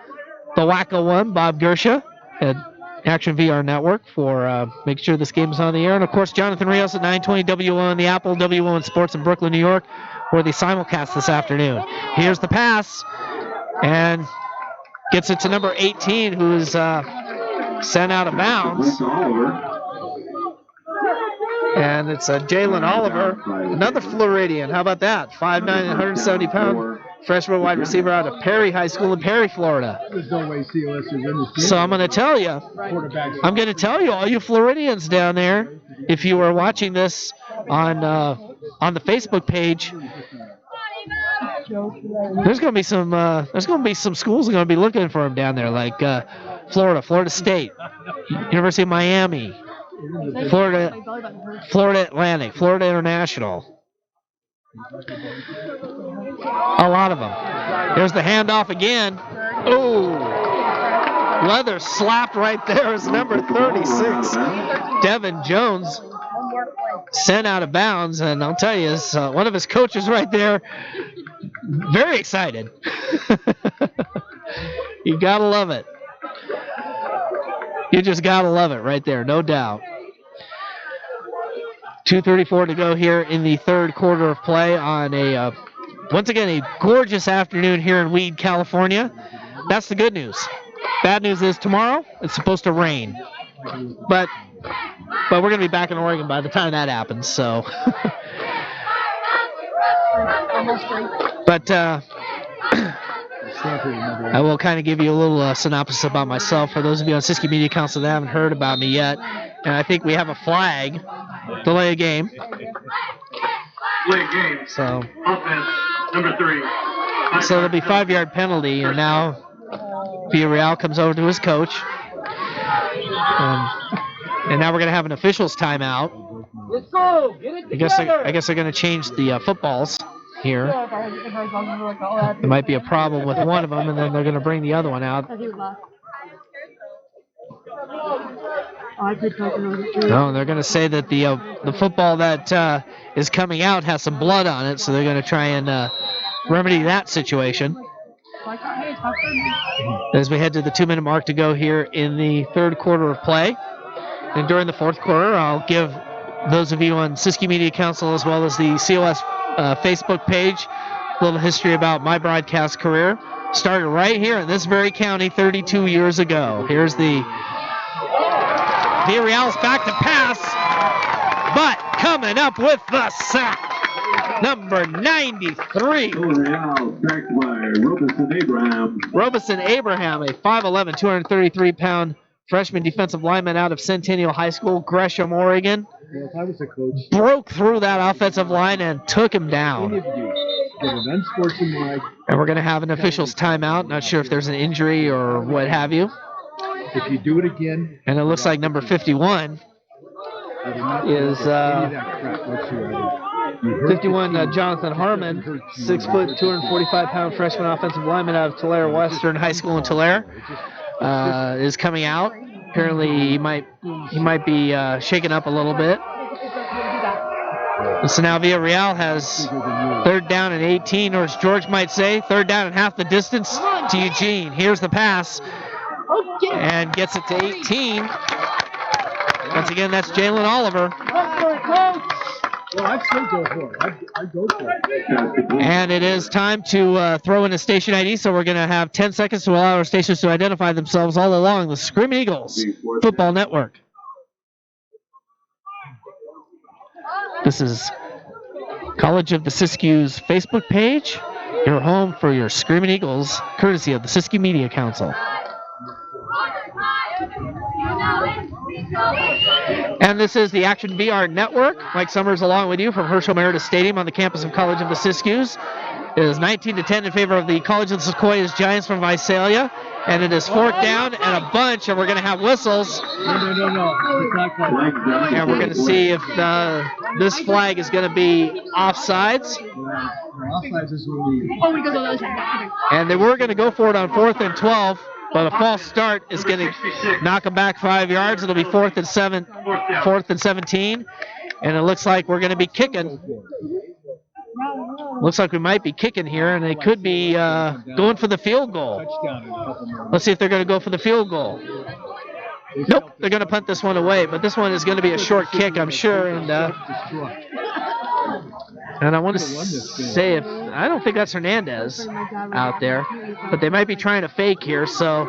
the Wacko one, Bob Gersha, at Action VR Network for making sure this game is on the air. And, of course, Jonathan Rios at 920 WO in the Apple, WO in Sports in Brooklyn, New York, where they simulcast this afternoon. Here's the pass, and gets it to number 18, who is sent out of bounds. And it's Jalen Oliver, another Floridian. How about that? 5'9", 170-pound freshman wide receiver out of Perry High School in Perry, Florida. There's no way COS is in this game. So I'm going to tell you, all you Floridians down there, if you were watching this on the Facebook page, there's going to be some schools that are going to be looking for him down there, like Florida State, University of Miami, Florida Atlantic, Florida International. A lot of them. There's the handoff again. Oh, Leather slapped right there is number 36, Devin Jones, sent out of bounds. And I'll tell you, one of his coaches right there, very excited. You gotta love it. You just gotta love it right there, no doubt. 2:34 to go here in the third quarter of play on once again, a gorgeous afternoon here in Weed, California. That's the good news. Bad news is tomorrow it's supposed to rain. But we're going to be back in Oregon by the time that happens, so. But I will kind of give you a little synopsis about myself for those of you on Siskiyou Media Council that haven't heard about me yet. And I think we have a flag. Delay a game. Delay game. So. Offense, number 3. So there'll be 5-yard penalty, and now Villarreal comes over to his coach. And now we're going to have an officials timeout. Let's go. Get it together. I guess they're going to change the footballs here. There might be a problem with one of them, and then they're going to bring the other one out. No, they're going to say that the football that is coming out has some blood on it, so they're going to try and remedy that situation. As we head to the 2-minute mark to go here in the third quarter of play. And during the fourth quarter, I'll give those of you on Siskiyou Media Council as well as the COS Facebook page a little history about my broadcast career. Started right here in this very county 32 years ago. Here's the Villarreal's back to pass, but coming up with the sack, number 93. Villarreal sacked by Robeson Abraham, a 5'11", 233-pound freshman defensive lineman out of Centennial High School, Gresham, Oregon. Well, if I was a coach, broke through that offensive line and took him down. get an unsportsmanlike. And we're going to have an officials timeout. Not sure if there's an injury or what have you. If you do it again. And it looks like number 51 is 51 Jonathan Harmon, 6 foot, 245-pound freshman offensive lineman out of Tulare Western High School in Tulare, is coming out. Apparently he might be shaken up a little bit. So now Villarreal has third down and 18, or as George might say, third down and half the distance to Eugene. Here's the pass, and gets it to 18. Once again, that's Jalen Oliver. Well, I'd still go for it. I'd go for it. And it is time to throw in a station ID, so we're going to have 10 seconds to allow our stations to identify themselves all along the Screaming Eagles Football Network. This is College of the Siskiyous Facebook page, your home for your Screaming Eagles, courtesy of the Siskiyou Media Council. And this is the Action VR Network. Mike Summers along with you from Herschel Meredith Stadium on the campus of College of the Siskiyous. It is 19-10 in favor of the College of the Sequoias Giants from Visalia. And it is fourth down and a bunch, and we're going to have whistles. No. It's not quite. And we're going to see if this flag is going to be offsides. Offsides is when And they were going to go for it on 4th and 12. But a false start is going to knock them back 5 yards. It'll be 4th and 17. And it looks like we're going to be kicking. looks like we might be kicking here, and they could be going for the field goal. Let's see if they're going to go for the field goal. Nope, they're going to punt this one away, but this one is going to be a short kick, I'm sure. And I want to say I don't think that's Hernandez out there, but they might be trying to fake here, so.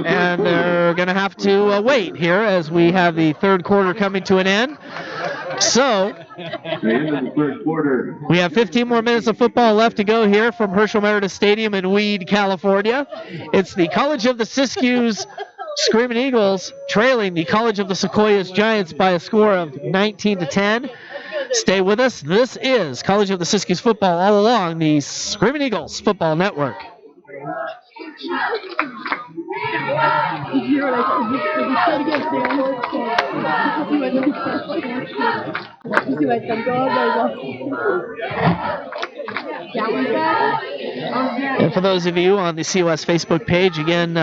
And they're going to have to wait here as we have the third quarter coming to an end. So, we have 15 more minutes of football left to go here from Herschel Meredith Stadium in Weed, California. It's the College of the Siskiyous Screaming Eagles trailing the College of the Sequoias Giants by a score of 19-10. Stay with us. This is College of the Siskiyous football all along the Screaming Eagles Football Network. And for those of you on the COS Facebook page, again,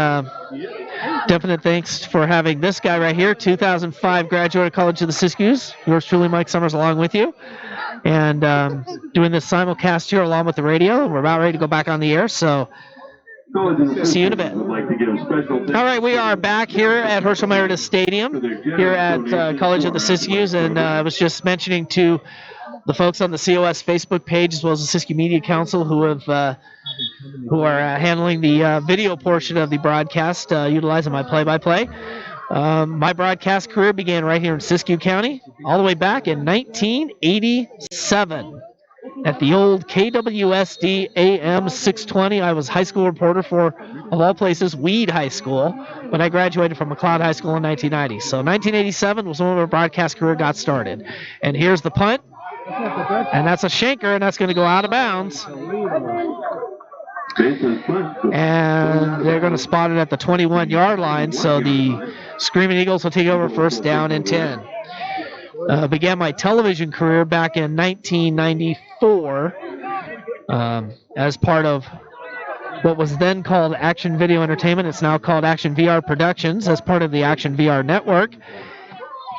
definite thanks for having this guy right here, 2005 graduate of College of the Siskiyous. Yours truly, Mike Summers, along with you. And doing this simulcast here along with the radio. We're about ready to go back on the air, so see you in a bit. All right, we are back here at Herschel Meredith Stadium here at College of the Siskiyous, and I was just mentioning to the folks on the COS Facebook page as well as the Siskiyou Media Council who are handling the video portion of the broadcast, utilizing my play-by-play. My broadcast career began right here in Siskiyou County, all the way back in 1987. At the old KWSD AM 620, I was high school reporter for, of all places, Weed High School, when I graduated from McLeod High School in 1990. So 1987 was when my broadcast career got started. And here's the punt, and that's a shanker, and that's going to go out of bounds. And they're going to spot it at the 21-yard line, so the Screaming Eagles will take over first down and 10. Began my television career back in 1994 as part of what was then called Action Video Entertainment. It's now called Action VR Productions as part of the Action VR Network.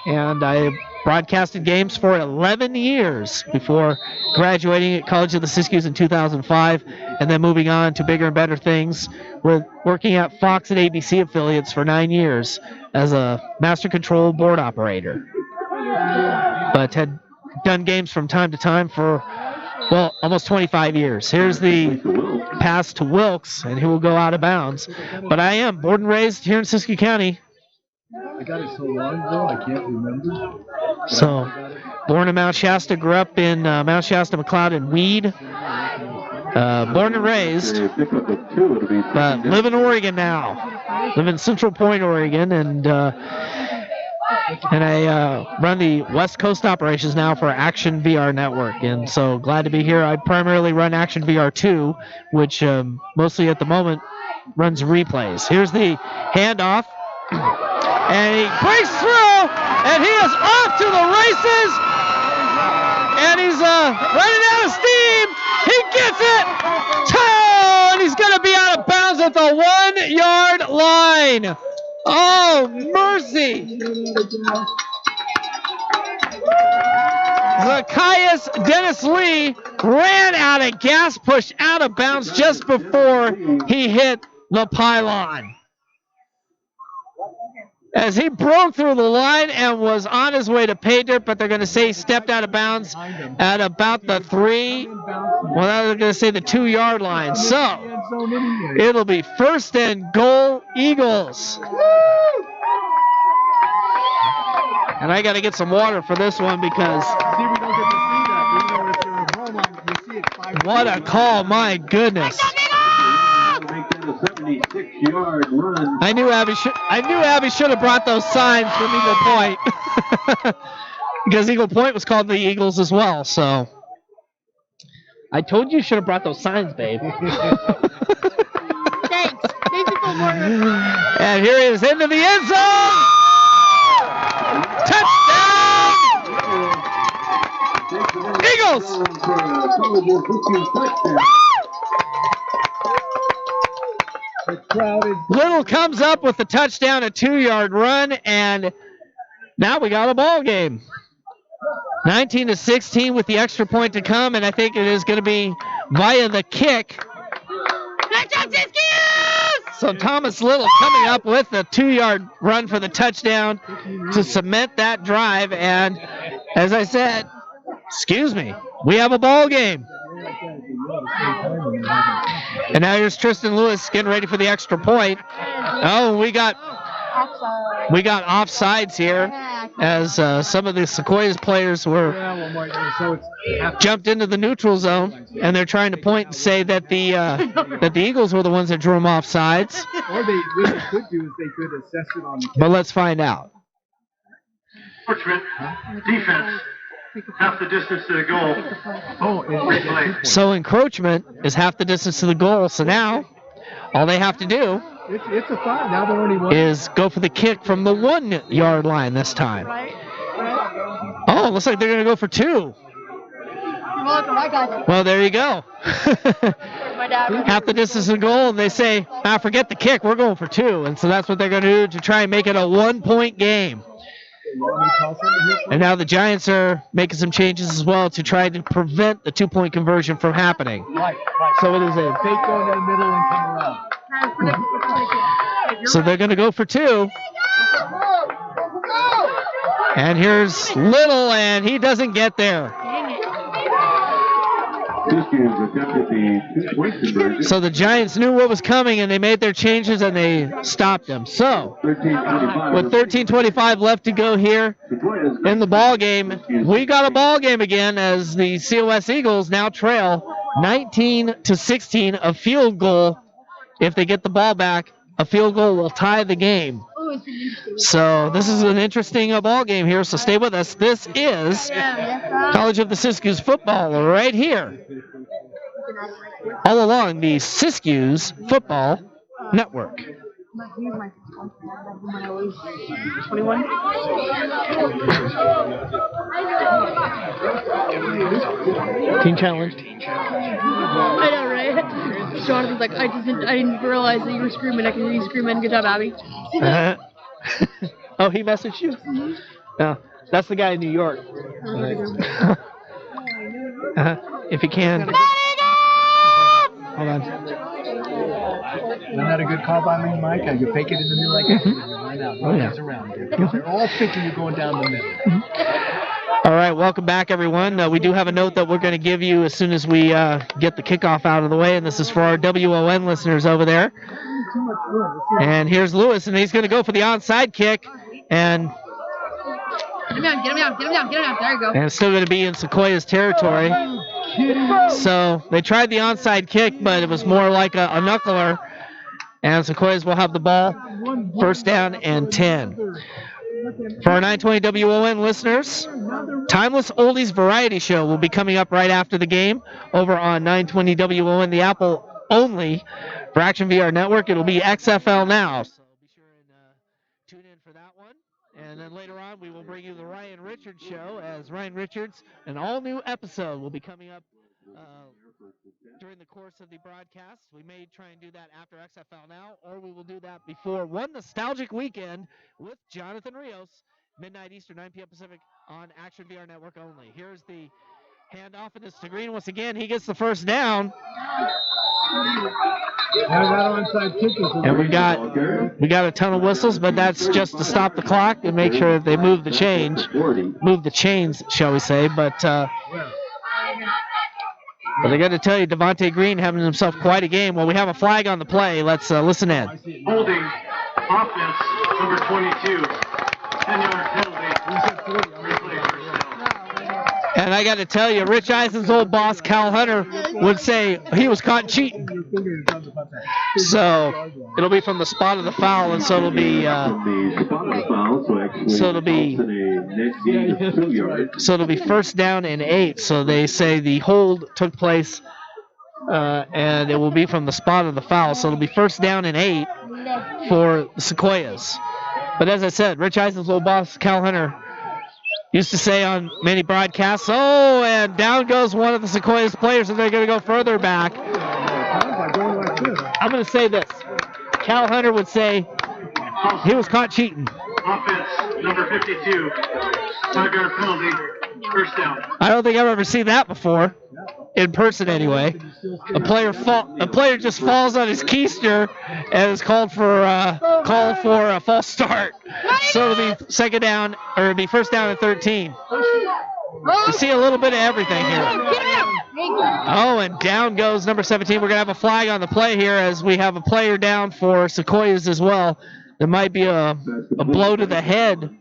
And I broadcasted games for 11 years before graduating at College of the Siskiyous in 2005 and then moving on to bigger and better things with working at Fox and ABC affiliates for 9 years as a master control board operator. But had done games from time to time for, well, almost 25 years. Here's the pass to Wilkes, and he will go out of bounds. But I am born and raised here in Siskiyou County. I got it so long ago, I can't remember. So, born in Mount Shasta, grew up in Mount Shasta, McLeod, and Weed. Born and raised, but live in Oregon now. Live in Central Point, Oregon, and I run the West Coast operations now for Action VR Network, and so glad to be here. I primarily run Action VR 2, which mostly at the moment runs replays. Here's the handoff, and he breaks through, and he is off to the races, and he's running out of steam. He gets it, and he's going to be out of bounds at the 1-yard line. Oh, mercy. Zacchaeus Dennis Lee ran out of gas, pushed out of bounds just before he hit the pylon. As he broke through the line and was on his way to pay dirt, but they're going to say he stepped out of bounds at about the 2-yard line. So it'll be first and goal, Eagles. And I got to get some water for this one because what a call, my goodness. I knew Abby should have brought those signs from Eagle Point because Eagle Point was called the Eagles as well. So I told you should have brought those signs, babe. Thanks. And here he is into the end zone. Touchdown! Eagles! Little comes up with the touchdown, a 2-yard run, and now we got a ball game. 19-16 with the extra point to come, and I think it is going to be via the kick. So Thomas Little coming up with a 2-yard run for the touchdown to cement that drive. And as I said, we have a ball game. And now here's Tristan Lewis getting ready for the extra point. Oh, we got offsides here as some of the Sequoias players were jumped into the neutral zone, and they're trying to point and say that the Eagles were the ones that drew them offsides. Or what they could do is they could assess it on the But let's find out. Portrait, defense, half the distance to the goal. Replay. So encroachment is half the distance to the goal. So now all they have to do It's a five. Now they're only one. is go for the kick from the 1-yard line this time. Oh, looks like they're going to go for 2. Well, there you go. Half the distance to the goal, and they say, forget the kick, we're going for 2. And so that's what they're going to do to try and make it a 1-point game. And now the Giants are making some changes as well to try to prevent the 2-point conversion from happening. So it is a Fake going in the middle and come around. So they're going to go for 2. And here's Little, and he doesn't get there. Siskiyous attempted the 2-point conversion. So the Giants knew what was coming, and they made their changes, and they stopped them. So 13-25. with 13:25 left to go here in the ball game, we got a ball game again as the COS Eagles now trail 19-16. A field goal, if they get the ball back, a field goal will tie the game. So this is an interesting ball game here, so stay with us. This is College of the Siskiyous football right here, all along the Siskiyous Football Network. Team challenge. I know, right? Jonathan's like, I didn't realize that you were screaming. I can hear you screaming. Good job, Abby. Oh, he messaged you? No, that's the guy in New York. If you can. Hold on. Isn't that a good call by me, Mike? You fake it in the middle like that, and you run out. No one's around you. They're all thinking you're going down the middle. All right, welcome back, everyone. We do have a note that we're going to give you as soon as we get the kickoff out of the way, and this is for our WON listeners over there. And here's Lewis, and he's going to go for the onside kick, and Get him down. There you go. and it's still going to be in Sequoia's territory. So they tried the onside kick, but it was more like a knuckler, and Sequoias will have the ball, first down and 10. For our 920 WON listeners, Timeless Oldies Variety Show will be coming up right after the game over on 920 WON, the Apple only for Action VR Network. It'll be XFL now, so be sure and tune in for that one. And then later on, we will bring you the Ryan Richards Show, as Ryan Richards, an all-new episode will be coming up during the course of the broadcast. We may try and do that after XFL Now, or we will do that before One Nostalgic Weekend with Jonathan Rios, midnight Eastern, 9 p.m. Pacific on Action VR Network only. Here's the handoff, and it's to Green once again. He gets the first down. And we got a ton of whistles, but that's just to stop the clock and make sure that they move the chains, shall we say. But I got to tell you, Devontae Green having himself quite a game. Well, we have a flag on the play. Let's listen in. Holding offense, number 22. 10-yard penalty. Replay first down. And I got to tell you, Rich Eisen's old boss, Cal Hunter, would say he was caught cheating. So it'll be from the spot of the foul, and so it'll be first down and 8. So they say the hold took place, and it will be from the spot of the foul. So it'll be first down and 8 for the Sequoias. But as I said, Rich Eisen's old boss, Cal Hunter, used to say on many broadcasts, and down goes one of the Sequoias players, and they're going to go further back. I'm going to say this. Cal Hunter would say he was caught cheating. Offense, number 52. 5-yard penalty. First down. I don't think I've ever seen that before, in person anyway. A player just falls on his keister and is called for a false start. So it'll be second down, or it'll be first down and 13. You see a little bit of everything here. Oh, and down goes number 17. We're going to have a flag on the play here as we have a player down for Sequoias as well. There might be a blow to the head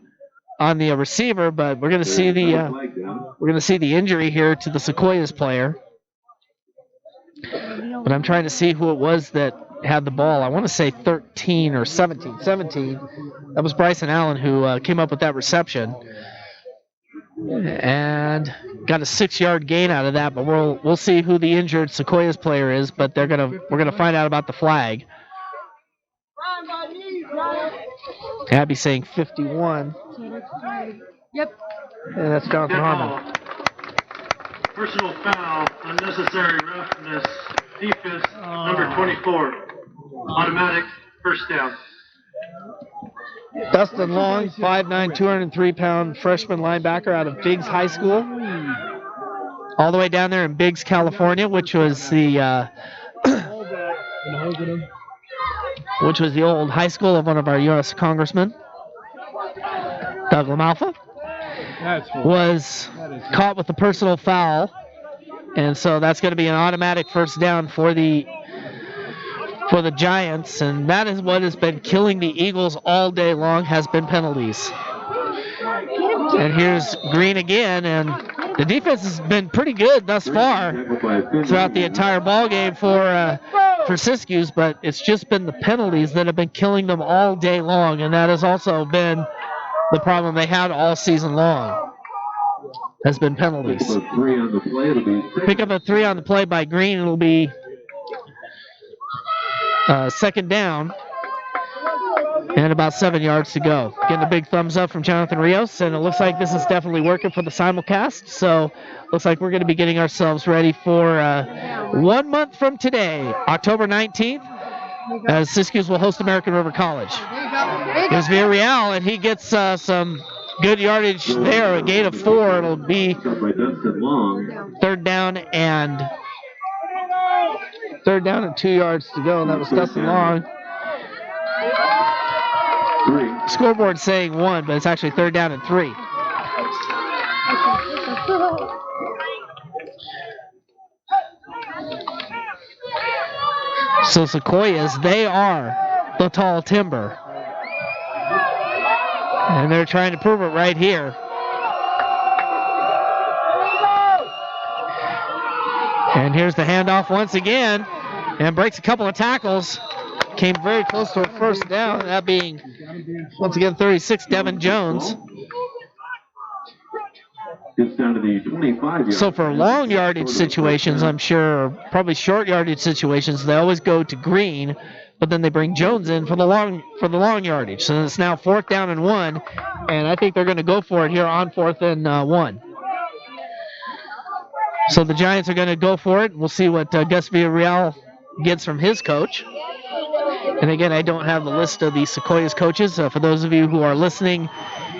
on the receiver, but we're going to see the injury here to the Sequoias player. But I'm trying to see who it was that had the ball. I want to say 13 or 17. 17. That was Bryson Allen who came up with that reception. And got a 6-yard gain out of that, but we'll see who the injured Sequoias player is, but we're gonna find out about the flag. Abby saying 51. Yep. And that's Jonathan Harmon. Personal foul, unnecessary roughness, defense, number 24. Automatic, first down. Dustin Long, 5'9", 203-pound freshman linebacker out of Biggs High School. All the way down there in Biggs, California, which was the old high school of one of our U.S. congressmen. Doug LaMalfa was caught with a personal foul, and so that's going to be an automatic first down for the Giants, and that is what has been killing the Eagles all day long, has been penalties. And here's Green again, and the defense has been pretty good thus far throughout the entire ball game for Siskiyous, but it's just been the penalties that have been killing them all day long, and that has also been the problem they had all season long, has been penalties. Pick up a 3 on the play by Green. It'll be second down and about 7 yards to go. Getting a big thumbs up from Jonathan Rios, and it looks like this is definitely working for the simulcast. So looks like we're going to be getting ourselves ready for 1 month from today, October 19th, as Siskiyous will host American River College. Here's Villarreal, and he gets some good yardage there, a gain of 4. It'll be third down and 2 yards to go, and that was Dustin Long. Scoreboard saying 1, but it's actually third down and 3. So Sequoias, they are the tall timber. And they're trying to prove it right here. And here's the handoff once again, and breaks a couple of tackles. Came very close to a first down, that being, once again, 36, Devin Jones. Gets down to the 25-yard. So for long yardage situations, I'm sure, or probably short yardage situations, they always go to Green, but then they bring Jones in for the long yardage. So it's now 4th down and 1, and I think they're going to go for it here on 4th and 1. So the Giants are going to go for it. We'll see what Gus Villarreal gets from his coach. And again, I don't have the list of the Sequoias coaches. For those of you who are listening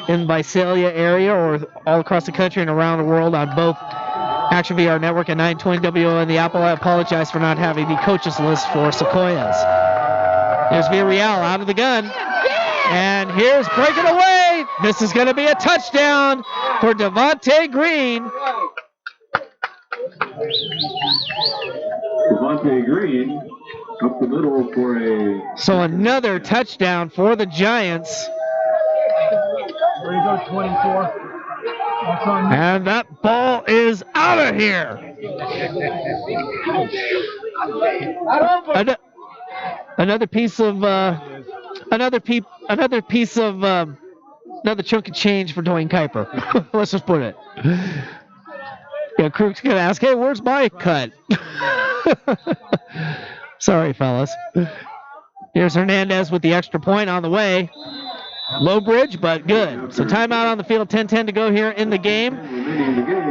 in Visalia area or all across the country and around the world on both Action VR Network and 920 WO and the Apple, I apologize for not having the coaches list for Sequoias. There's Villarreal out of the gun. And here's breaking away. This is going to be a touchdown for Devontae Green. Devontae Green up the middle for a... So another touchdown for the Giants. There you go, 24. And that ball is out of here. Another chunk of change for Dwayne Kuiper. Let's just put it. Yeah, Crook's gonna ask, hey, where's my cut? Sorry, fellas. Here's Hernandez with the extra point on the way. Low bridge, but good. So timeout on the field, 10-10 to go here in the game.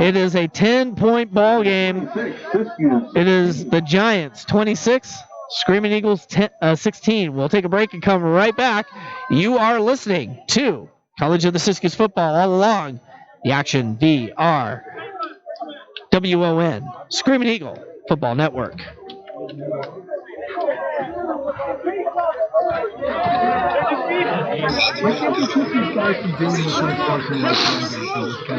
It is a 10-point ball game. It is the Giants 26, Screaming Eagles 16. We'll take a break and come right back. You are listening to College of the Siskiyous football all along the Action VR WON Screaming Eagle Football Network. Why can't they keep these guys from doing what they're supposed to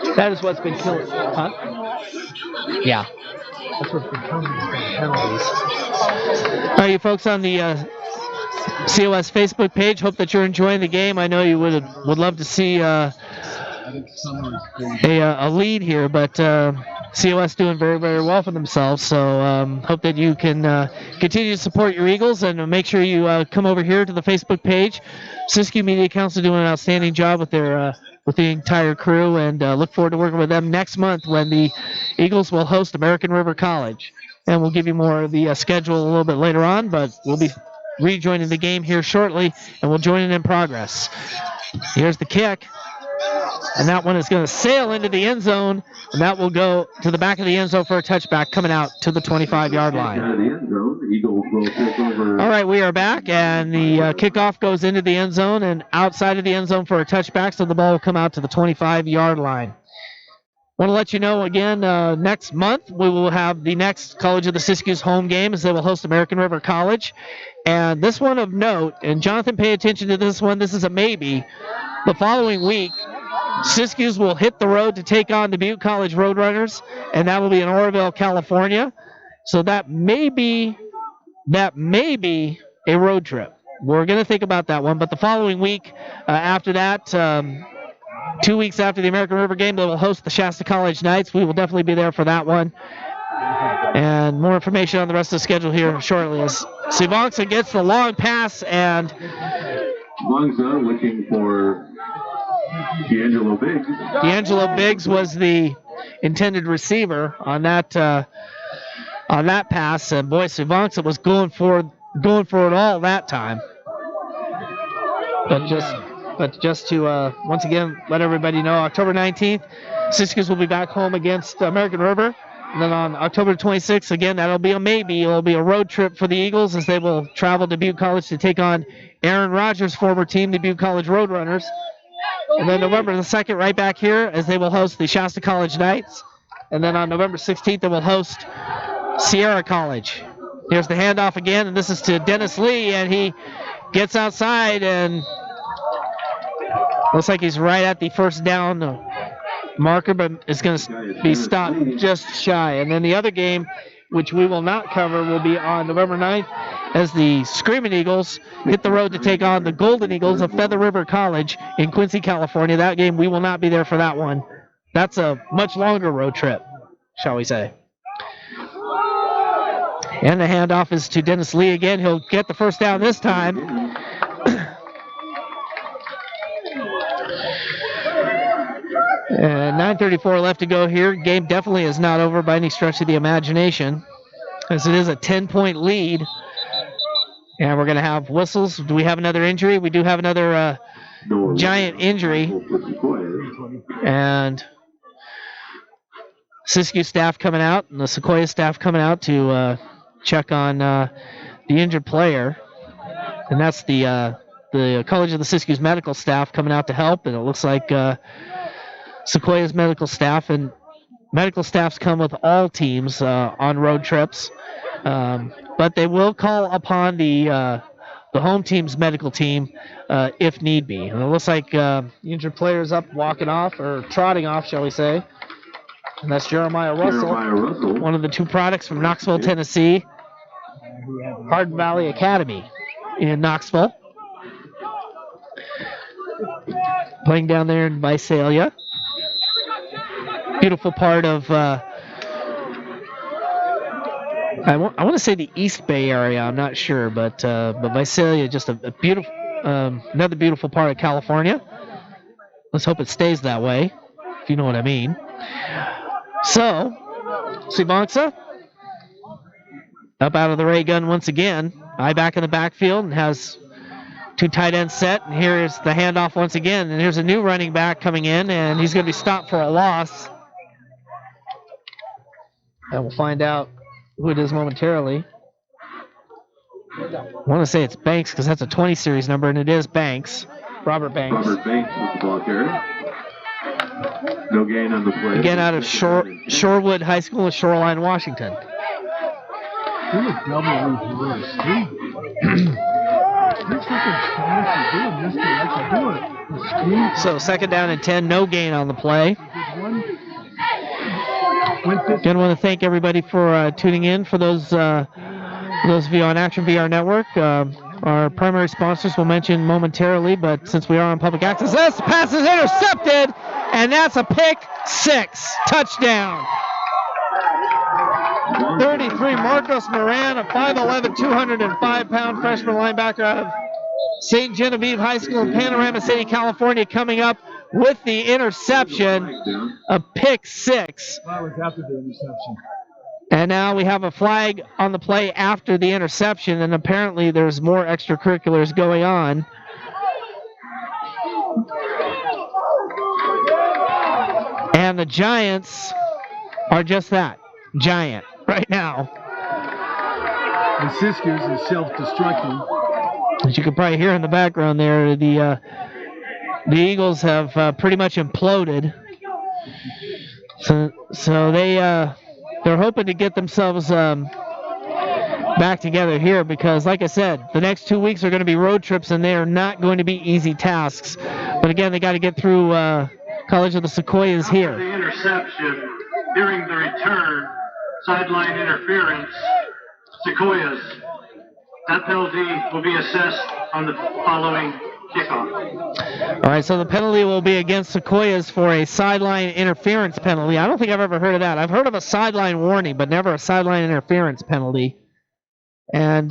do? That is what's been killing. Huh? Yeah. That's what's been coming from penalties. All right, you folks on the COS Facebook page, hope that you're enjoying the game. I know you would love to see a lead here, but COS doing very, very well for themselves. So hope that you can continue to support your Eagles and make sure you come over here to the Facebook page. Siskiyou Media Council doing an outstanding job with their with the entire crew, and look forward to working with them next month when the Eagles will host American River College. And we'll give you more of the schedule a little bit later on, but we'll be rejoining the game here shortly, and we'll join it in progress. Here's the kick. And that one is going to sail into the end zone, and that will go to the back of the end zone for a touchback coming out to the 25-yard line. All right, we are back, and the kickoff goes into the end zone and outside of the end zone for a touchback, so the ball will come out to the 25-yard line. Want to let you know again, next month we will have the next College of the Siskiyous home game as they will host American River College. And this one of note, and Jonathan, pay attention to this one, this is a maybe. The following week, Siskiyous will hit the road to take on the Butte College Roadrunners, and that will be in Oroville, California. So that may be a road trip. We're going to think about that one. But the following week, after that, 2 weeks after the American River game, they will host the Shasta College Knights. We will definitely be there for that one. And more information on the rest of the schedule here shortly as Sivonsa gets the long pass, and Sivonsa looking for D'Angelo Biggs. D'Angelo Biggs was the intended receiver on that pass, and boy, Sivonsa was going for it all that time. But just to once again let everybody know, October 19th, Siskiyous will be back home against American River. And then on October 26th, again, that'll be a maybe. It'll be a road trip for the Eagles as they will travel to Butte College to take on Aaron Rodgers' former team, the Butte College Roadrunners. And then November the 2nd, right back here, as they will host the Shasta College Knights. And then on November 16th, they will host Sierra College. Here's the handoff again, and this is to Dennis Lee, and he gets outside and looks like he's right at the first down marker, but is going to be stopped just shy. And then the other game, which we will not cover, will be on November 9th as the Screaming Eagles hit the road to take on the Golden Eagles of Feather River College in Quincy, California. That game, we will not be there for that one. That's a much longer road trip, shall we say. And the handoff is to Dennis Lee again. He'll get the first down this time. And 9:34 left to go here. Game definitely is not over by any stretch of the imagination, as it is a 10-point lead. And we're going to have whistles. Do we have another injury? We do have another giant injury. And Siskiyou staff coming out, and the Sequoias staff coming out to check on the injured player. And that's the College of the Siskiyous medical staff coming out to help. And it looks like Sequoias medical staff, and medical staffs come with all teams on road trips, but they will call upon the home team's medical team if need be. And it looks like the injured player is up walking off, or trotting off, shall we say. And that's Jeremiah Russell, one of the two products from Knoxville, Tennessee, Hardin Valley Academy in Knoxville, playing down there in Visalia. Beautiful part of, I want to say the East Bay area. I'm not sure, but Visalia, just a beautiful, another beautiful part of California. Let's hope it stays that way, if you know what I mean. So, Sivonsa up out of the ray gun once again. Eye back in the backfield and has two tight ends set. And here's the handoff once again. And here's a new running back coming in, and he's going to be stopped for a loss. And we'll find out who it is momentarily. I want to say it's Banks because that's a 20 series number, and it is Banks. Robert Banks. Robert Banks with the ball carrier. No gain on the play. Again, out of Shorewood High School in Shoreline, Washington. Do a double reverse. Do something fancy. Do a mystery like you do it. So 2nd down and 10, no gain on the play. Again, want to thank everybody for tuning in. For those of you on Action VR Network, our primary sponsors we'll mention momentarily, but since we are on public access, this pass is intercepted, and that's a pick 6. Touchdown. 33, Marcos Moran, a 5'11", 205-pound freshman linebacker out of St. Genevieve High School in Panorama City, California, coming up with the interception, a pick 6. That was after the interception. And now we have a flag on the play after the interception, and apparently there's more extracurriculars going on. And the Giants are just that, giant, right now. The Siskiyous is self-destructing. As you can probably hear in the background there, the Eagles have pretty much imploded. So they're hoping to get themselves back together here because, like I said, the next 2 weeks are going to be road trips, and they are not going to be easy tasks. But again, they got to get through College of the Sequoias here. The interception during the return, sideline interference, Sequoias. That penalty will be assessed on the following kickoff. All right, so the penalty will be against Sequoias for a sideline interference penalty. I don't think I've ever heard of that. I've heard of a sideline warning, but never a sideline interference penalty. And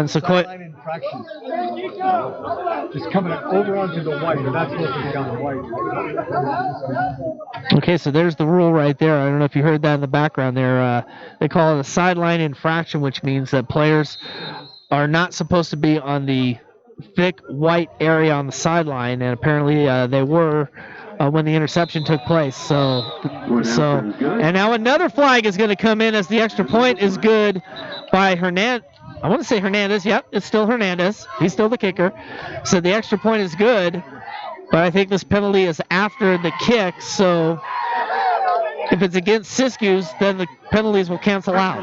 Sequoia. Sideline infraction. Just coming over onto the white, but that's supposed to be on the white. Okay, so there's the rule right there. I don't know if you heard that in the background there. They call it a sideline infraction, which means that players are not supposed to be on the thick white area on the sideline, and apparently they were when the interception took place. So, and now another flag is going to come in as the extra point is good by Hernandez. I want to say Hernandez. Yep, it's still Hernandez. He's still the kicker. So the extra point is good, but I think this penalty is after the kick. So if it's against Siskiyous, then the penalties will cancel out.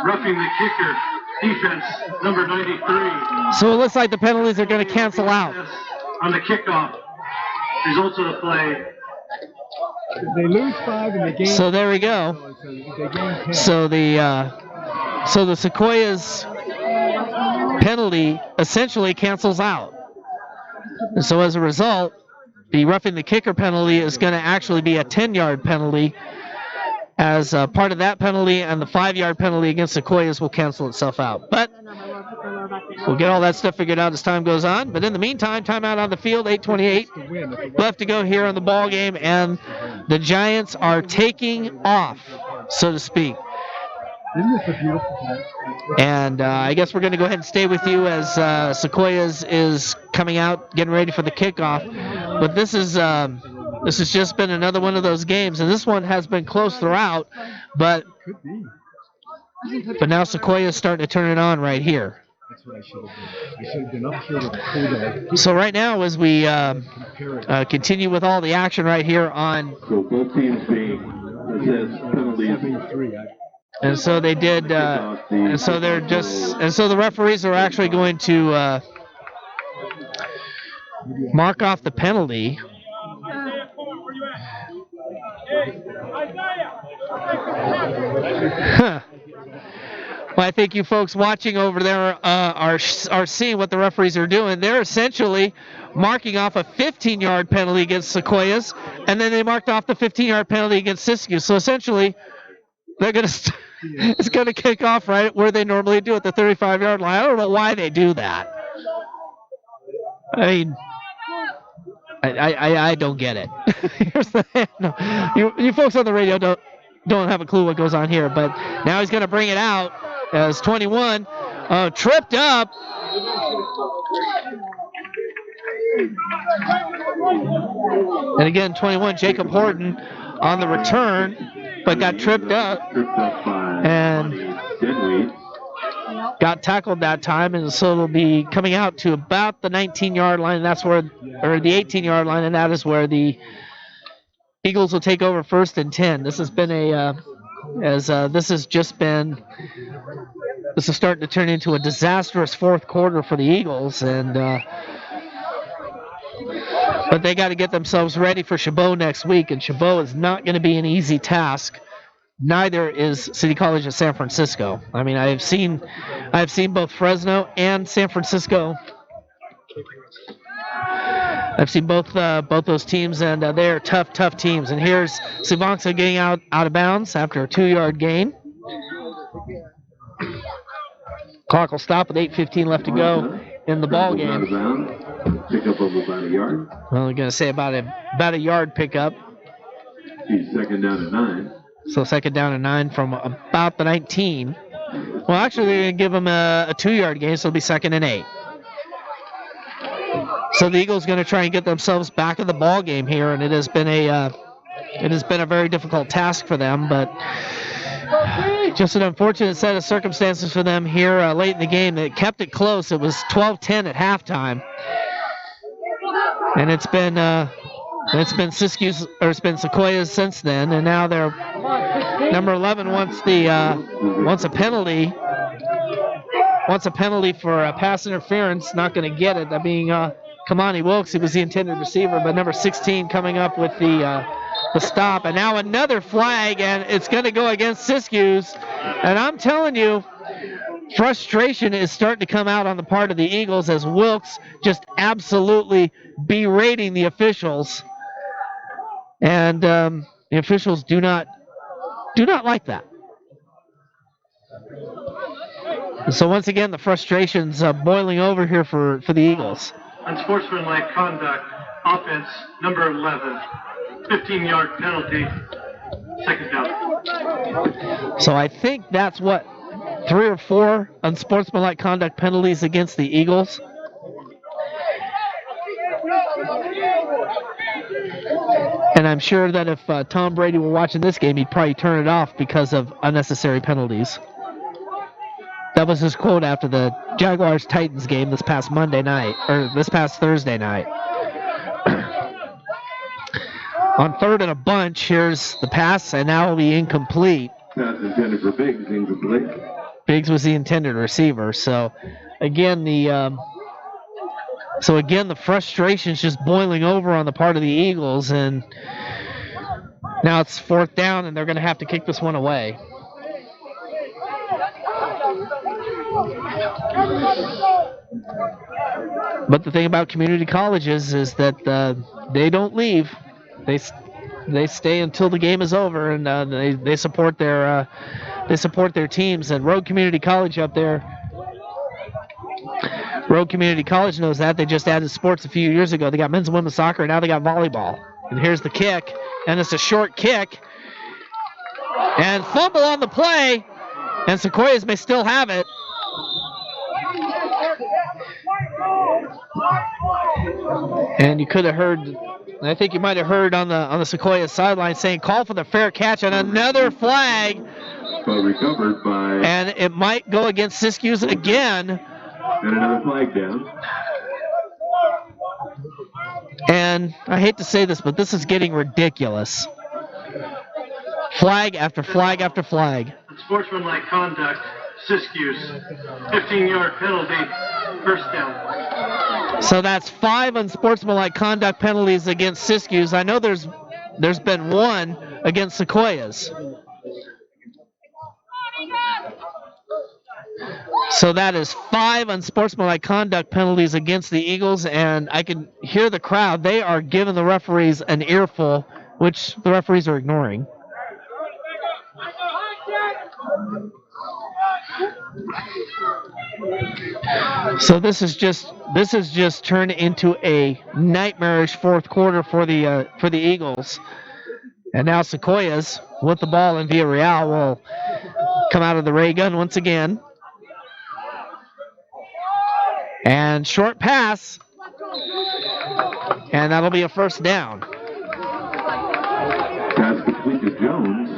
Roughing the kicker. Defense, number 93. So it looks like the penalties are going to cancel out. On the kickoff. Results of the play. They lose 5 and they gain. So there we go. So the Sequoias penalty essentially cancels out. And so as a result, the roughing the kicker penalty is going to actually be a 10-yard penalty. As part of that penalty and the 5-yard penalty against Sequoias will cancel itself out. But we'll get all that stuff figured out as time goes on. But in the meantime, timeout on the field, 8:28 left to go here on the ball game, and the Giants are taking off, so to speak. Isn't this a beautiful thing? And I guess we're going to go ahead and stay with you as Sequoias is coming out, getting ready for the kickoff. But this has just been another one of those games, and this one has been close throughout, but now Sequoia's starting to turn it on right here. That's what I should have done. I should have been up here with the cool. So right now, as we continue with all the action right here on, So both teams being assessed penalties. 73. and so they did, and so the referees are actually going to mark off the penalty. Huh. Well, I think you folks watching over there are seeing what the referees are doing. They're essentially marking off a 15-yard penalty against Sequoias, and then they marked off the 15-yard penalty against Siskiyou. So essentially, they're going to it's going to kick off right where they normally do at the 35-yard line. I don't know why they do that. I mean, I don't get it. Here's the no, you folks on the radio don't have a clue what goes on here, but now he's going to bring it out as 21 tripped up. And again, 21, Jacob Horton on the return, but got tripped up and got tackled that time, and so it'll be coming out to about the 19-yard line. That's where, or the 18-yard line, and that is where the Eagles will take over 1st and 10. This has been this is starting to turn into a disastrous fourth quarter for the Eagles, and but they got to get themselves ready for Chabot next week, and Chabot is not going to be an easy task. Neither is City College of San Francisco. I mean, I've seen both Fresno and San Francisco. I've seen both those teams, and they are tough teams. And here's Sivanxa getting out of bounds after a 2-yard gain. Clock will stop with 8:15 left to go in the ball game. Pick up of about a yard. Well, I'm going to say about a yard pickup. He's 2nd down and 9. So 2nd down and 9 from about the 19. Well, actually, they're going to give him a 2-yard gain, so it'll be 2nd and 8. So the Eagles going to try and get themselves back in the ball game here, and it has been a very difficult task for them, but just an unfortunate set of circumstances for them here late in the game. It kept it close. It was 12-10 at halftime, and it's been Siskiyous, or it's been Sequoias since then, and now they're number 11 wants a penalty. Wants a penalty for pass interference. Not going to get it. That being Kamani Wilkes, who was the intended receiver, but number 16 coming up with the stop. And now another flag, and it's going to go against Siskiyous. And I'm telling you, frustration is starting to come out on the part of the Eagles as Wilkes just absolutely berating the officials. And the officials do not like that. So once again, the frustration's boiling over here for the Eagles. Unsportsmanlike conduct, offense, number 11, 15-yard penalty, 2nd down. So I think that's 3 or 4 unsportsmanlike conduct penalties against the Eagles. And I'm sure that if Tom Brady were watching this game, he'd probably turn it off because of unnecessary penalties. That was his quote after the Jaguars-Titans game this past Thursday night. On 3rd and a bunch, here's the pass, and now it'll be incomplete. Pass intended for Biggs, incomplete. Biggs was the intended receiver. So again, the frustration's just boiling over on the part of the Eagles, and now it's 4th down, and they're going to have to kick this one away. But the thing about community colleges is that they don't leave. They stay until the game is over, and they support their teams. And Road Community College up there, Road Community College knows that. They just added sports a few years ago. They got men's and women's soccer, and now they got volleyball. And here's the kick, and it's a short kick, and fumble on the play, and Sequoias may still have it. And you could have heard, I think you might have heard on the Sequoias sideline saying, call for the fair catch, and another flag. But recovered by. And it might go against Siskiyous again. And another flag down. And I hate to say this, but this is getting ridiculous. Flag after flag after flag. Sportsmanlike conduct, Siskiyous, 15-yard penalty, 1st down. So that's 5 unsportsmanlike conduct penalties against Siskiyous. I know there's been 1 against Sequoias. So that is 5 unsportsmanlike conduct penalties against the Eagles, and I can hear the crowd. They are giving the referees an earful, which the referees are ignoring. So this is just turned into a nightmarish fourth quarter for the Eagles. And now Sequoias with the ball, and Villarreal will come out of the ray gun once again. And short pass. And that'll be a 1st down. Pass to Jones.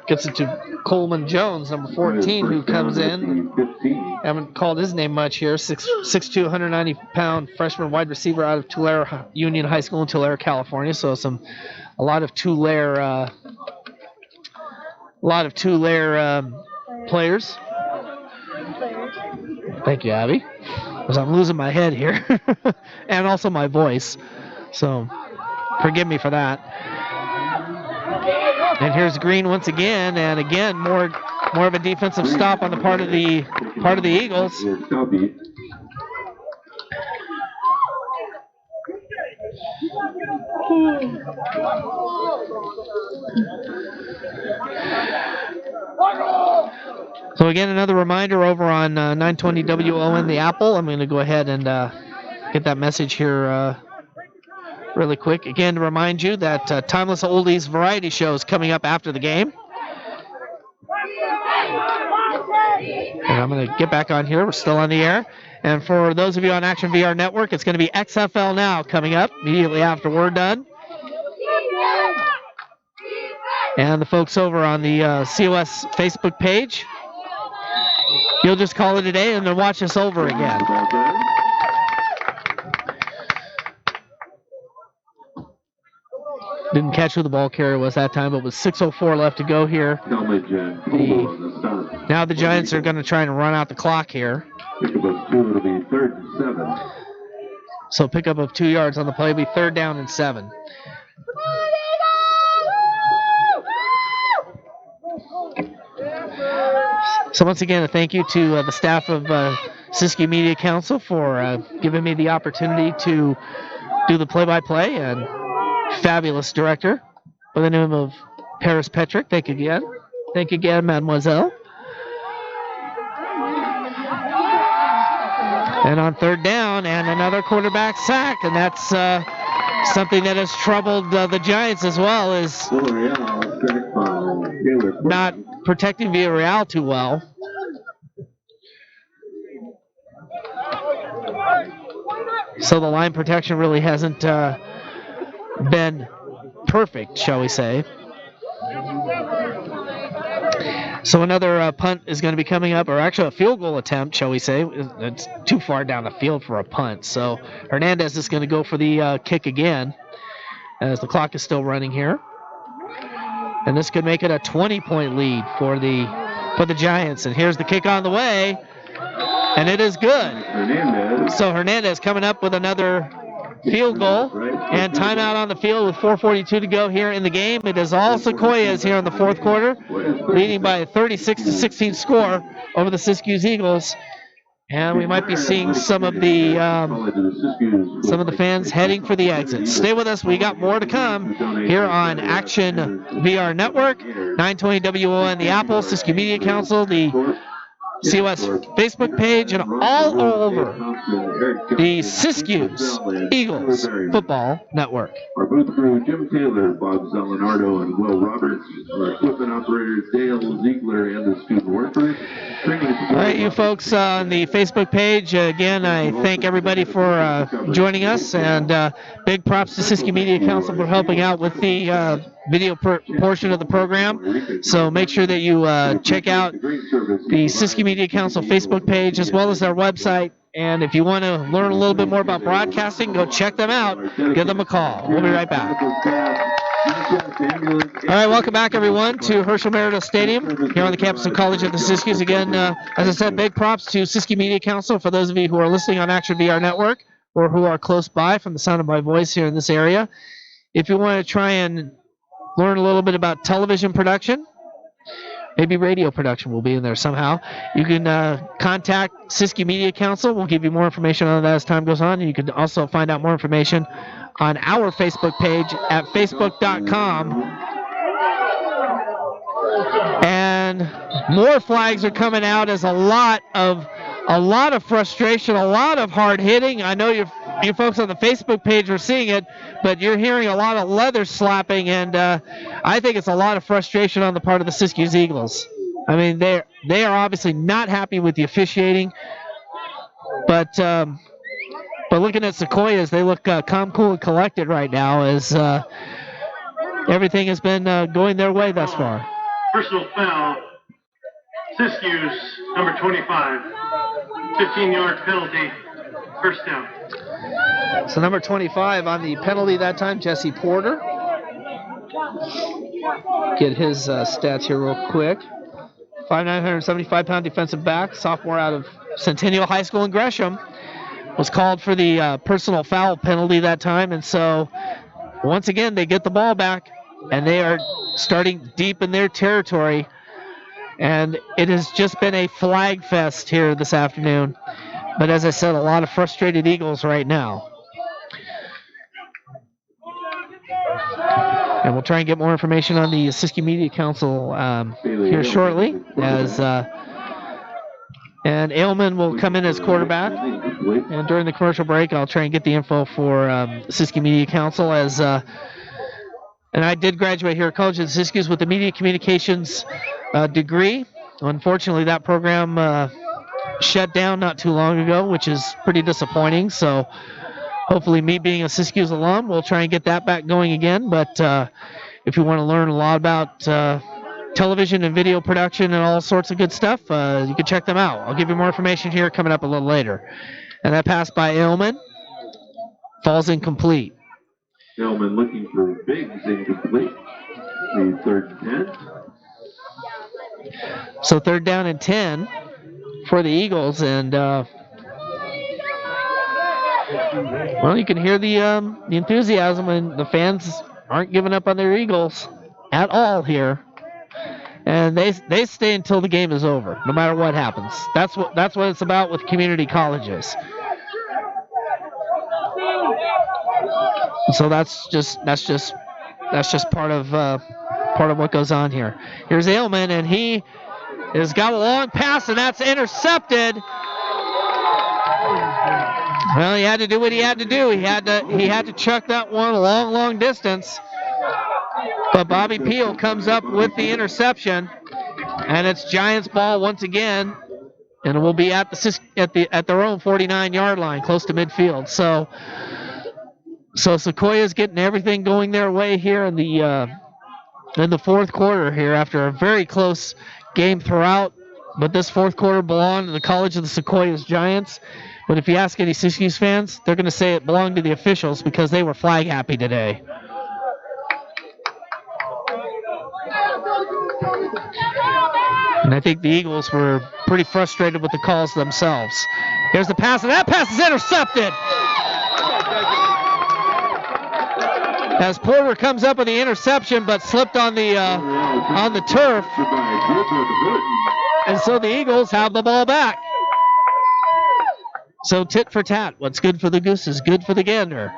Gets it to Coleman Jones, number 14, who comes in. 15. Haven't called his name much here. 6'2", 190-pound freshman wide receiver out of Tulare Union High School in Tulare, California. So a lot of Tulare players. Thank you, Abby. Because I'm losing my head here, and also my voice. So forgive me for that. And here's Green once again, and again more of a defensive stop on the part of the Eagles. So again, another reminder over on 920 WON The Apple. I'm going to go ahead and get that message here really quick. Again, to remind you that Timeless Oldies Variety Show is coming up after the game. And I'm going to get back on here. We're still on the air. And for those of you on Action VR Network, it's going to be XFL Now coming up immediately after we're done. And the folks over on the COS Facebook page, you'll just call it a day and then watch us over again. Didn't catch who the ball carrier was that time, but with 6:04 left to go here. Now the Giants are going to try and run out the clock here. Pickup of 2, it'll be 3rd and 7. So pickup of 2 yards on the play will be 3rd down and 7. So once again, a thank you to the staff of Siskiyou Media Council for giving me the opportunity to do the play-by-play, and fabulous director by the name of Paris Petrick. Thank you again. Thank you again, mademoiselle. And on 3rd down, and another quarterback sack, and that's something that has troubled the Giants as well, is not protecting Villarreal too well. So the line protection really hasn't been perfect, shall we say. So another punt is going to be coming up, or actually a field goal attempt, shall we say. It's too far down the field for a punt. So Hernandez is going to go for the kick again, as the clock is still running here. And this could make it a 20-point lead for the Giants. And here's the kick on the way, and it is good. So Hernandez coming up with another field goal, and timeout on the field with 4:42 to go here in the game. It is all Sequoias here in the 4th quarter, leading by a 36-16 score over the Siskiyous Eagles. And we might be seeing some of the fans heading for the exit. Stay with us. We got more to come here on Action VR Network, 920 WON The Apple, Siskiyou Media Council, the COS Facebook page, and all over the Siskiyous Eagles Football Network. Our booth crew, Jim Taylor, Bob Zelenardo, and Will Roberts. Our equipment operators, Dale Ziegler, and the student workers. All right, you folks on the Facebook page, again, I thank everybody for joining us, and big props to Siskiyou Media Council for helping out with the video portion of the program. So make sure that you check out the Siskiyou Media Council Facebook page as well as our website. And if you want to learn a little bit more about broadcasting, go check them out. Give them a call. We'll be right back. All right, welcome back, everyone, to Herschel Meredith Stadium here on the campus of College of the Siskiyous. Again, as I said, big props to Siskiyou Media Council for those of you who are listening on Action VR Network or who are close by from the sound of my voice here in this area. If you want to try and learn a little bit about television production, maybe radio production will be in there somehow, you can contact Siskiyou Media Council. We'll give you more information on that as time goes on. And you can also find out more information on our Facebook page at facebook.com. And more flags are coming out as a lot of frustration, a lot of hard hitting. I know you folks on the Facebook page are seeing it, but you're hearing a lot of leather slapping, and I think it's a lot of frustration on the part of the Siskiyous Eagles. I mean, they are obviously not happy with the officiating, but looking at Sequoias, they look calm, cool, and collected right now as everything has been going their way thus far. Personal foul. Siskiyous, number 25. 15-yard penalty. First down. So number 25 on the penalty that time, Jesse Porter. Get his stats here real quick. 5'9", 175-pound defensive back, sophomore out of Centennial High School in Gresham. Was called for the personal foul penalty that time, and so once again they get the ball back, and they are starting deep in their territory, and it has just been a flag fest here this afternoon. But as I said, a lot of frustrated Eagles right now. And we'll try and get more information on the Siskiyou Media Council here shortly, as and Ailman will come in as quarterback. And during the commercial break, I'll try and get the info for Siskiyou Media Council, as and I did graduate here at College of the Siskiyous with a media communications degree. Unfortunately, that program shut down not too long ago, which is pretty disappointing. So hopefully, me being a Siskiyous alum, we'll try and get that back going again. But if you want to learn a lot about television and video production and all sorts of good stuff, you can check them out. I'll give you more information here coming up a little later. And that pass by Ailman falls incomplete. Ailman looking for Biggs, incomplete. The 3rd and 10. So 3rd down and 10 for the Eagles, and well, you can hear the enthusiasm, and the fans aren't giving up on their Eagles at all here. And they stay until the game is over, no matter what happens. That's what it's about with community colleges. So that's just part of what goes on here. Here's Ailman, and he has got a long pass, and that's intercepted. Well, he had to do what he had to do. He had to chuck that one a long distance. But Bobby Peel comes up with the interception, and it's Giants ball once again, and it will be at their own 49-yard line, close to midfield. So Sequoias getting everything going their way here in the fourth quarter here, after a very close game throughout. But this fourth quarter belonged to the College of the Sequoias Giants. But if you ask any Siskiyous fans, they're going to say it belonged to the officials because they were flag happy today. And I think the Eagles were pretty frustrated with the calls themselves. Here's the pass, and that pass is intercepted. As Porter comes up with the interception, but slipped on the turf. And so the Eagles have the ball back. So tit for tat. What's good for the goose is good for the gander.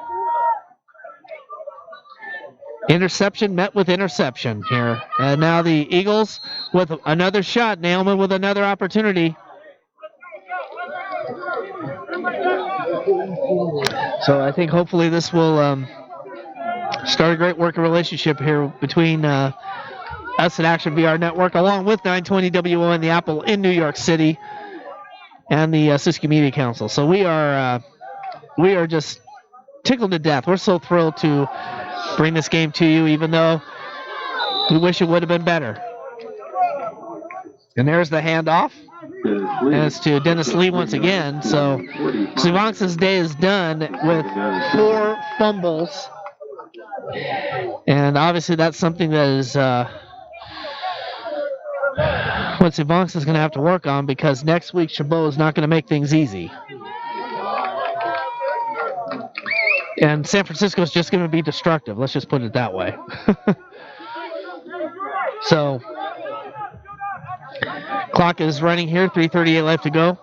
Interception met with interception here. And now the Eagles with another shot. Nailman with another opportunity. So I think hopefully this will start a great working relationship here between us at Action VR Network, along with 920 WON The Apple in New York City, and the Siskiyou Media Council. So we are just tickled to death. We're so thrilled to bring this game to you, even though we wish it would have been better. And there's the handoff. And it's to Dennis Lee once again. So Sivanx's day is done with 4 fumbles. And obviously that's something that is what Sivanx is going to have to work on, because next week Chabot is not going to make things easy. And San Francisco is just going to be destructive. Let's just put it that way. So, clock is running here, 3:38 left to go.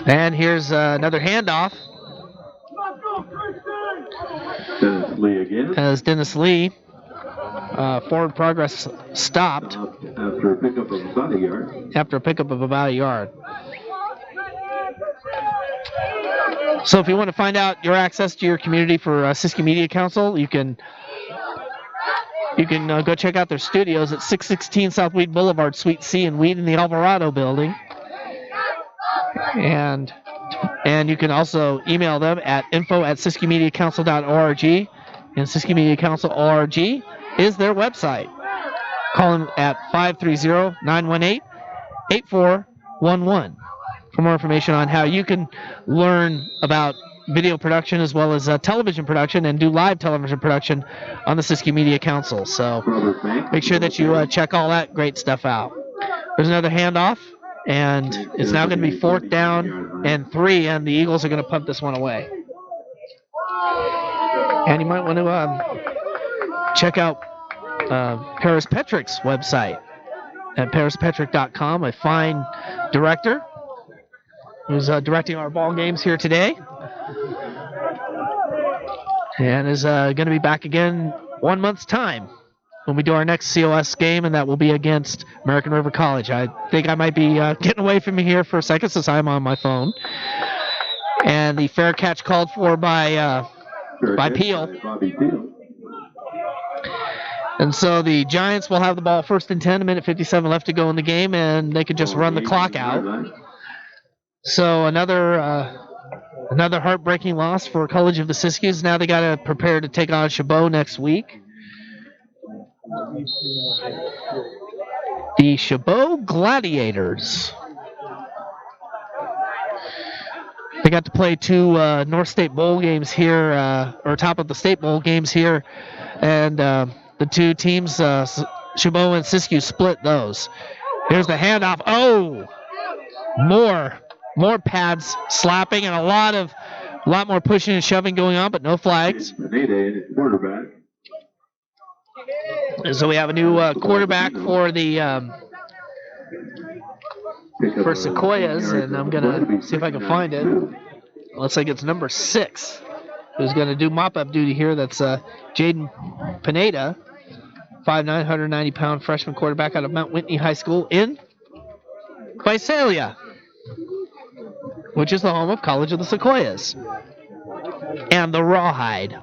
And here's another handoff. Dennis Lee again. As Dennis Lee, forward progress stopped. After a pickup of about a yard. After a pickup of about a yard. So if you want to find out your access to your community for Siskiyou Media Council, you can go check out their studios at 616 South Weed Boulevard, Suite C in Weed in the Alvarado building. And And you can also email them at info@siskiyouMediaCouncil.org. And Siskiyou Media Council .org is their website. Call them at 530-918-8411 for more information on how you can learn about video production as well as television production and do live television production on the Siskiyou Media Council. So make sure that you check all that great stuff out. There's another handoff, and it's now going to be 4th down and 3, and the Eagles are going to punt this one away. And you might want to check out Paris Petrick's website at parispetrick.com, a fine director who's directing our ball games here today, and is going to be back again 1 month's time when we do our next COS game, and that will be against American River College. I think I might be getting away from you here for a second since I'm on my phone. And the fair catch called for by Peel. And so the Giants will have the ball 1st and 10, 1:57 left to go in the game, and they could just run the clock out. So another heartbreaking loss for College of the Siskiyous. Now they got to prepare to take on Chabot next week. The Chabot Gladiators. They got to play 2 North State Bowl games here, or top of the state bowl games here, and the 2 teams, Chabot and Siskiyou, split those. Here's the handoff. Oh, more pads slapping and a lot more pushing and shoving going on, but no flags. And so we have a new quarterback for the for Sequoias, and I'm gonna see if I can find it. Looks like it's number 6 who's gonna do mop-up duty here. That's Jaden Pineda, 5'9", 190-pound freshman quarterback out of Mount Whitney High School in Visalia, which is the home of College of the Sequoias and the Rawhide,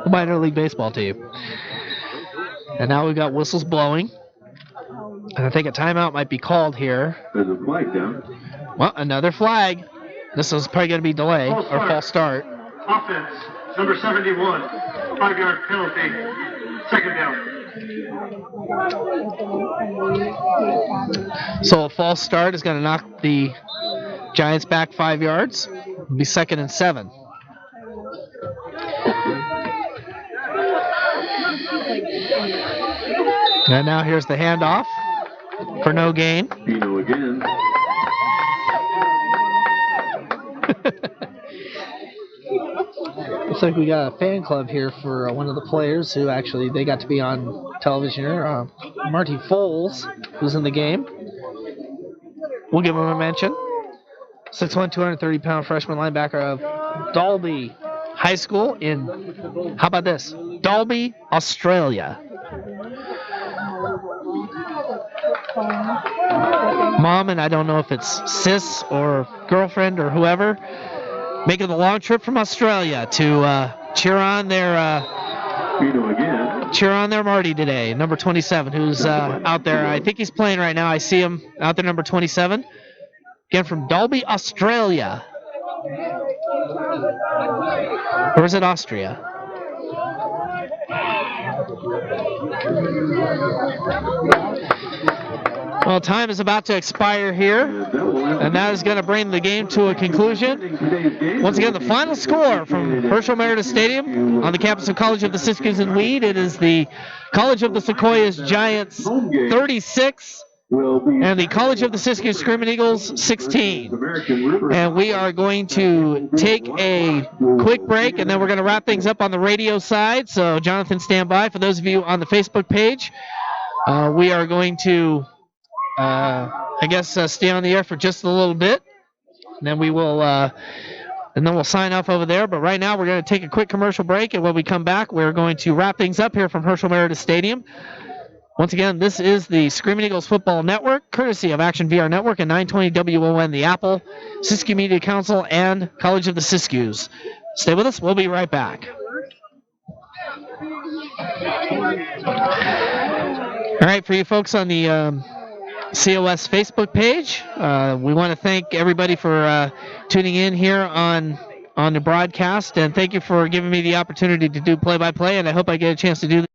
the minor league baseball team. And now we've got whistles blowing, and I think a timeout might be called here. There's a flag down. Well, another flag. This is probably going to be delay or false start. Offense, number 71, 5-yard penalty, 2nd down. So a false start is going to knock the Giants back 5 yards. It'll be 2nd and 7. And now here's the handoff for no gain. Pino again. Looks like we got a fan club here for one of the players who actually, they got to be on television here. Marty Foles, who's in the game. We'll give him a mention. 6'1", 230-pound freshman linebacker of Dalby High School in, how about this, Dalby, Australia. Mom, and I don't know if it's sis or girlfriend or whoever, making the long trip from Australia to cheer on their Marty today, number 27, who's out there. I think he's playing right now. I see him out there, number 27. Again, from Dalby, Australia. Or is it Austria? Well, time is about to expire here, and that is going to bring the game to a conclusion. Once again, the final score from Herschel Meredith Stadium on the campus of College of the Siskiyous and Weed. It is the College of the Sequoias Giants 36 and the College of the Siskiyou Screaming Eagles 16. And we are going to take a quick break, and then we're going to wrap things up on the radio side. So, Jonathan, stand by. For those of you on the Facebook page, we are going to stay on the air for just a little bit, and then we will, and then we'll sign off over there. But right now, we're going to take a quick commercial break, and when we come back, we're going to wrap things up here from Herschel Meredith Stadium. Once again, this is the Screaming Eagles Football Network, courtesy of Action VR Network and 920 WON The Apple, Siskiyou Media Council, and College of the Siskiyous. Stay with us. We'll be right back. All right, for you folks on the COS Facebook page. We want to thank everybody for tuning in here on the broadcast, and thank you for giving me the opportunity to do play-by-play, and I hope I get a chance to do